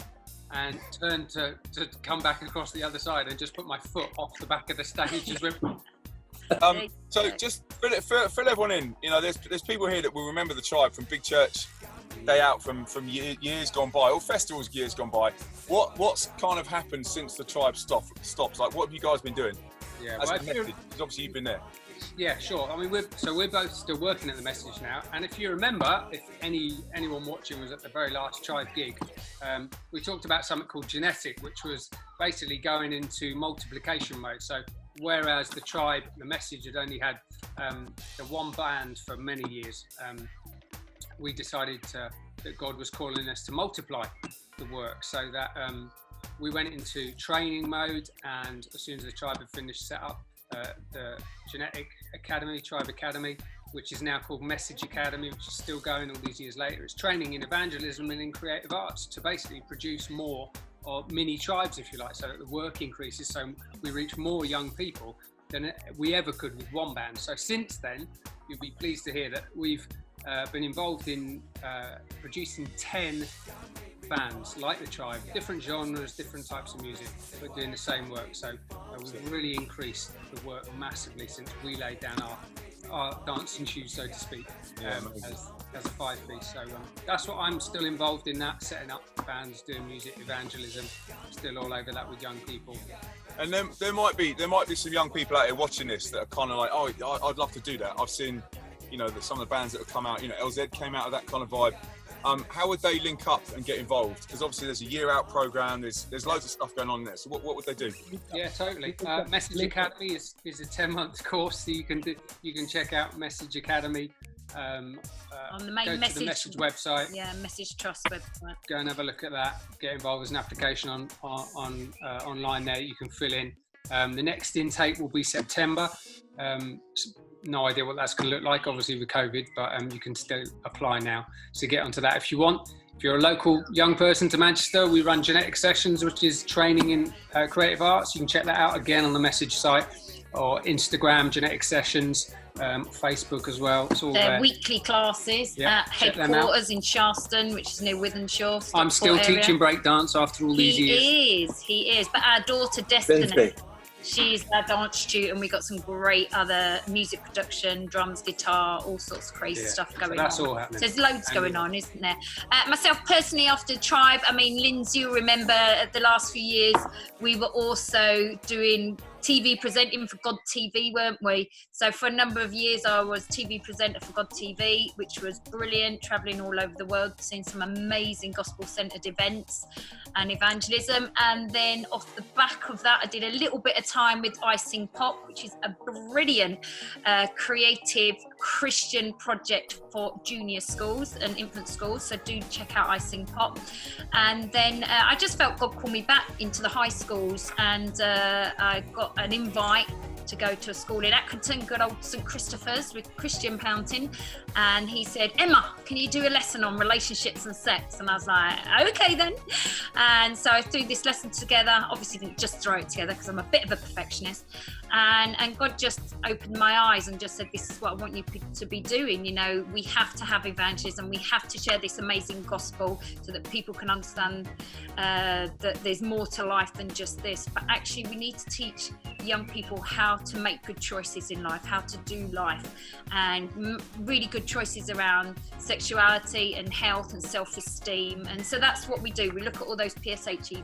and turned to come back across the other side and just put my foot off the back of the stage. Just went. So just fill everyone in. You know, there's people here that will remember the Tribe from Big Church Day Out from years gone by, or festivals years gone by. What's kind of happened since the Tribe stops? Like, what have you guys been doing? Yeah, as connected, because obviously you've been there. Yeah, sure. I mean, we're both still working at the Message now, and if you remember, if anyone watching was at the very last Tribe gig, we talked about something called genetic, which was basically going into multiplication mode. So whereas the Tribe, the Message had only had the one band for many years, we decided that God was calling us to multiply the work, so that we went into training mode, and as soon as the Tribe had finished set up the Genetic Academy, Tribe Academy, which is now called Message Academy, which is still going all these years later. It's training in evangelism and in creative arts to basically produce more or mini tribes, if you like, so that the work increases, so we reach more young people than we ever could with one band. So since then, you'll be pleased to hear that we've been involved in producing 10 bands like the Tribe, different genres, different types of music, but doing the same work. So we've really increased the work massively since we laid down our dancing shoes, so to speak, as a 5-piece. So that's what I'm still involved in, that setting up bands, doing music evangelism, still all over that with young people. And then there might be some young people out here watching this that are kind of like, oh, I'd love to do that. I've seen, that some of the bands that have come out, LZ came out of that kind of vibe. How would they link up and get involved? Because obviously there's a year out program. There's loads of stuff going on there. So what would they do? Yeah, totally. Message Academy is a 10-month course, so you can check out Message Academy. On the main go to the Message website. Yeah, Message Trust website. Go and have a look at that. Get involved. There's an application on online there you can fill in. The next intake will be September. No idea what that's going to look like, obviously with COVID, but you can still apply now. So get onto that if you want. If you're a local young person to Manchester, we run Genetic Sessions, which is training in creative arts. You can check that out again on the Message site, or Instagram, Genetic Sessions, Facebook as well. It's all there. Weekly classes at headquarters in Sharston, which is near Wythenshawe. I'm still teaching breakdance after all these years. He is. But our daughter Destiny, she's a dance student. We got some great other music production, drums, guitar, all sorts of crazy stuff going on. That's all happening. So there's loads going on, isn't there? Myself personally, after Tribe, Lindz, you remember the last few years, we were also doing TV presenting for God TV, weren't we? So for a number of years, I was TV presenter for God TV, which was brilliant, traveling all over the world, seeing some amazing gospel-centered events and evangelism. And then off the back of that, I did a little bit of time with I Sing Pop, which is a brilliant creative Christian project for junior schools and infant schools. So do check out I Sing Pop. And then I just felt God called me back into the high schools, and I got an invite to go to a school in Accrington, good old St Christopher's, with Christian Pountain, and he said, Emma, can you do a lesson on relationships and sex? And I was like, okay then. And so I threw this lesson together. Obviously didn't just throw it together because I'm a bit of a perfectionist, and God just opened my eyes and just said, this is what I want you to be doing. We have to have evangelism, we have to share this amazing gospel so that people can understand that there's more to life than just this. But actually we need to teach young people how to make good choices in life, how to do life, and really good choices around sexuality and health and self-esteem. And so that's what we do. We look at all those PSHE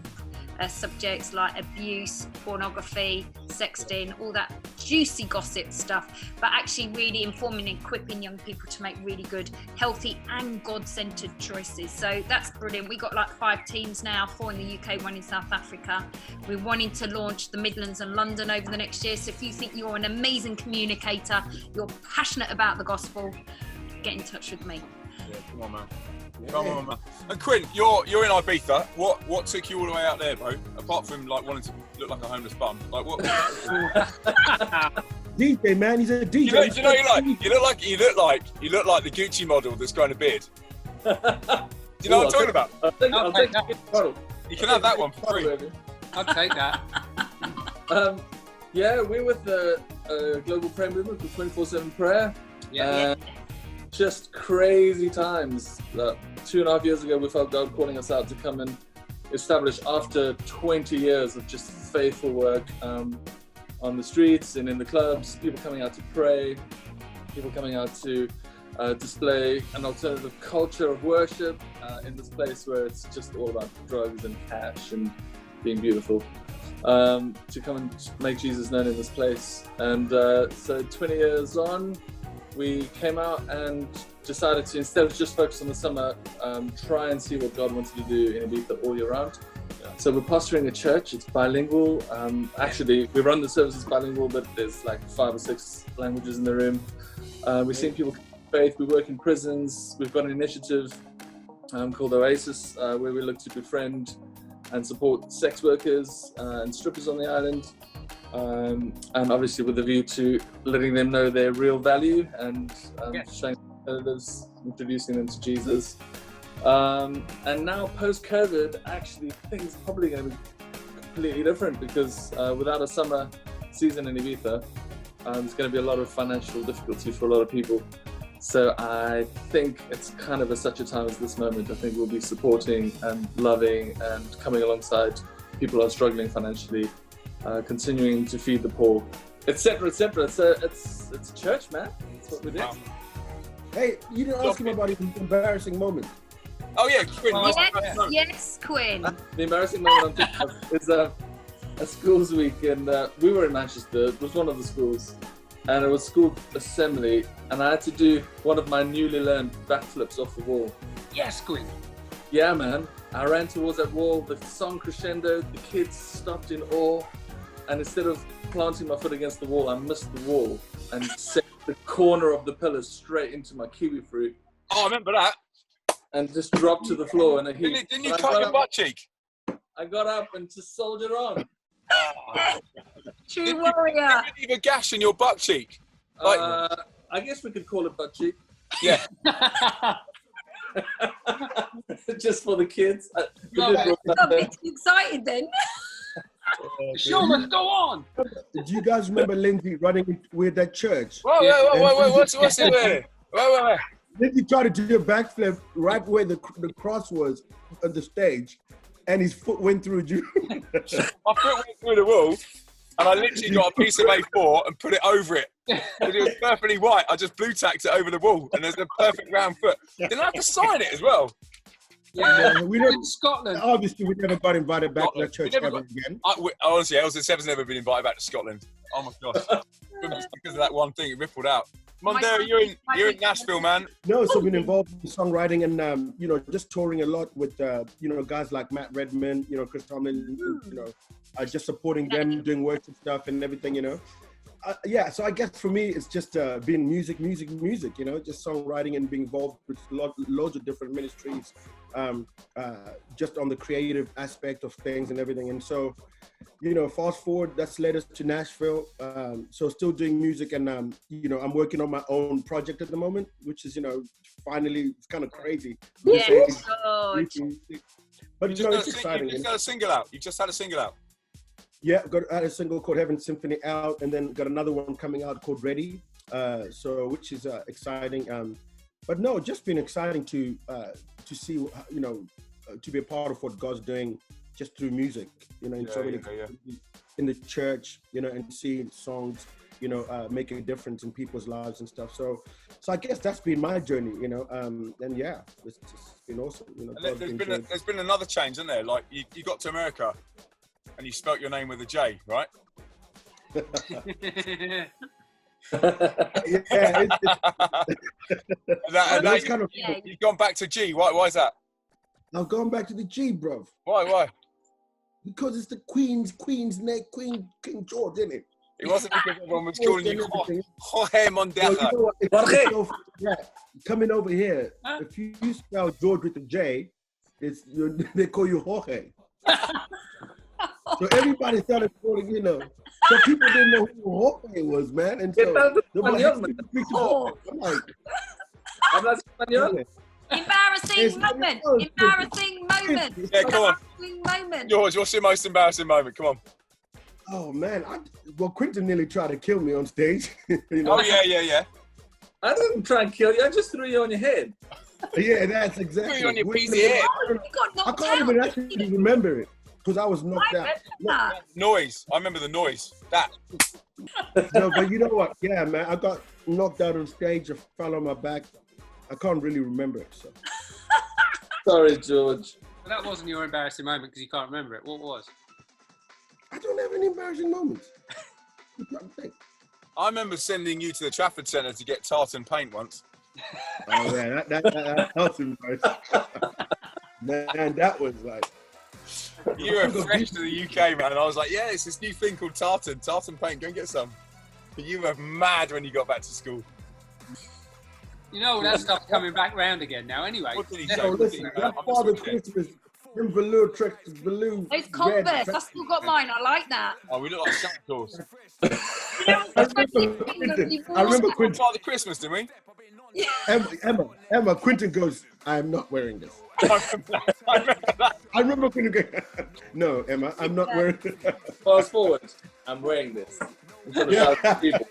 subjects like abuse, pornography, sexting, all that juicy gossip stuff, but actually really informing and equipping young people to make really good, healthy and God-centered choices. So that's brilliant. We got like 5 teams now, 4 in the UK, 1 in South Africa. We're wanting to launch the Midlands and London over the next year. So if you think you're an amazing communicator, you're passionate about the gospel, get in touch with me. Yeah, come on, man. Come on, man. And Quint, you're in Ibiza. What took you all the way out there, bro? Apart from wanting to look like a homeless bum, what? DJ, man, he's a DJ. You look like the Gucci model that's growing a beard. Do you know what I'm talking about? I'll take that. You can have that one for free. I'll take that. We're with the global prayer movement with 24/7 prayer. Just crazy times. 2.5 years ago, we felt God calling us out to come and establish, after 20 years of just faithful work on the streets and in the clubs, people coming out to pray, people coming out to display an alternative culture of worship in this place where it's just all about drugs and cash and being beautiful, to come and make Jesus known in this place. And so 20 years on, we came out and decided to, instead of just focus on the summer, try and see what God wanted to do in Ibiza all year round. So we're pastoring a church, it's bilingual. Actually, we run the services bilingual, but there's like 5 or 6 languages in the room. We've seen people come to faith, we work in prisons. We've got an initiative called Oasis, where we look to befriend and support sex workers and strippers on the island. And obviously with a view to letting them know their real value and showing alternatives, introducing them to Jesus. And now post-COVID, actually things are probably going to be completely different, because without a summer season in Ibiza, there's going to be a lot of financial difficulty for a lot of people. So I think it's kind of such a time as this moment. I think we'll be supporting and loving and coming alongside people who are struggling financially, continuing to feed the poor, etc., etc. So it's church, man. That's what we do. Hey, you didn't ask him about his embarrassing moment. Oh yeah, Quinn. Yes, Quinn. The embarrassing moment I'm thinking of is a schools week, and we were in Manchester. It was one of the schools, and it was school assembly, and I had to do one of my newly learned backflips off the wall. Yes, Quinn. Yeah, man. I ran towards that wall, the song crescendoed, the kids stopped in awe, and instead of planting my foot against the wall, I missed the wall and set the corner of the pillar straight into my kiwi fruit. Oh, I remember that. And just dropped to the floor in a heap. Didn't you cut your butt cheek? I got up and just soldiered on. True warrior. Did you leave a gash in your butt cheek? I guess we could call it butt cheek. Yeah. Just for the kids. Got a bit too excited then. The show must go on. Do you guys remember Lindsay running with that church? Wait, what's it there? Wait. Lindsay tried to do a backflip right where the cross was on the stage, and his foot went through you. My foot went through the wall, and I literally got a piece of A4 and put it over it. Because it was perfectly white. I just blue tacked it over the wall, and there's a perfect round foot. Didn't I have to sign it as well? Yeah, we don't. In Scotland. Obviously, we never got invited back to that church ever again. Honestly, LZ7's never been invited back to Scotland. Oh my gosh. Because of that one thing, it rippled out. Mondale, you're in Nashville, man. No, so been involved in songwriting and just touring a lot with guys like Matt Redman, Chris Tomlin, just supporting them, doing worship stuff and everything, so I guess for me it's just being music, just songwriting and being involved with loads of different ministries, just on the creative aspect of things and everything. And so, fast forward, that's led us to Nashville. So still doing music, and I'm working on my own project at the moment, which is finally it's kind of crazy. Yes, but it's exciting. You just had a single out. You just had a single out. Yeah, had a single called Heaven Symphony out, and then got another one coming out called Ready. Which is exciting. But no, just been exciting to see, to be a part of what God's doing just through music, in so many in the church, and seeing songs, making a difference in people's lives and stuff. So I guess that's been my journey, and yeah, it's been awesome. There's been another change, isn't there? Like you got to America, and you spelt your name with a J, right? You've gone back to G. Why is that? I've gone back to the G, bruv. Why? Because it's the Queen's neck, King George, isn't it? It wasn't because everyone was calling you Jorge Mondale. Coming over here, if you spell George with a J, they call you Jorge. So everybody started calling, so people didn't know who Jorge was, man. And so I'm like, Embarrassing moment. Yeah, come on. George, what's your most embarrassing moment? Come on. Oh man, Quentin nearly tried to kill me on stage. Oh yeah. I didn't try and kill you. I just threw you on your head. Yeah, that's exactly. Threw you on your PC head. I can't even actually remember it because I was knocked out. Noise. I remember the noise. That. No, but you know what? Yeah, man, I got knocked out on stage. I fell on my back. I can't really remember it. So. Sorry, George. That wasn't your embarrassing moment because you can't remember it. What was? I don't have any embarrassing moments. I remember sending you to the Trafford Centre to get tartan paint once. Oh yeah, that embarrassing. Man, that was like. You were fresh to the UK, man, and I was like, yeah, it's this new thing called tartan paint. Go and get some. But you were mad when you got back to school. That stuff's coming back round again now. Anyway. What did he say? Listen, that Father Christmas, them velour tricks, blue. Those Converse, I still got mine. I like that. Oh, we look like Santa Claus. I remember Quentin. Father Christmas, didn't we? Emma, Quentin goes, I'm not wearing this. I remember Quentin going, no, Emma, I'm not wearing this. Fast forward, I'm wearing this. in front of thousands of people.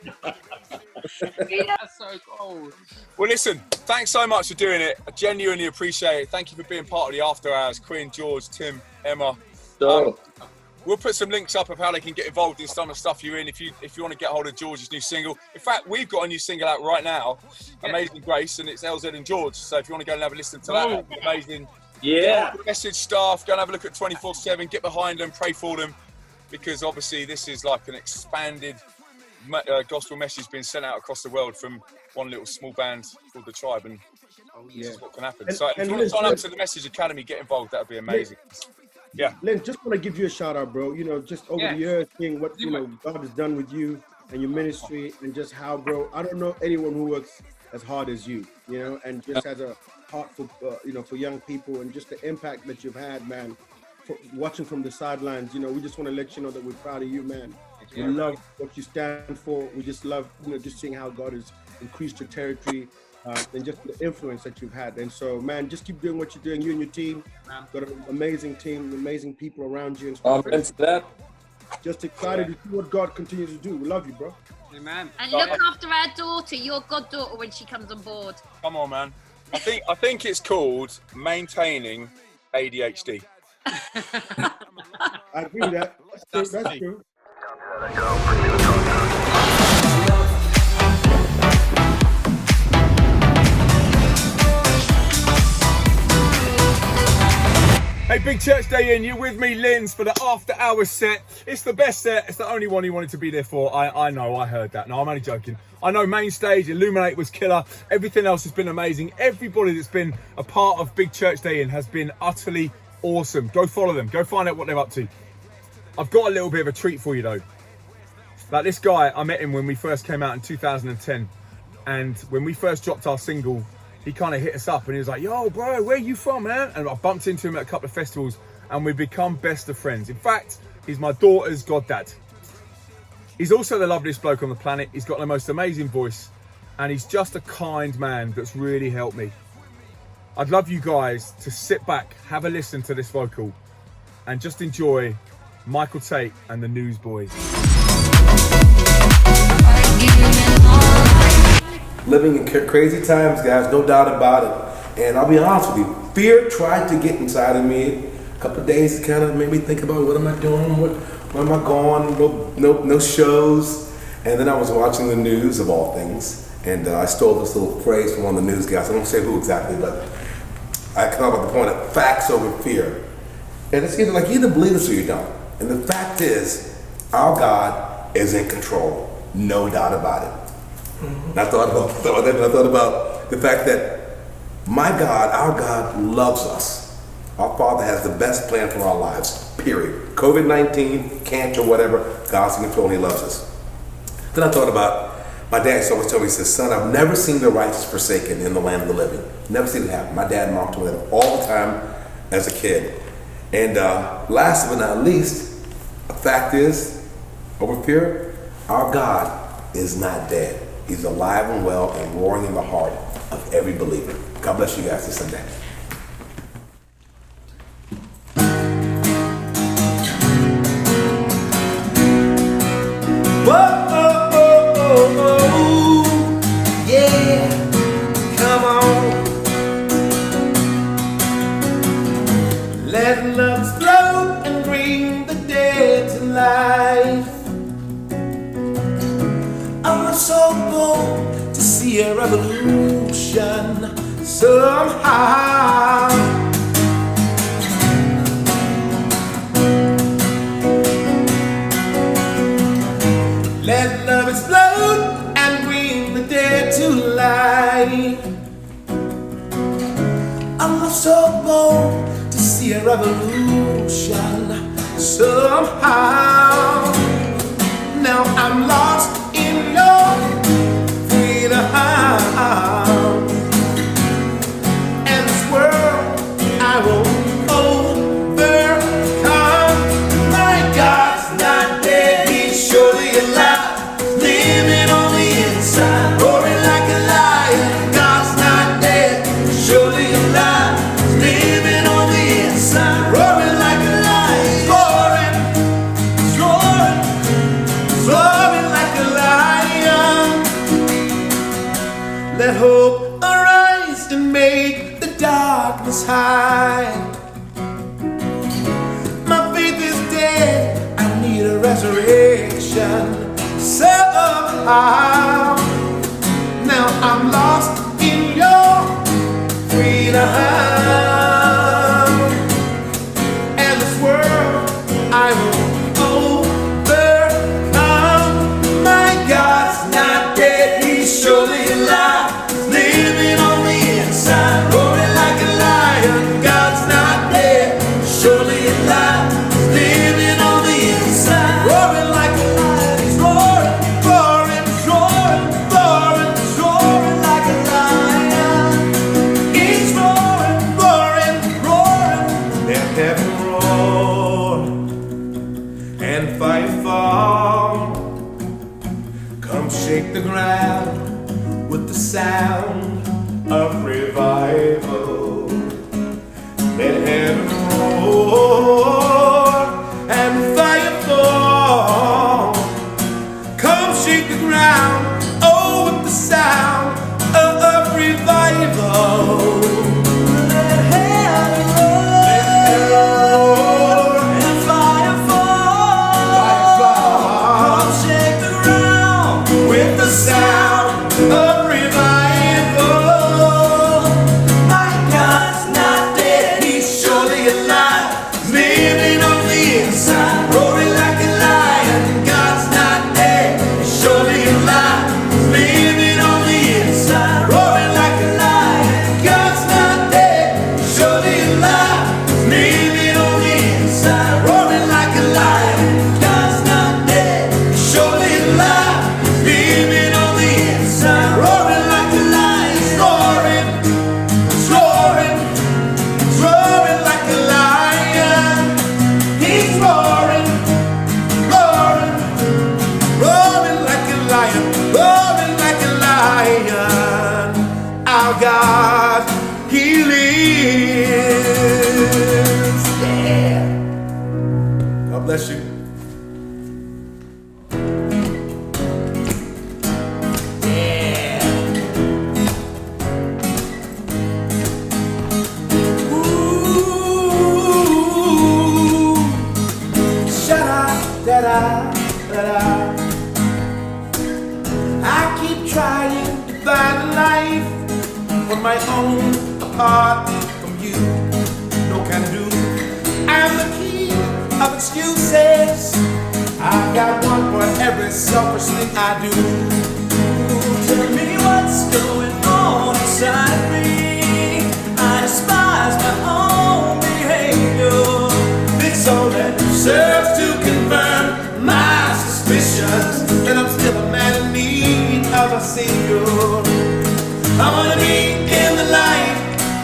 That's so cool. Well, listen, thanks so much for doing it. I genuinely appreciate it. Thank you for being part of the After Hours. Quinn, George, Tim, Emma. We'll put some links up of how they can get involved in some of the stuff you're in if you want to get hold of George's new single. In fact, we've got a new single out right now, Amazing Grace, and it's LZ and George. So if you want to go and have a listen to that, that'd be amazing. Yeah. Message staff, go and have a look at 24/7, get behind them, pray for them, because obviously this is like an expanded gospel message being sent out across the world from one little small band called The Tribe, and this is what can happen. So if you want to sign up to the Message Academy, get involved, that'd be amazing. Yeah. Lynn, just want to give you a shout out, bro. You know, just over the years, seeing what God has done with you and your ministry, and just how, bro, I don't know anyone who works as hard as you, you know, and just has a heart for, for young people, and just the impact that you've had, man. Watching from the sidelines, you know, we just want to let you know that we're proud of you, man. We love what you stand for. We just love, just seeing how God has increased your territory. And just the influence that you've had. And so, man, just keep doing what you're doing. You and your team got an amazing team, amazing people around you. And that. Just excited to see what God continues to do. We love you, bro. Amen. And look after our daughter, your goddaughter, when she comes on board. Come on, man. I think it's called maintaining ADHD. I agree with that. That's true. Hey, Big Church Day in, you're with me, Lindz, for the After Hours set. It's the best set. It's the only one you wanted to be there for. I know, I heard that. No, I'm only joking. I know Main Stage, Illuminate was killer. Everything else has been amazing. Everybody that's been a part of Big Church Day in has been utterly awesome. Go follow them. Go find out what they're up to. I've got a little bit of a treat for you, though. Like this guy, I met him when we first came out in 2010. And when we first dropped our single, he kind of hit us up and he was like, yo, bro, where you from, man? And I bumped into him at a couple of festivals and we've become best of friends. In fact, he's my daughter's goddad. He's also the loveliest bloke on the planet. He's got the most amazing voice and he's just a kind man that's really helped me. I'd love you guys to sit back, have a listen to this vocal and just enjoy Michael Tate and the Newsboys. Living in crazy times, guys, no doubt about it. And I'll be honest with you, fear tried to get inside of me. A couple of days, it kind of made me think about what am I doing, where am I going, no shows. And then I was watching the news, of all things, and I stole this little phrase from one of the news guys. I don't say who exactly, but I come up with the point of facts over fear. And it's either like you either believe this or you don't. And the fact is, our God is in control, no doubt about it. And I thought about the fact that my God, our God, loves us. Our Father has the best plan for our lives, period. COVID-19, cancer, whatever, God's in control and He loves us. Then I thought about, my dad used to always tell me, he says, son, I've never seen the righteous forsaken in the land of the living. Never seen it happen. My dad and mom told me that all the time as a kid. And last but not least, a fact is, over fear, our God is not dead. He's alive and well and roaring in the heart of every believer. God bless you guys this Sunday. Whoa, oh, oh, oh, oh. Yeah, come on. Let love explode and bring the dead to life. I'm so bold to see a revolution somehow. Let love explode and bring the dead to life. I'm so bold to see a revolution somehow. Now I'm lost in your freedom, and this world I will overcome. My God's not dead, He's surely alive, living on the inside, roaring like a lion. God's not dead, surely alive, living on the inside, roaring like a lion, roaring, roaring like high. My faith is dead, I need a resurrection. So how? Now I'm lost in your freedom. And this world I will overcome. My God's not dead, he's surely alive. Living on the inside, roaring like a lion. God's not dead, surely alive. Living on the inside, roaring like a lion. He's roaring, roaring, roaring, roaring, roaring like a lion. He's roaring, roaring, roaring. Let heaven roar and fire fall. Come shake the ground with the sound of revival. Let heaven roar and fire fall. Come shake the ground, oh, with the sound of revival. Let heaven roar and fire fall. Come shake the ground with the sound of revival. My God's not dead, he's surely alive. Living on the inside, roaring like a lion. God's not dead, he's surely alive. Living on the inside, roaring like a lion. God's not dead, he's surely alive. Living on the inside, roaring like a lion. God's not dead, he's surely alive. Living on the inside, roaring like a lion. He's roaring, he's roaring, he's roaring like a lion. He's roaring, roaring, roaring like a lion, roaring like a lion. Our God, he lives. Yeah. God bless you. I keep trying to find a life on my own, apart from you. No can do. I'm the king of excuses. I've got one for every selfish thing I do. Tell me what's going on inside me. I despise my own behavior. This only serves to confirm my suspicions that I'm still a man in need of a savior. I wanna be in the light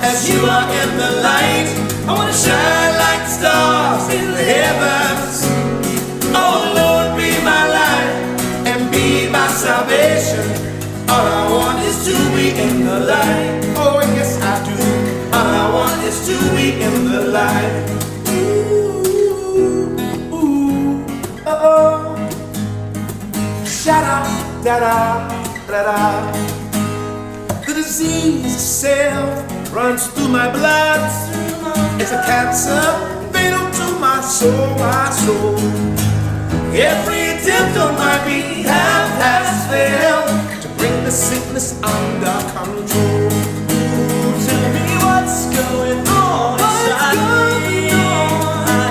as you are in the light. I wanna shine like the stars in the heavens. Oh Lord, be my light and be my salvation. All I want is to be in the light. Oh yes I do. All I want is to be in the light. Oh, sha-da-da-da-da-da. The disease itself runs through my blood. It's a cancer fatal to my soul, my soul. Every attempt on my behalf has failed to bring the sickness under control. Tell me what's going on inside me. I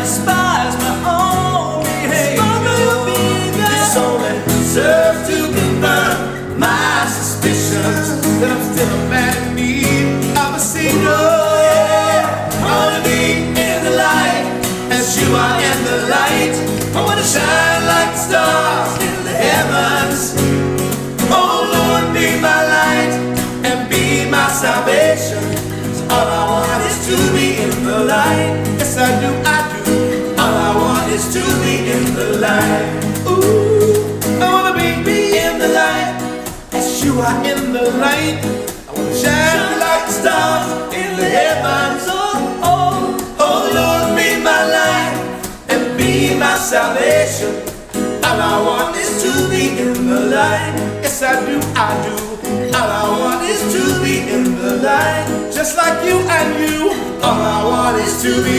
despise my own behavior. This only serves to confirm my suspicions that I'm still a man in need of a savior. I wanna be in the light as you are in the light. I wanna shine like the stars in the heavens. Oh Lord, be my light and be my salvation. All I want is to be in the light. Yes I do, I do. All I want is to be in the light. Ooh, I wanna be in the light as you are in the light. I wanna shine like the stars in the heavens. Oh Lord, be my light and be my salvation. All I want is to be in the light. Yes I do, I do. All I want is to be in the light. Just like you and you. All I want is to be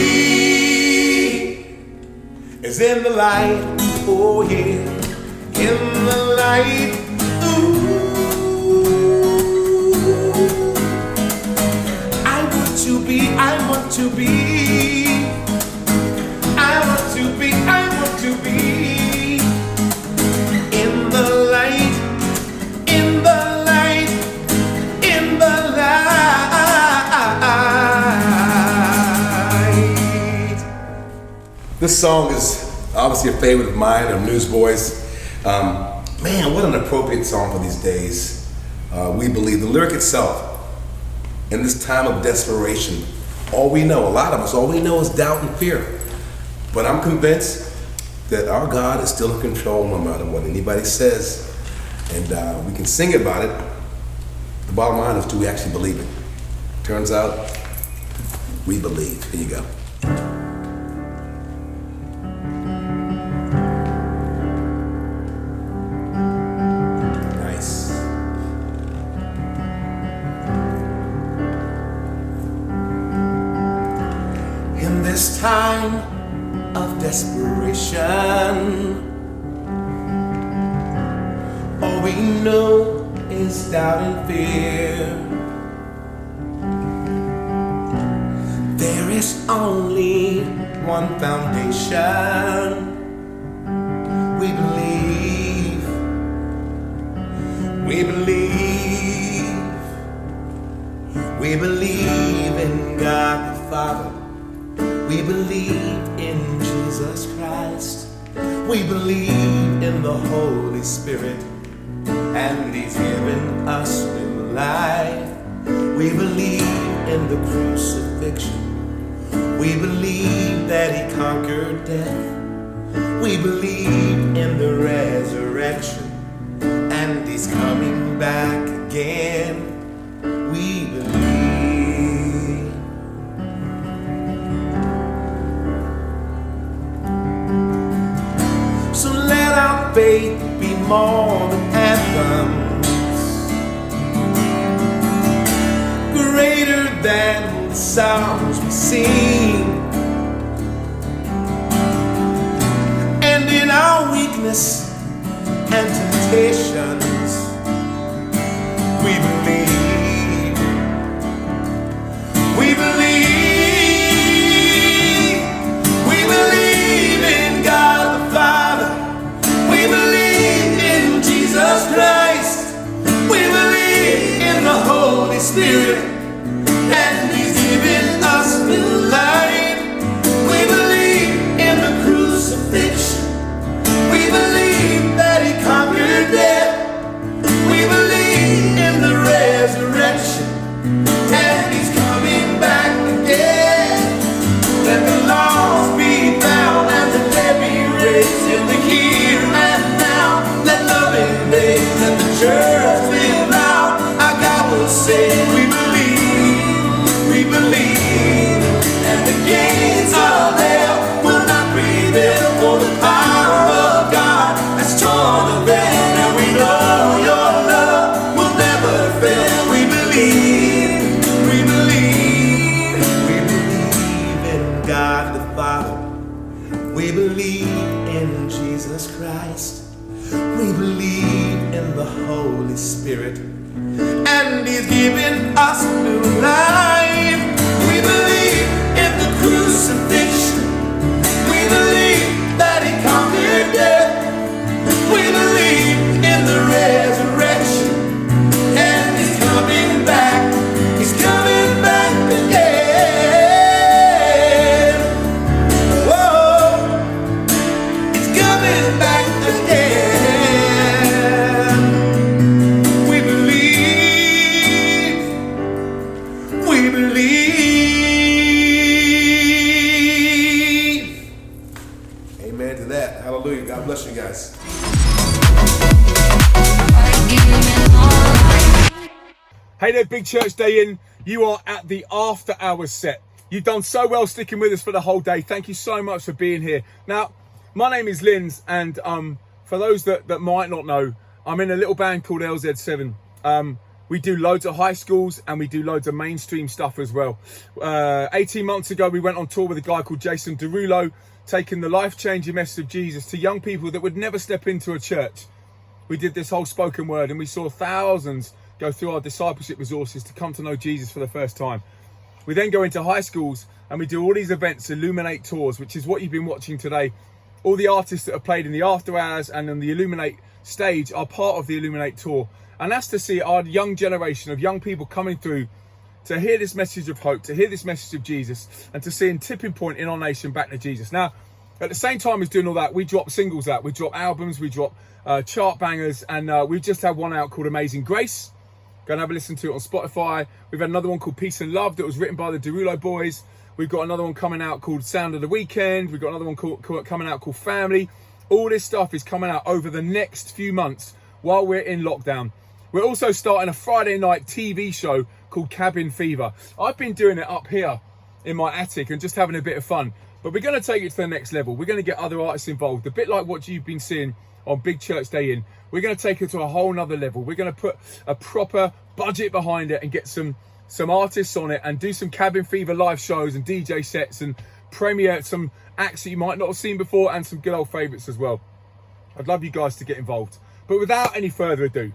is in the light. Oh yeah, in the light. I want to be, I want to be, I want to be, I want to be in the light, in the light, in the light. This song is obviously a favorite of mine, of Newsboys. Man, what an appropriate song for these days. We believe the lyric itself. In this time of desperation, all we know, a lot of us, all we know is doubt and fear. But I'm convinced that our God is still in control no matter what anybody says. And we can sing about it. The bottom line is, do we actually believe it? Turns out, we believe. Here you go. This time of desperation, all we know is doubt and fear. There is only one foundation. We believe, we believe, we believe in God the Father. We believe in Jesus Christ. We believe in the Holy Spirit, and He's given us new life. We believe in the crucifixion. We believe that He conquered death. We believe in the resurrection, and He's coming back again. We believe. So let our faith be more than anthems, greater than the sounds we sing. And in our weakness and temptations, we believe, we believe, we believe in God the Father. We believe in Jesus Christ. We believe in the Holy Spirit, and He's given us new life. We believe in the crucifixion. We believe that He conquered death. We believe in the resurrection, and He's coming back again. Let the lost be found and the dead be raised in the here and now. Let love invade, let the church live out. Our God will say, we believe, and the gates of hell will not prevail. For the power of God has torn the veil, and we know Your love will never fail. We believe, we believe, we believe in God the Father. We believe in Jesus Christ. We believe in the Holy Spirit, and He's given us new life. We believe in the crucifixion. We believe that He conquered death. We believe in the resurrection, and He's coming back. He's coming back again. Whoa, He's coming back again. We believe, we believe. Amen to that. Hallelujah. God bless you guys. Hey there, Big Church Day In. You are at the After Hours set. You've done so well sticking with us for the whole day. Thank you so much for being here. Now, my name is Lindz, and for those that might not know, I'm in a little band called LZ7. We do loads of high schools and we do loads of mainstream stuff as well. 18 months ago, we went on tour with a guy called Jason Derulo, taking the life-changing message of Jesus to young people that would never step into a church. We did this whole spoken word and we saw thousands go through our discipleship resources to come to know Jesus for the first time. We then go into high schools and we do all these events, Illuminate tours, which is what you've been watching today. All the artists that have played in the After Hours and on the Illuminate stage are part of the Illuminate tour. And that's to see our young generation of young people coming through to hear this message of hope, to hear this message of Jesus, and to see a tipping point in our nation back to Jesus. Now, at the same time as doing all that, we drop singles out, we drop albums, we drop chart bangers, and we've just had one out called Amazing Grace. Go and have a listen to it on Spotify. We've had another one called Peace and Love that was written by the Derulo boys. We've got another one coming out called Sound of the Weekend. We've got another one coming out called Family. All this stuff is coming out over the next few months while we're in lockdown. We're also starting a Friday night TV show called Cabin Fever. I've been doing it up here in my attic and just having a bit of fun. But we're going to take it to the next level. We're going to get other artists involved, a bit like what you've been seeing on Big Church Day In. We're going to take it to a whole nother level. We're going to put a proper budget behind it and get some artists on it and do some Cabin Fever live shows and DJ sets and premiere some acts that you might not have seen before and some good old favourites as well. I'd love you guys to get involved. But without any further ado,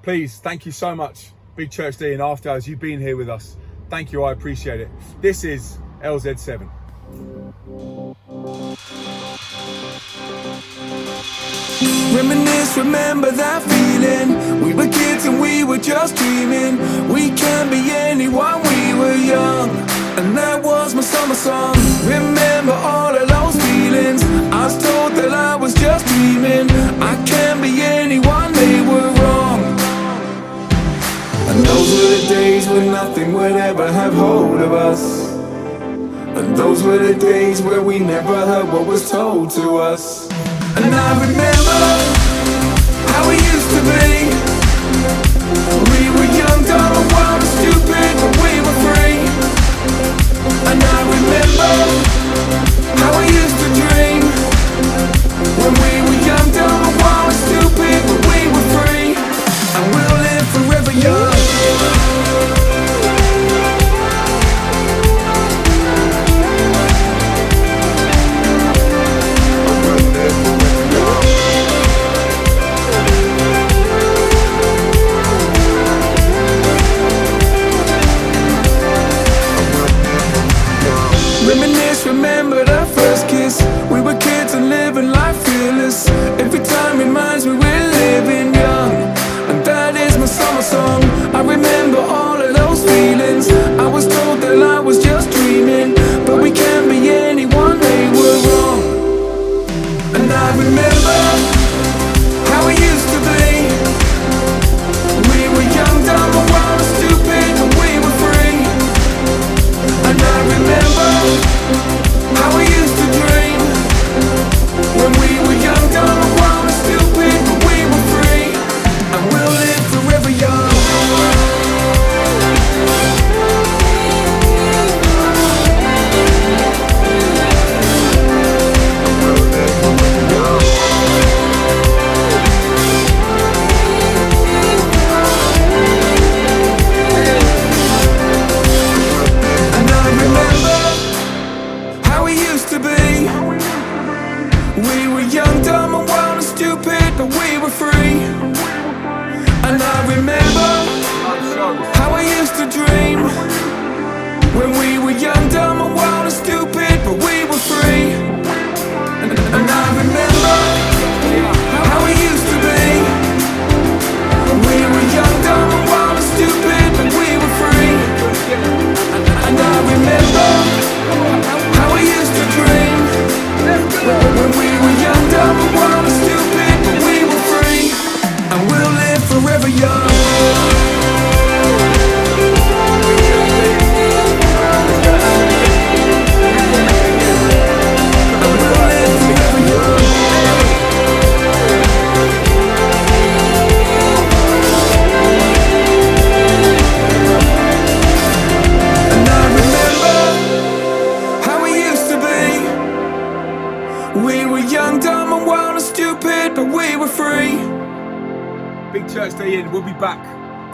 please, thank you so much, Big Church Day In After Hours. You've been here with us. Thank you, I appreciate it. This is LZ7. Reminisce, remember that feeling. We were kids and we were just dreaming. We can be anyone, we were young. And that was my summer song. Remember all of those feelings. I was told that I was just dreaming. I can be anyone, they were wrong. And those were the days when nothing would ever have hold of us. And those were the days where we never heard what was told to us. And I remember how we used to be. We were young, dumb, and wild and stupid, but we were free. And I remember how we used to dream. When we were young, dumb, and wild and stupid, but we were free. And we'll live forever young. Reminisce, remember that first kiss. We were kids and living life fearless. Every time reminds me we're living young. And that is my summer song. I remember all of those feelings. I was told that I was just dreaming, but we can be anyone, they were wrong. And I remember how we used to be. We were young, dumb, and wild and stupid, and we were free. And I remember how we used to dream. When we were young, dumb, and wild and stupid, but we were free. And we'll live forever young.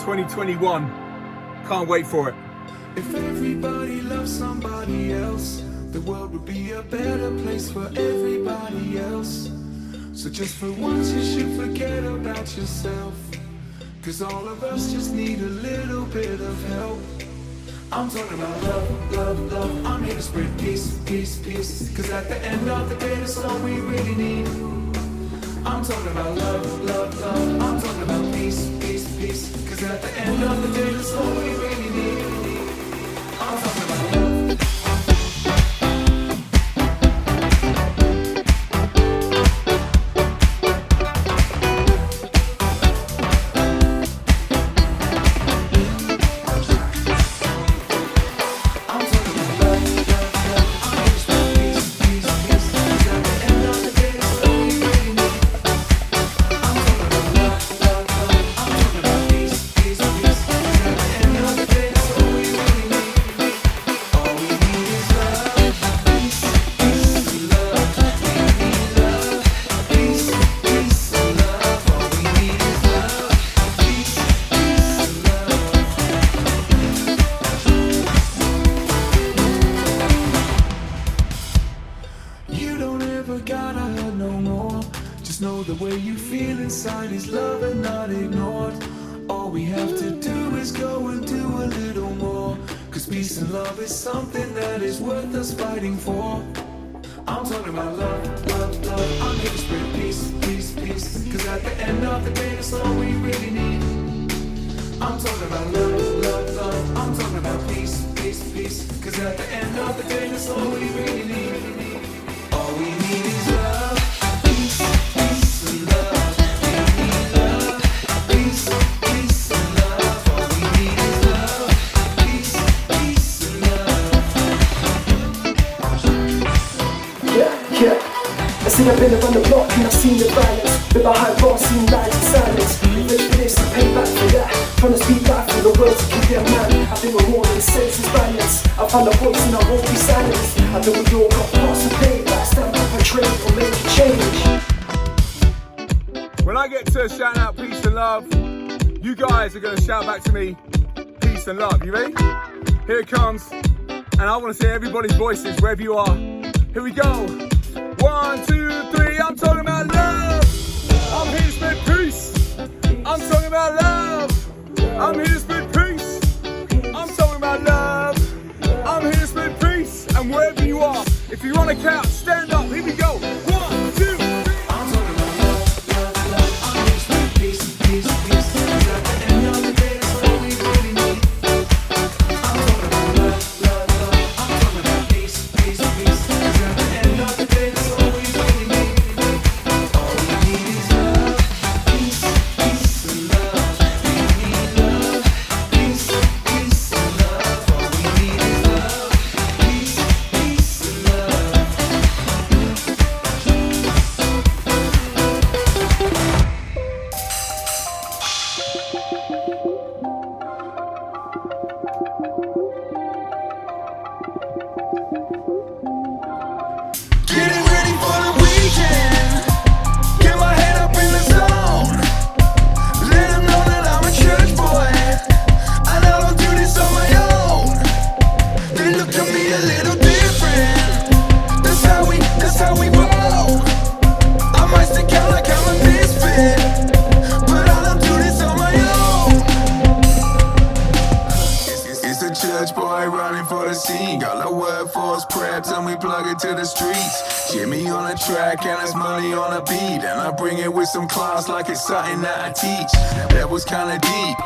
2021. Can't wait for it. If everybody loved somebody else, the world would be a better place for everybody else. So just for once you should forget about yourself, 'cause all of us just need a little bit of help. I'm talking about love, love, love. I'm here to spread peace, peace, peace, 'cause at the end of the day that's all we really need. I'm talking about love, love, love. I'm talking about peace, peace, peace, 'cause at the end of the day that's all we really need. I'm talking about love. I've been around the block and I've seen the violence. Been behind bars, seen lies and silence. Been rich for this and pay back for that. Trying to speak life for the words to keep your man. I've been with more than senseless violence. I found a voice and I won't be silenced. I know we all got parts to play, but I stand up and trade or make a change. When I get to shout out peace and love, you guys are going to shout back to me peace and love. You ready? Here it comes. And I want to hear everybody's voices wherever you are. Here we go. 1, 2, 3, I'm talking about love. I'm here to spread peace. I'm talking about love. I'm here to spread peace. I'm talking about love. I'm here to spread peace. And wherever you are, if you're on a couch, stand up. Here we go. 1, 2, 3. I'm talking about love, love, love. I'm here to spread peace, peace, peace. 'Cause at the end of the day, that's all we really need. I'm talking about love, love, love. I'm talking about peace, peace, peace. 'Cause at the end of the day, that's all we really need. All we need is love, peace, peace, and love. We need love, peace, peace, and love. All we need is love, peace, peace, and love. Getting ready for the weekend. Get my head up in the zone. Let them know that I'm a church boy. And I don't do this on my own. They look at me a little different. That's how we roll. I might stick out like I'm a misfit, but I don't do this on my own. It's a church boy running for the scene. Got a word for us preps and we plug it to the streets. Jimmy on the track and it's money on the beat. And I bring it with some class like it's something that I teach. That was kinda deep.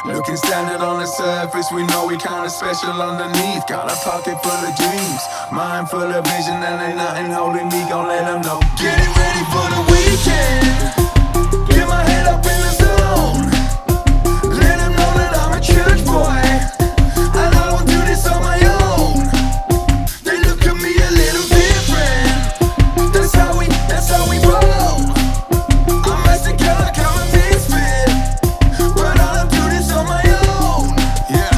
Looking standard on the surface, we know we kinda special underneath. Got a pocket full of dreams, mind full of vision, and ain't nothing holding me, gon' let them know. Getting ready for the weekend. Get my head up in the zone. Let them know that I'm a church boy. And I don't do this on my own. They look at me a little different. That's how we roll. I might stick out like I'm a misfit, but I don't do this on my own. Yeah,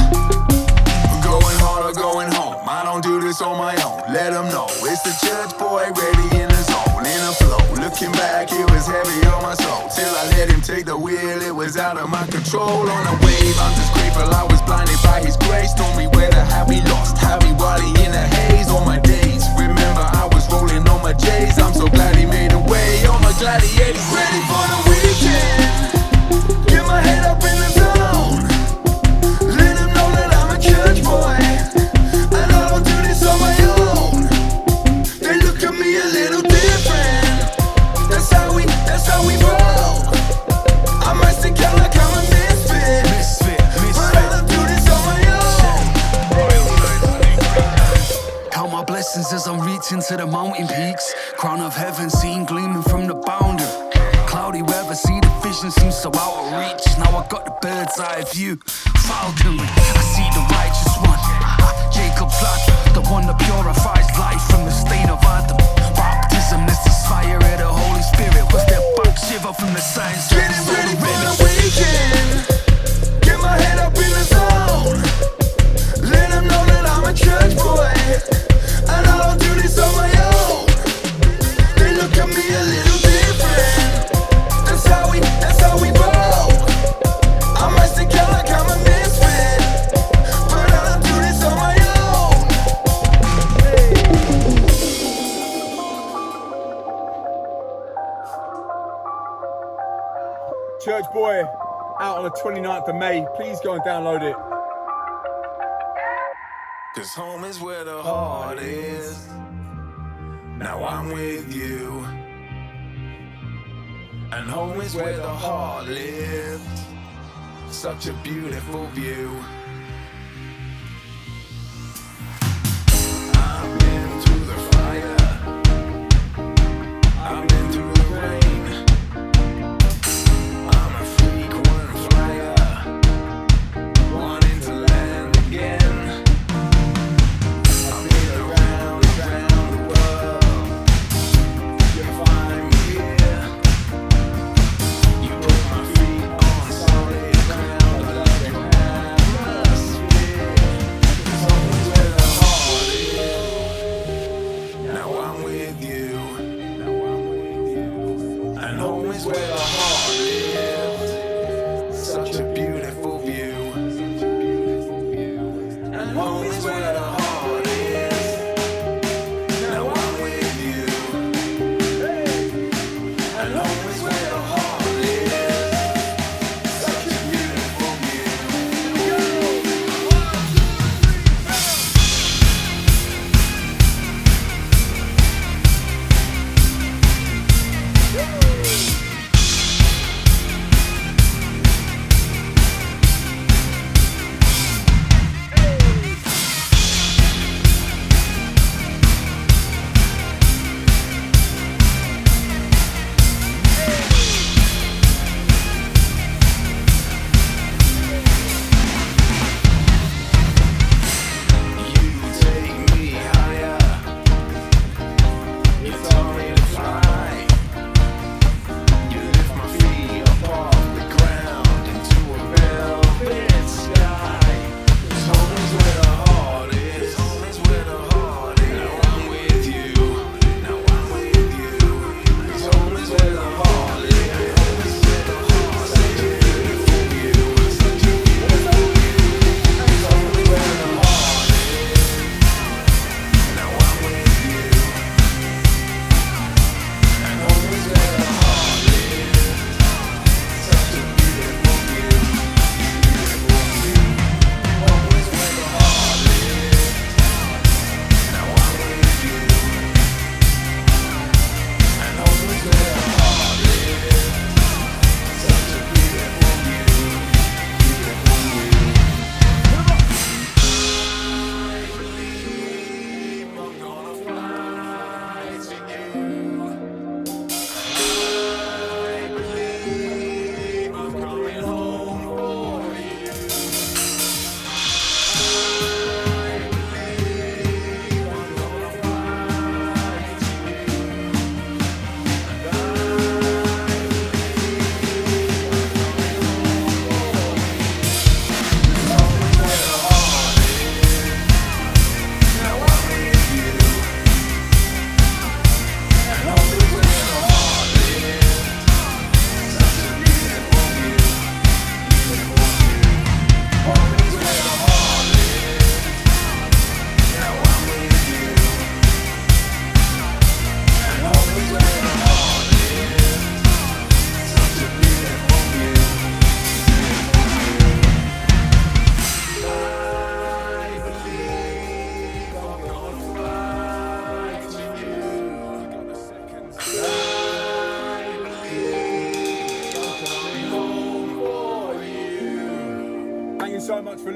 I'm going hard or going home. I don't do this on my own. Let them know it's the church boy ready in the zone, in the flow. Looking back, it was heavy on my soul. Till I let him take the wheel, it was out of my control. On a wave, I'm just grateful I was blinded by his grace. Told me where the happy lost, happy Wally in the haze. All my days, remember I was rolling on my J's. I'm so glad he made a way. All my gladiators ready for the weekend. Get my head up in the zone. Let him know that I'm a church boy. And I don't do this on my own. They look at me a little different. That's how we roll. I might stick out like I'm a misfit. But I don't do this on my own. Count my blessings as I'm reaching to the mountain peaks. Crown of heaven seen gleaming from the boundary. Cloudy weather, see the vision seems so out of reach. Now I got the bird's eye view. Falconry, I see the righteous one. Jacob's lad, the one that purifies life from the stain of Adam. Baptism is the fire of the Holy Spirit. Was their back shiver from the signs? Getting ready for the weekend. Get my head up in the zone. Let them know that I'm a church boy. And I don't do this on my own. They look at me a little different. That's how we roll. I might stick out like I'm a misfit. But I don't do this on my own. Church Boy out on the 29th of May. Please go and download it. Cause home is where the heart is. Now I'm with you. And home is where the heart lives. Such a beautiful view. I've been through the fire. I've been through the rain. I'm a frequent flyer, wanting to land again. I've been around the world. You find me here. You put my feet on solid ground. I love your atmosphere. It's always where the heart is. Now I'm with you. And home is where the heart lives. Such a beautiful view. And home is where the heart is. Now I'm with you. And home is where the heart lives. Such a beautiful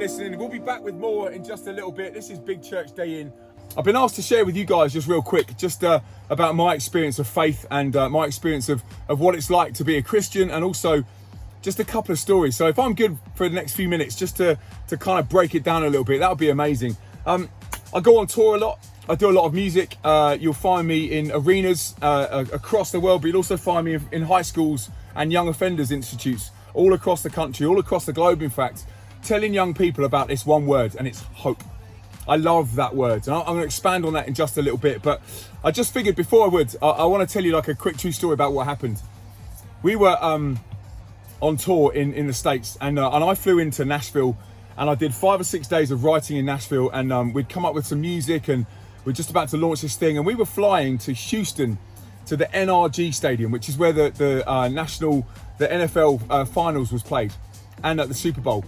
listening. We'll be back with more in just a little bit. This is Big Church Day In. I've been asked to share with you guys just real quick, just about my experience of faith and my experience of what it's like to be a Christian, and also just a couple of stories. So if I'm good for the next few minutes, just to kind of break it down a little bit, that would be amazing. I go on tour a lot. I do a lot of music. You'll find me in arenas across the world, but you'll also find me in high schools and young offenders institutes all across the country, all across the globe, in fact, telling young people about this one word, and it's hope. I love that word, and I'm going to expand on that in just a little bit, but I just figured before I want to tell you like a quick true story about what happened. We were on tour in the States, and I flew into Nashville, and I did 5 or 6 days of writing in Nashville, and we'd come up with some music, and we're just about to launch this thing, and we were flying to Houston, to the NRG Stadium, which is where the NFL finals was played, and at the Super Bowl.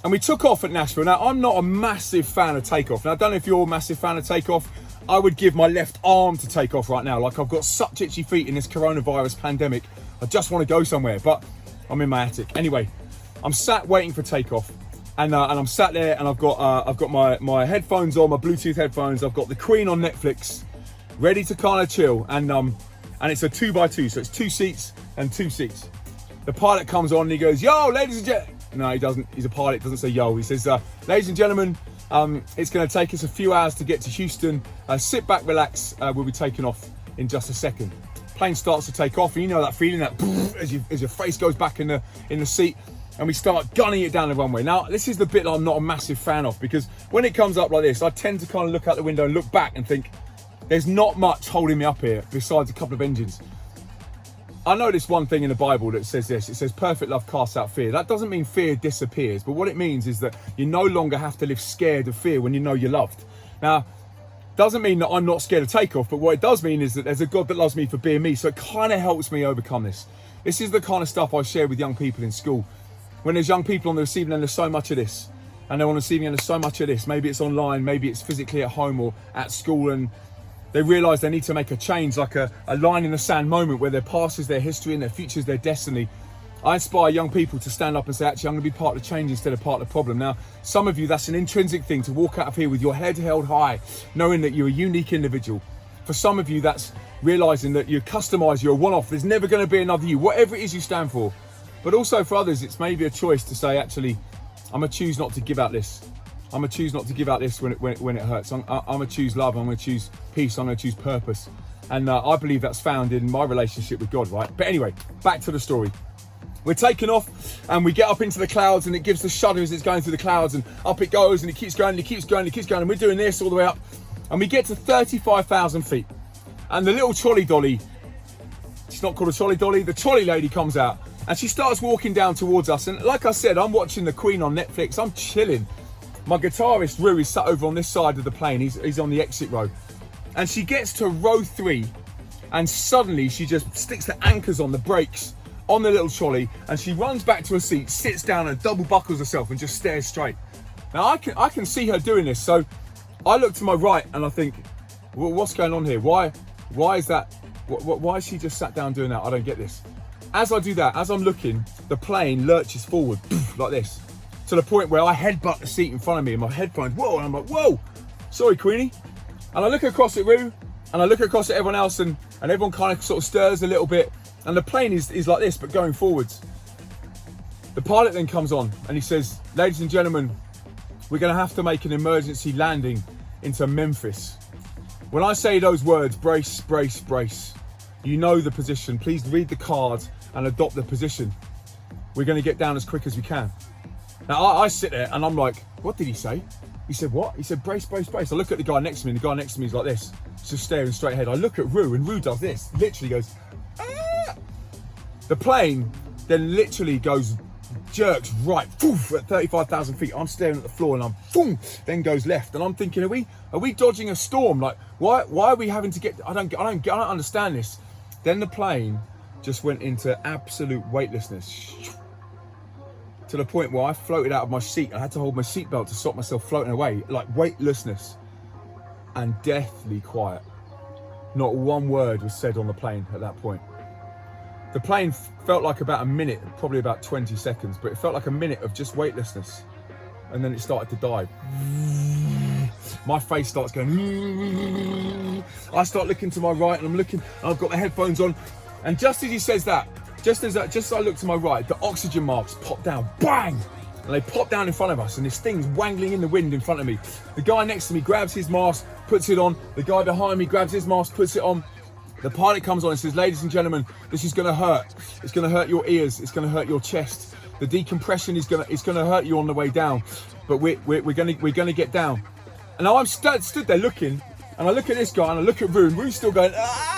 And we took off at Nashville. Now, I'm not a massive fan of takeoff. Now, I don't know if you're a massive fan of takeoff. I would give my left arm to take off right now. Like, I've got such itchy feet in this coronavirus pandemic. I just want to go somewhere, but I'm in my attic. Anyway, I'm sat waiting for takeoff, and I'm sat there, and I've got my headphones on, my Bluetooth headphones. I've got The Queen on Netflix, ready to kind of chill, and it's a 2x2, so it's 2 seats and 2 seats. The pilot comes on and he goes, "Yo, ladies and gentlemen." No, he doesn't. He's a pilot. Doesn't say yo. He says, "Ladies and gentlemen, it's going to take us a few hours to get to Houston. Sit back, relax. We'll be taking off in just a second." Plane starts to take off, and you know that feeling, that as your face goes back in the seat, and we start gunning it down the runway. Now, this is the bit I'm not a massive fan of, because when it comes up like this, I tend to kind of look out the window and look back and think, there's not much holding me up here besides a couple of engines. I know this one thing in the Bible that says this. It says perfect love casts out fear. That doesn't mean fear disappears, but what it means is that you no longer have to live scared of fear when you know you're loved. Now, doesn't mean that I'm not scared of takeoff, but what it does mean is that there's a God that loves me for being me, so it kind of helps me overcome this. This is the kind of stuff I share with young people in school. When there's young people on the receiving end of so much of this, and they're on the receiving end of so much of this, maybe it's online, maybe it's physically at home or at school, and they realise they need to make a change, like a line in the sand moment where their past is their history and their future is their destiny. I inspire young people to stand up and say, actually, I'm going to be part of the change instead of part of the problem. Now, some of you, that's an intrinsic thing, to walk out of here with your head held high, knowing that you're a unique individual. For some of you, that's realising that you're customised, you're a one-off, there's never going to be another you, whatever it is you stand for. But also for others, it's maybe a choice to say, actually, I'm going to choose not to give out this. I'm going to choose not to give out this when it hurts. I'm going to choose love. I'm going to choose peace. I'm going to choose purpose. And I believe that's found in my relationship with God, right? But anyway, back to the story. We're taking off and we get up into the clouds, and it gives the shudder as it's going through the clouds, and up it goes, and it keeps going, and it keeps going, and it keeps going. And we're doing this all the way up. And we get to 35,000 feet. And the little trolley dolly, she's not called a trolley dolly, the trolley lady comes out, and she starts walking down towards us. And like I said, I'm watching The Queen on Netflix. I'm chilling. My guitarist, Rue, is sat over on this side of the plane. He's on the exit row. And she gets to row 3, and suddenly she just sticks the anchors on the brakes on the little trolley, and she runs back to her seat, sits down and double buckles herself and just stares straight. Now, I can see her doing this. So I look to my right and I think, well, what's going on here? Why is that? Why is she just sat down doing that? I don't get this. As I do that, as I'm looking, the plane lurches forward like this, to the point where I headbutt the seat in front of me, and my headphones, whoa, and I'm like, whoa, sorry, Queenie. And I look across at Rue, and I look across at everyone else, and everyone kind of sort of stirs a little bit, and the plane is like this, but going forwards. The pilot then comes on, and he says, ladies and gentlemen, we're going to have to make an emergency landing into Memphis. When I say those words, brace, brace, brace, you know the position. Please read the card and adopt the position. We're going to get down as quick as we can. Now, I sit there and I'm like, what did he say? He said, what? He said, brace, brace, brace. I look at the guy next to me, and the guy next to me is like this, just staring straight ahead. I look at Rue, and Rue does this, literally goes, ah! The plane then literally jerks right, poof, at 35,000 feet. I'm staring at the floor, and I'm, boom, then goes left. And I'm thinking, are we dodging a storm? Like, why are we having to get, I don't understand this. Then the plane just went into absolute weightlessness, to the point where I floated out of my seat. I had to hold my seatbelt to stop myself floating away, like weightlessness, and deathly quiet. Not one word was said on the plane at that point. The plane felt like about a minute, probably about 20 seconds, but it felt like a minute of just weightlessness. and then it started to die. My face starts going. I start looking to my right, and I'm looking, and I've got my headphones on, and just as he says that, just as I look to my right, the oxygen masks pop down, bang, and they pop down in front of us, and this thing's wangling in the wind in front of me. The guy next to me grabs his mask, puts it on. The guy behind me grabs his mask, puts it on. The pilot comes on and says, "Ladies and gentlemen, this is going to hurt. It's going to hurt your ears. It's going to hurt your chest. The decompression is going to hurt you on the way down, but we're going to get down." And now I'm stood there looking, and I look at this guy, and I look at Rune. Rune's still going,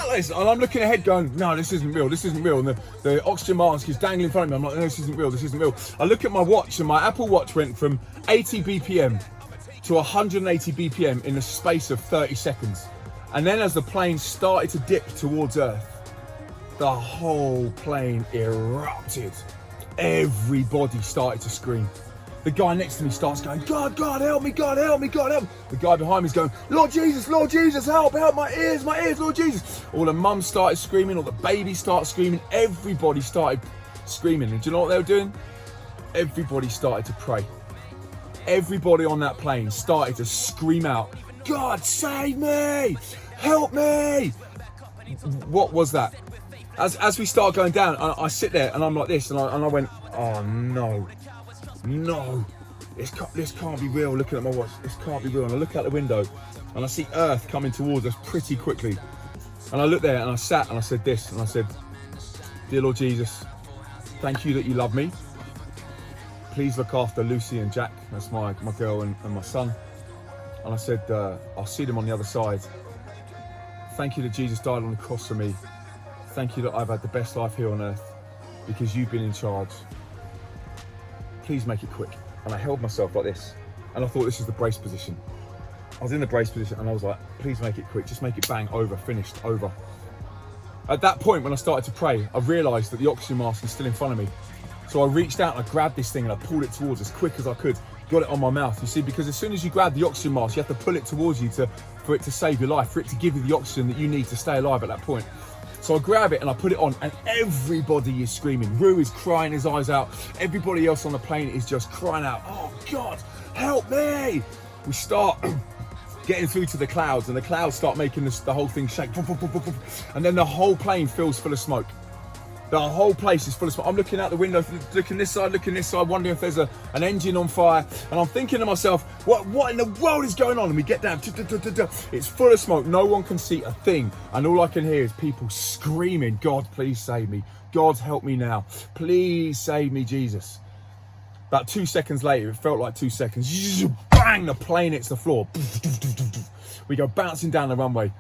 listen, and I'm looking ahead going, "No, this isn't real. This isn't real." And the oxygen mask is dangling in front of me. I'm like, "No, this isn't real. This isn't real." I look at my watch, and my Apple Watch went from 80 BPM to 180 BPM in the space of 30 seconds. And then as the plane started to dip towards Earth, the whole plane erupted. Everybody started to scream. The guy next to me starts going, "God, God, help me, God, help me, God, help me." The guy behind me is going, Lord Jesus, help, my ears, Lord Jesus." All the mums started screaming, all the babies started screaming, everybody started screaming. And do you know what they were doing? Everybody started to pray. Everybody on that plane started to scream out, "God, save me, help me." What was that? As we start going down, I sit there and I'm like this, and I went, "Oh no, this can't be real." Looking at my watch, this can't be real. And I look out the window and I see Earth coming towards us pretty quickly. And I looked there and I sat and I said this, and I said, "Dear Lord Jesus, thank you that you love me. Please look after Lucy and Jack." That's my girl and my son. And I said, "I'll see them on the other side. Thank you that Jesus died on the cross for me. Thank you that I've had the best life here on earth because you've been in charge. Please make it quick." And I held myself like this. And I thought this is the brace position. I was in the brace position and I was like, "Please make it quick. Just make it bang, over, finished, over." At that point, when I started to pray, I realized that the oxygen mask is still in front of me. So I reached out and I grabbed this thing and I pulled it towards as quick as I could. Got it on my mouth, you see, because as soon as you grab the oxygen mask, you have to pull it towards you for it to save your life, for it to give you the oxygen that you need to stay alive at that point. So I grab it and I put it on, and everybody is screaming. Rue is crying his eyes out. Everybody else on the plane is just crying out, "Oh God, help me." We start getting through to the clouds, and the clouds start making the whole thing shake. And then the whole plane fills full of smoke. The whole place is full of smoke. I'm looking out the window, looking this side, wondering if there's an engine on fire. And I'm thinking to myself, what in the world is going on? And we get down, it's full of smoke. No one can see a thing. And all I can hear is people screaming, "God, please save me. God, help me now. Please save me, Jesus." About 2 seconds later, it felt like 2 seconds. Bang, the plane hits the floor. We go bouncing down the runway.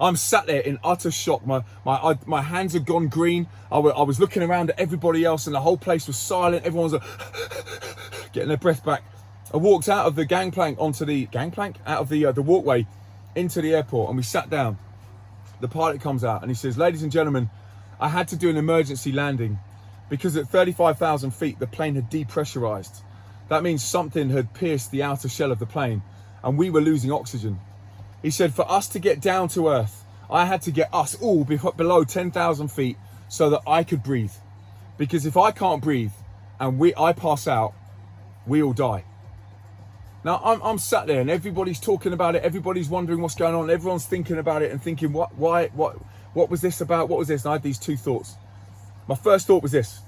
I'm sat there in utter shock. My hands had gone green. I was looking around at everybody else, and the whole place was silent. Everyone's like getting their breath back. I walked out of the gangplank out of the walkway into the airport, and we sat down. The pilot comes out and he says, "Ladies and gentlemen, I had to do an emergency landing because at 35,000 feet the plane had depressurized. That means something had pierced the outer shell of the plane, and we were losing oxygen." He said, "For us to get down to Earth, I had to get us all below 10,000 feet so that I could breathe. Because if I can't breathe and I pass out, we all die." Now I'm sat there and everybody's talking about it. Everybody's wondering what's going on. Everyone's thinking about it and thinking, what was this about? What was this? And I had these two thoughts. My first thought was this.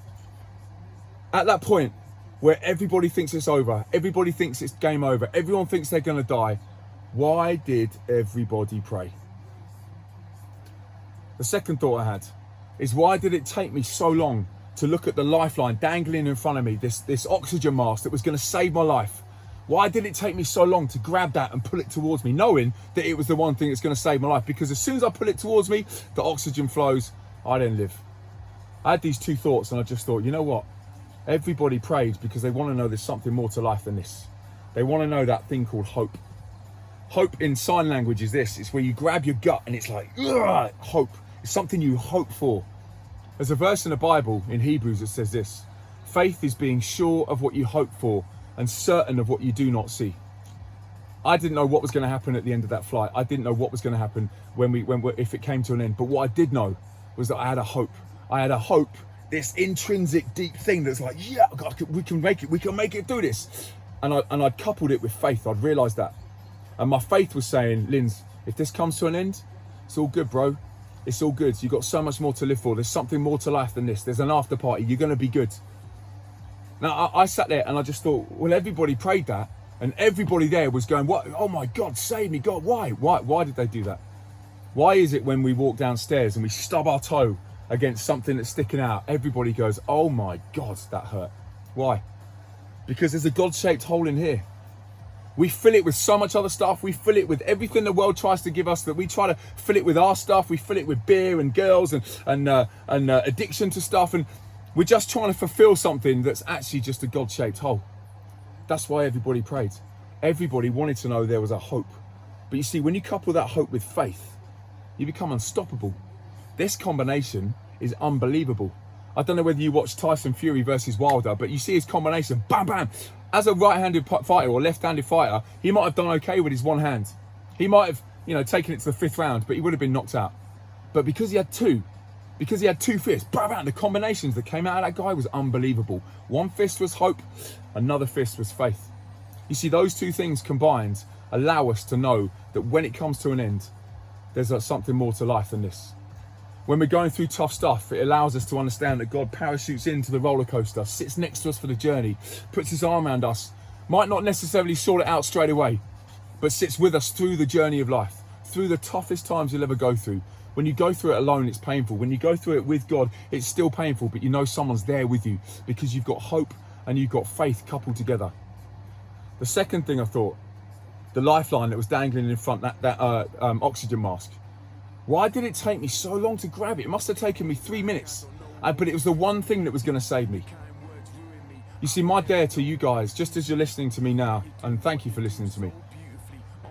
At that point where everybody thinks it's over, everybody thinks it's game over, everyone thinks they're going to die, why did everybody pray? The second thought I had is, why did it take me so long to look at the lifeline dangling in front of me, this oxygen mask that was going to save my life? Why did it take me so long to grab that and pull it towards me, knowing that it was the one thing that's going to save my life? Because as soon as I pull it towards me, the oxygen flows, I then live. I had these two thoughts and I just thought, you know what? Everybody prays because they want to know there's something more to life than this. They want to know that thing called hope. Hope in sign language is this. It's where you grab your gut and it's like, ugh, hope. It's something you hope for. There's a verse in the Bible in Hebrews that says this: faith is being sure of what you hope for and certain of what you do not see. I didn't know what was going to happen at the end of that flight. I didn't know what was going to happen if it came to an end. But what I did know was that I had a hope. I had a hope, this intrinsic deep thing that's like, yeah, God, we can make it. We can make it through this. And I'd coupled it with faith. I'd realised that. And my faith was saying, Lindz, if this comes to an end, it's all good, bro. It's all good. You've got so much more to live for. There's something more to life than this. There's an after party. You're going to be good. Now, I sat there and I just thought, well, everybody prayed that. And everybody there was going, what? Oh my God, save me, God. Why? Why did they do that? Why is it when we walk downstairs and we stub our toe against something that's sticking out, everybody goes, oh my God, that hurt? Why? Because there's a God-shaped hole in here. We fill it with so much other stuff. We fill it with everything the world tries to give us, that we try to fill it with our stuff. We fill it with beer and girls and addiction to stuff. And we're just trying to fulfill something that's actually just a God-shaped hole. That's why everybody prayed. Everybody wanted to know there was a hope. But you see, when you couple that hope with faith, you become unstoppable. This combination is unbelievable. I don't know whether you watched Tyson Fury versus Wilder, but you see his combination, bam, bam. As a right-handed fighter or left-handed fighter, he might have done okay with his one hand. He might have, taken it to the 5th round, but he would have been knocked out. But because he had two fists, bam, bam, the combinations that came out of that guy was unbelievable. One fist was hope, another fist was faith. You see, those two things combined allow us to know that when it comes to an end, there's something more to life than this. When we're going through tough stuff, it allows us to understand that God parachutes into the roller coaster, sits next to us for the journey, puts his arm around us, might not necessarily sort it out straight away, but sits with us through the journey of life, through the toughest times you'll ever go through. When you go through it alone, it's painful. When you go through it with God, it's still painful, but you know someone's there with you because you've got hope and you've got faith coupled together. The second thing I thought, the lifeline that was dangling in front, that oxygen mask. Why did it take me so long to grab it? It must have taken me 3 minutes, but it was the one thing that was going to save me. You see, my dare to you guys, just as you're listening to me now, and thank you for listening to me,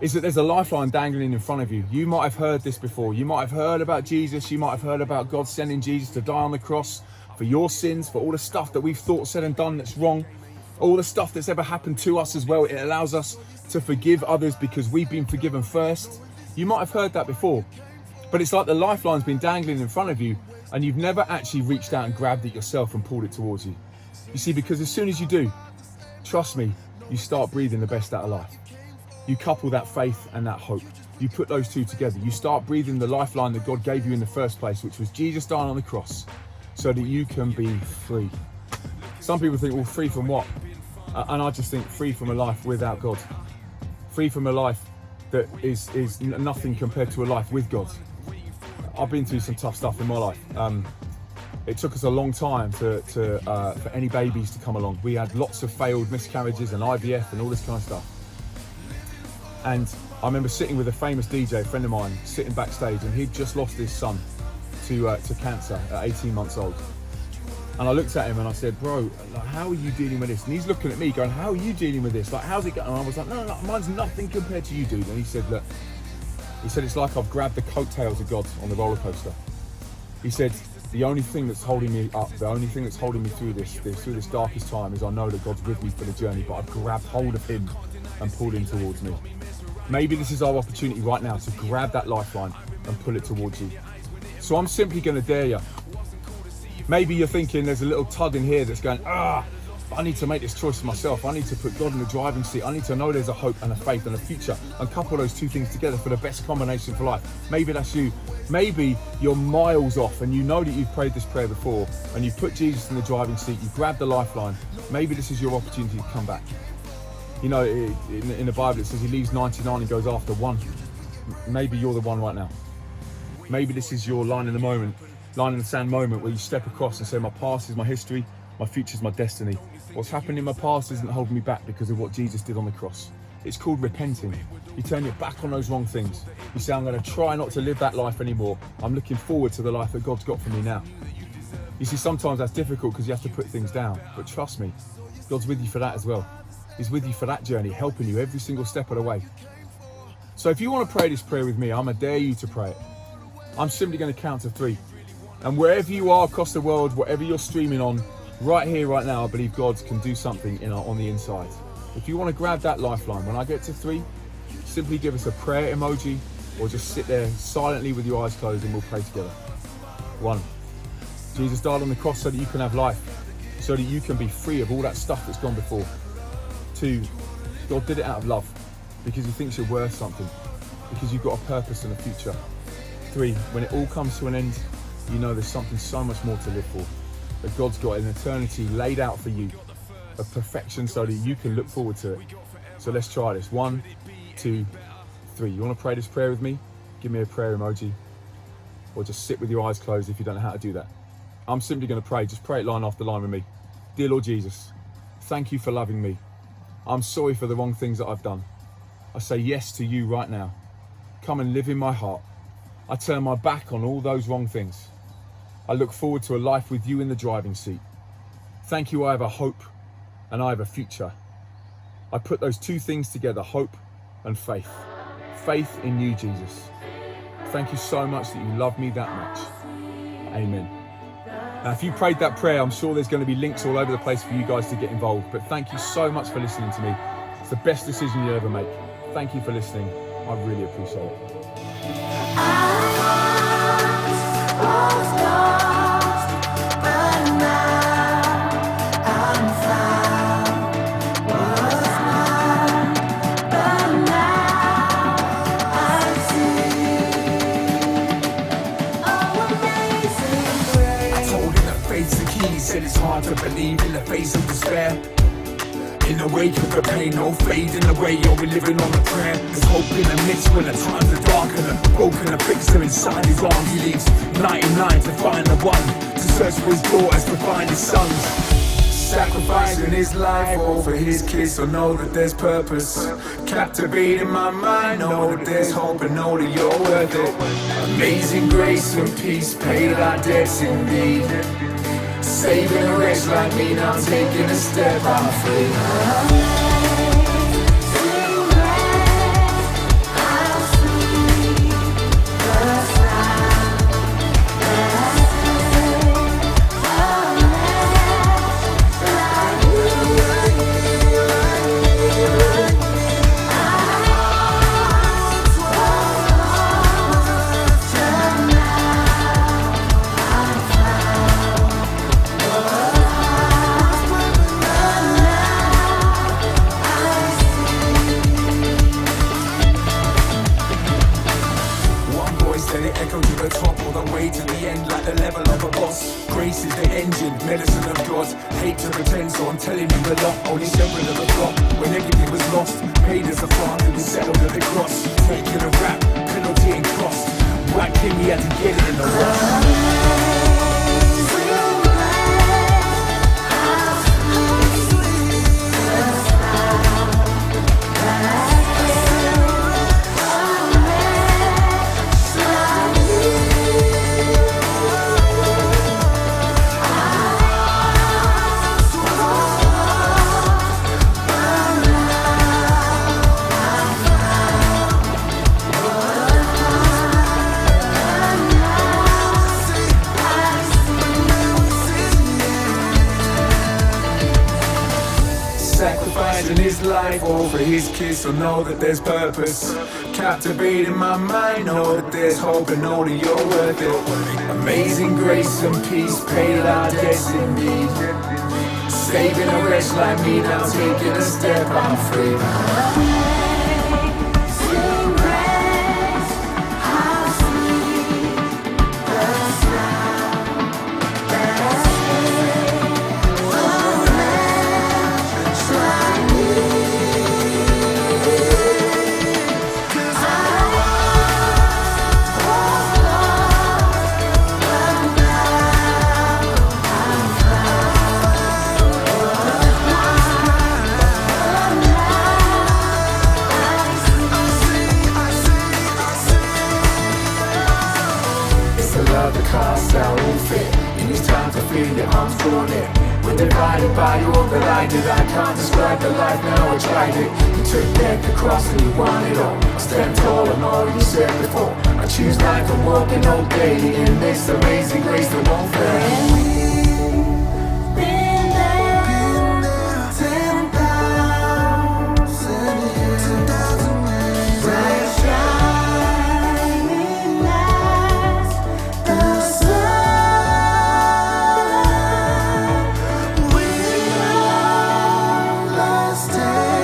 is that there's a lifeline dangling in front of you. You might have heard this before. You might have heard about Jesus. You might have heard about God sending Jesus to die on the cross for your sins, for all the stuff that we've thought, said and done that's wrong, all the stuff that's ever happened to us as well. It allows us to forgive others because we've been forgiven first. You might have heard that before. But it's like the lifeline's been dangling in front of you and you've never actually reached out and grabbed it yourself and pulled it towards you. You see, because as soon as you do, trust me, you start breathing the best out of life. You couple that faith and that hope. You put those two together. You start breathing the lifeline that God gave you in the first place, which was Jesus dying on the cross so that you can be free. Some people think, well, free from what? And I just think free from a life without God. Free from a life that is nothing compared to a life with God. I've been through some tough stuff in my life. It took us a long time for any babies to come along. We had lots of failed miscarriages and IVF and all this kind of stuff. And I remember sitting with a famous DJ, a friend of mine, sitting backstage, and he'd just lost his son to cancer at 18 months old. And I looked at him and I said, bro, like, how are you dealing with this? And he's looking at me going, how are you dealing with this? Like, how's it going? And I was like, no, mine's nothing compared to you, dude. And he said, look, it's like I've grabbed the coattails of God on the roller coaster. He said, the only thing that's holding me up, the only thing that's holding me through this darkest time is I know that God's with me for the journey, but I've grabbed hold of him and pulled him towards me. Maybe this is our opportunity right now to grab that lifeline and pull it towards you. So I'm simply going to dare you. Maybe you're thinking there's a little tug in here that's going, I need to make this choice for myself. I need to put God in the driving seat. I need to know there's a hope and a faith and a future and couple those two things together for the best combination for life. Maybe that's you. Maybe you're miles off and you know that you've prayed this prayer before and you've put Jesus in the driving seat, you've grabbed the lifeline. Maybe this is your opportunity to come back. You know, in the Bible it says he leaves 99 and goes after one. Maybe you're the one right now. Maybe this is your line in the sand moment where you step across and say, my past is my history, my future is my destiny. What's happened in my past isn't holding me back because of what Jesus did on the cross. It's called repenting. You turn your back on those wrong things. You say, I'm going to try not to live that life anymore. I'm looking forward to the life that God's got for me now. You see, sometimes that's difficult because you have to put things down. But trust me, God's with you for that as well. He's with you for that journey, helping you every single step of the way. So if you want to pray this prayer with me, I'm going to dare you to pray it. I'm simply going to count to 3. And wherever you are across the world, whatever you're streaming on, right here, right now, I believe God can do something on the inside. If you want to grab that lifeline, when I get to 3, simply give us a prayer emoji or just sit there silently with your eyes closed and we'll pray together. 1. Jesus died on the cross so that you can have life, so that you can be free of all that stuff that's gone before. 2, God did it out of love because he thinks you're worth something, because you've got a purpose and a future. 3, when it all comes to an end, you know there's something so much more to live for, that God's got an eternity laid out for you of perfection so that you can look forward to it. So let's try this. 1, 2, 3. You want to pray this prayer with me? Give me a prayer emoji, or just sit with your eyes closed if you don't know how to do that. I'm simply going to pray. Just pray it line after line with me. Dear Lord Jesus, thank you for loving me. I'm sorry for the wrong things that I've done. I say yes to you right now. Come and live in my heart. I turn my back on all those wrong things. I look forward to a life with you in the driving seat. Thank you, I have a hope and I have a future. I put those 2 things together, hope and faith. Faith in you, Jesus. Thank you so much that you love me that much. Amen. Now, if you prayed that prayer, I'm sure there's going to be links all over the place for you guys to get involved. But thank you so much for listening to me. It's the best decision you'll ever make. Thank you for listening. I really appreciate it. Said it's hard to believe in the face of despair. In the wake of the pain, no fading away. You're living on a prayer. There's hope in the midst when the times are dark and the broken and fixer inside his arms. He leaves 99 to find the one, to search for his daughters, to find his sons. Sacrificing his life all for his kids, so know that there's purpose. Captivating my mind, know that there's hope and know that you're worth it. Amazing grace and peace paid our debts indeed. Saving a wretch like me, now taking a step, I'm free. Medicine of God, hate to pretend, so I'm telling you a lot. Only shepherd of the flock, when everything was lost. Paid as a father, we settled at the cross. Taking a rap, penalty and cost. White king, he had to get it in the rough. Sacrificing his life all for his kids, so know that there's purpose. Captivating my mind, know that there's hope and know that you're worth it. Amazing grace and peace paid our debts indeed. Saving a wretch like me, now taking a step, I'm free. We're divided by all that I did. I can't describe the life, now I tried it. You took death, the cross, and you won it all. I stand tall and all you said before. I choose life and walking all daily in this amazing grace that won't fail. Stay.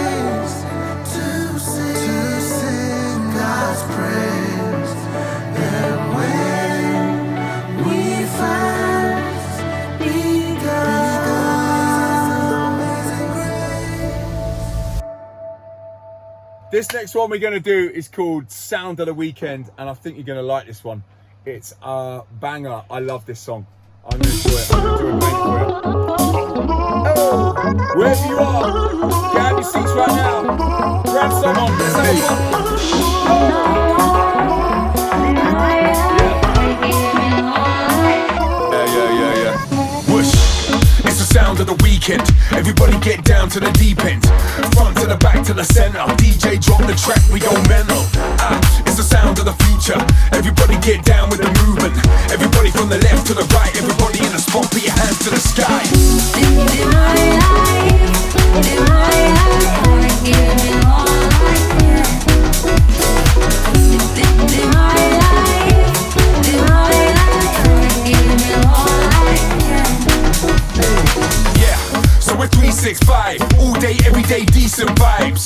This next one we're going to do is called Sound of the Weekend, and I think you're going to like this one. It's a banger. I love this song. I'm going to do it. I'm going to do a banger for you. Oh, wherever you are, get out your seats right now. Grab someone. Let's have Yeah. Whoosh. It's the sound of the weekend. Everybody get down to the deep end. Front to the back to the center. DJ drop the track, we go mental. It's the sound of the future. Everybody get down with the movement. Everybody from the left to the right. Everybody in the spot, put your hands to the sky. So we're 365, all day, every day, decent vibes.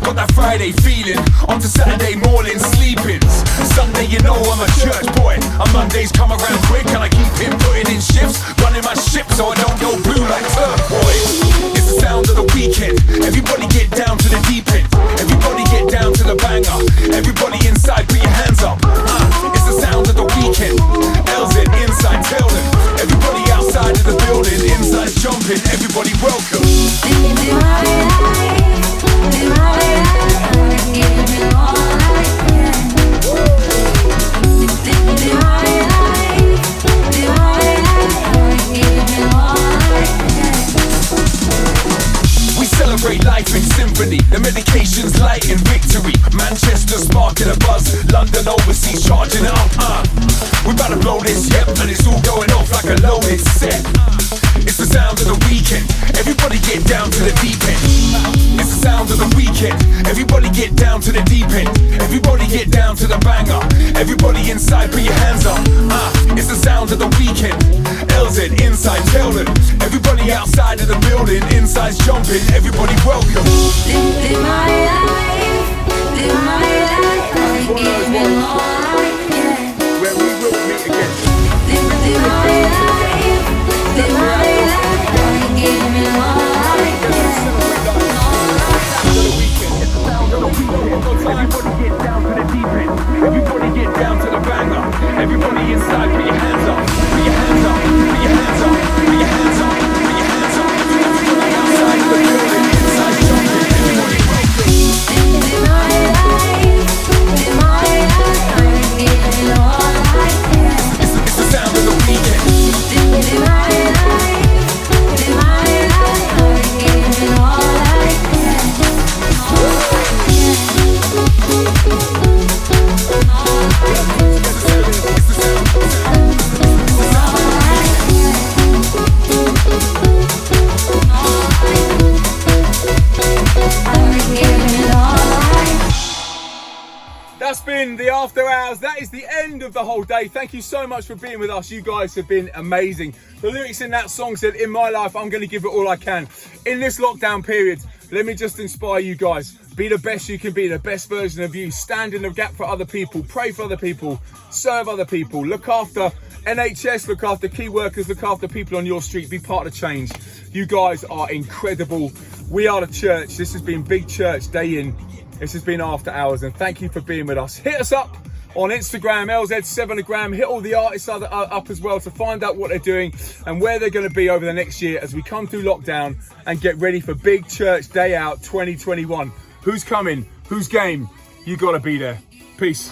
Got that Friday feeling, on to Saturday morning sleepings. Sunday, you know I'm a church boy. On Mondays come around quick and I keep him putting in shifts, running my ship so I don't go blue like turquoise. It's the sound of the weekend. Everybody get down to the deep end. Everybody get down to the banger. Everybody inside, put your hands up. It's the sound of the weekend. LZ inside, tell them. Everybody outside of the building, inside's jumping. Everybody welcome. We celebrate life in symphony. The medication's light in victory. Manchester sparking a buzz. London overseas charging it up. We about to blow this, yep, and it's all going off like a loaded set. It's the sound of the weekend. Everybody get down to the deep end. It's the sound of the weekend. Everybody get down to the deep end. Everybody get down to the banger. Everybody inside, put your hands up. It's the sound of the weekend. LZ inside, tell them. Everybody outside of the building, inside's jumping. Everybody welcome. Live my life, live my life, give me life, yeah. Where we will meet again. Live my life, live my life, give me life, Everybody get down to the deep end. Everybody get down to the banger. Everybody inside, put your hands up. Put your hands up. Put your hands up. Put your hands up. Put your hands up. Everybody outside the building, inside jumping. Everybody welcome. live my life, live my life, give me life, yeah. It's the sound of the weekend. Live my life, live my life, give me life, yeah. That's been the After Hours. That is the end of the whole day. Thank you so much for being with us. You guys have been amazing. The lyrics in that song said, in my life, I'm going to give it all I can. In this lockdown period, let me just inspire you guys. Be the best you can be, the best version of you. Stand in the gap for other people. Pray for other people. Serve other people. Look after NHS. Look after key workers. Look after people on your street. Be part of change. You guys are incredible. We are the church. This has been Big Church Day In. This has been After Hours, and thank you for being with us. Hit us up on Instagram, LZ7gram. Hit all the artists up as well to find out what they're doing and where they're going to be over the next year as we come through lockdown and get ready for Big Church Day Out 2021. Who's coming? Who's game? You got to be there. Peace.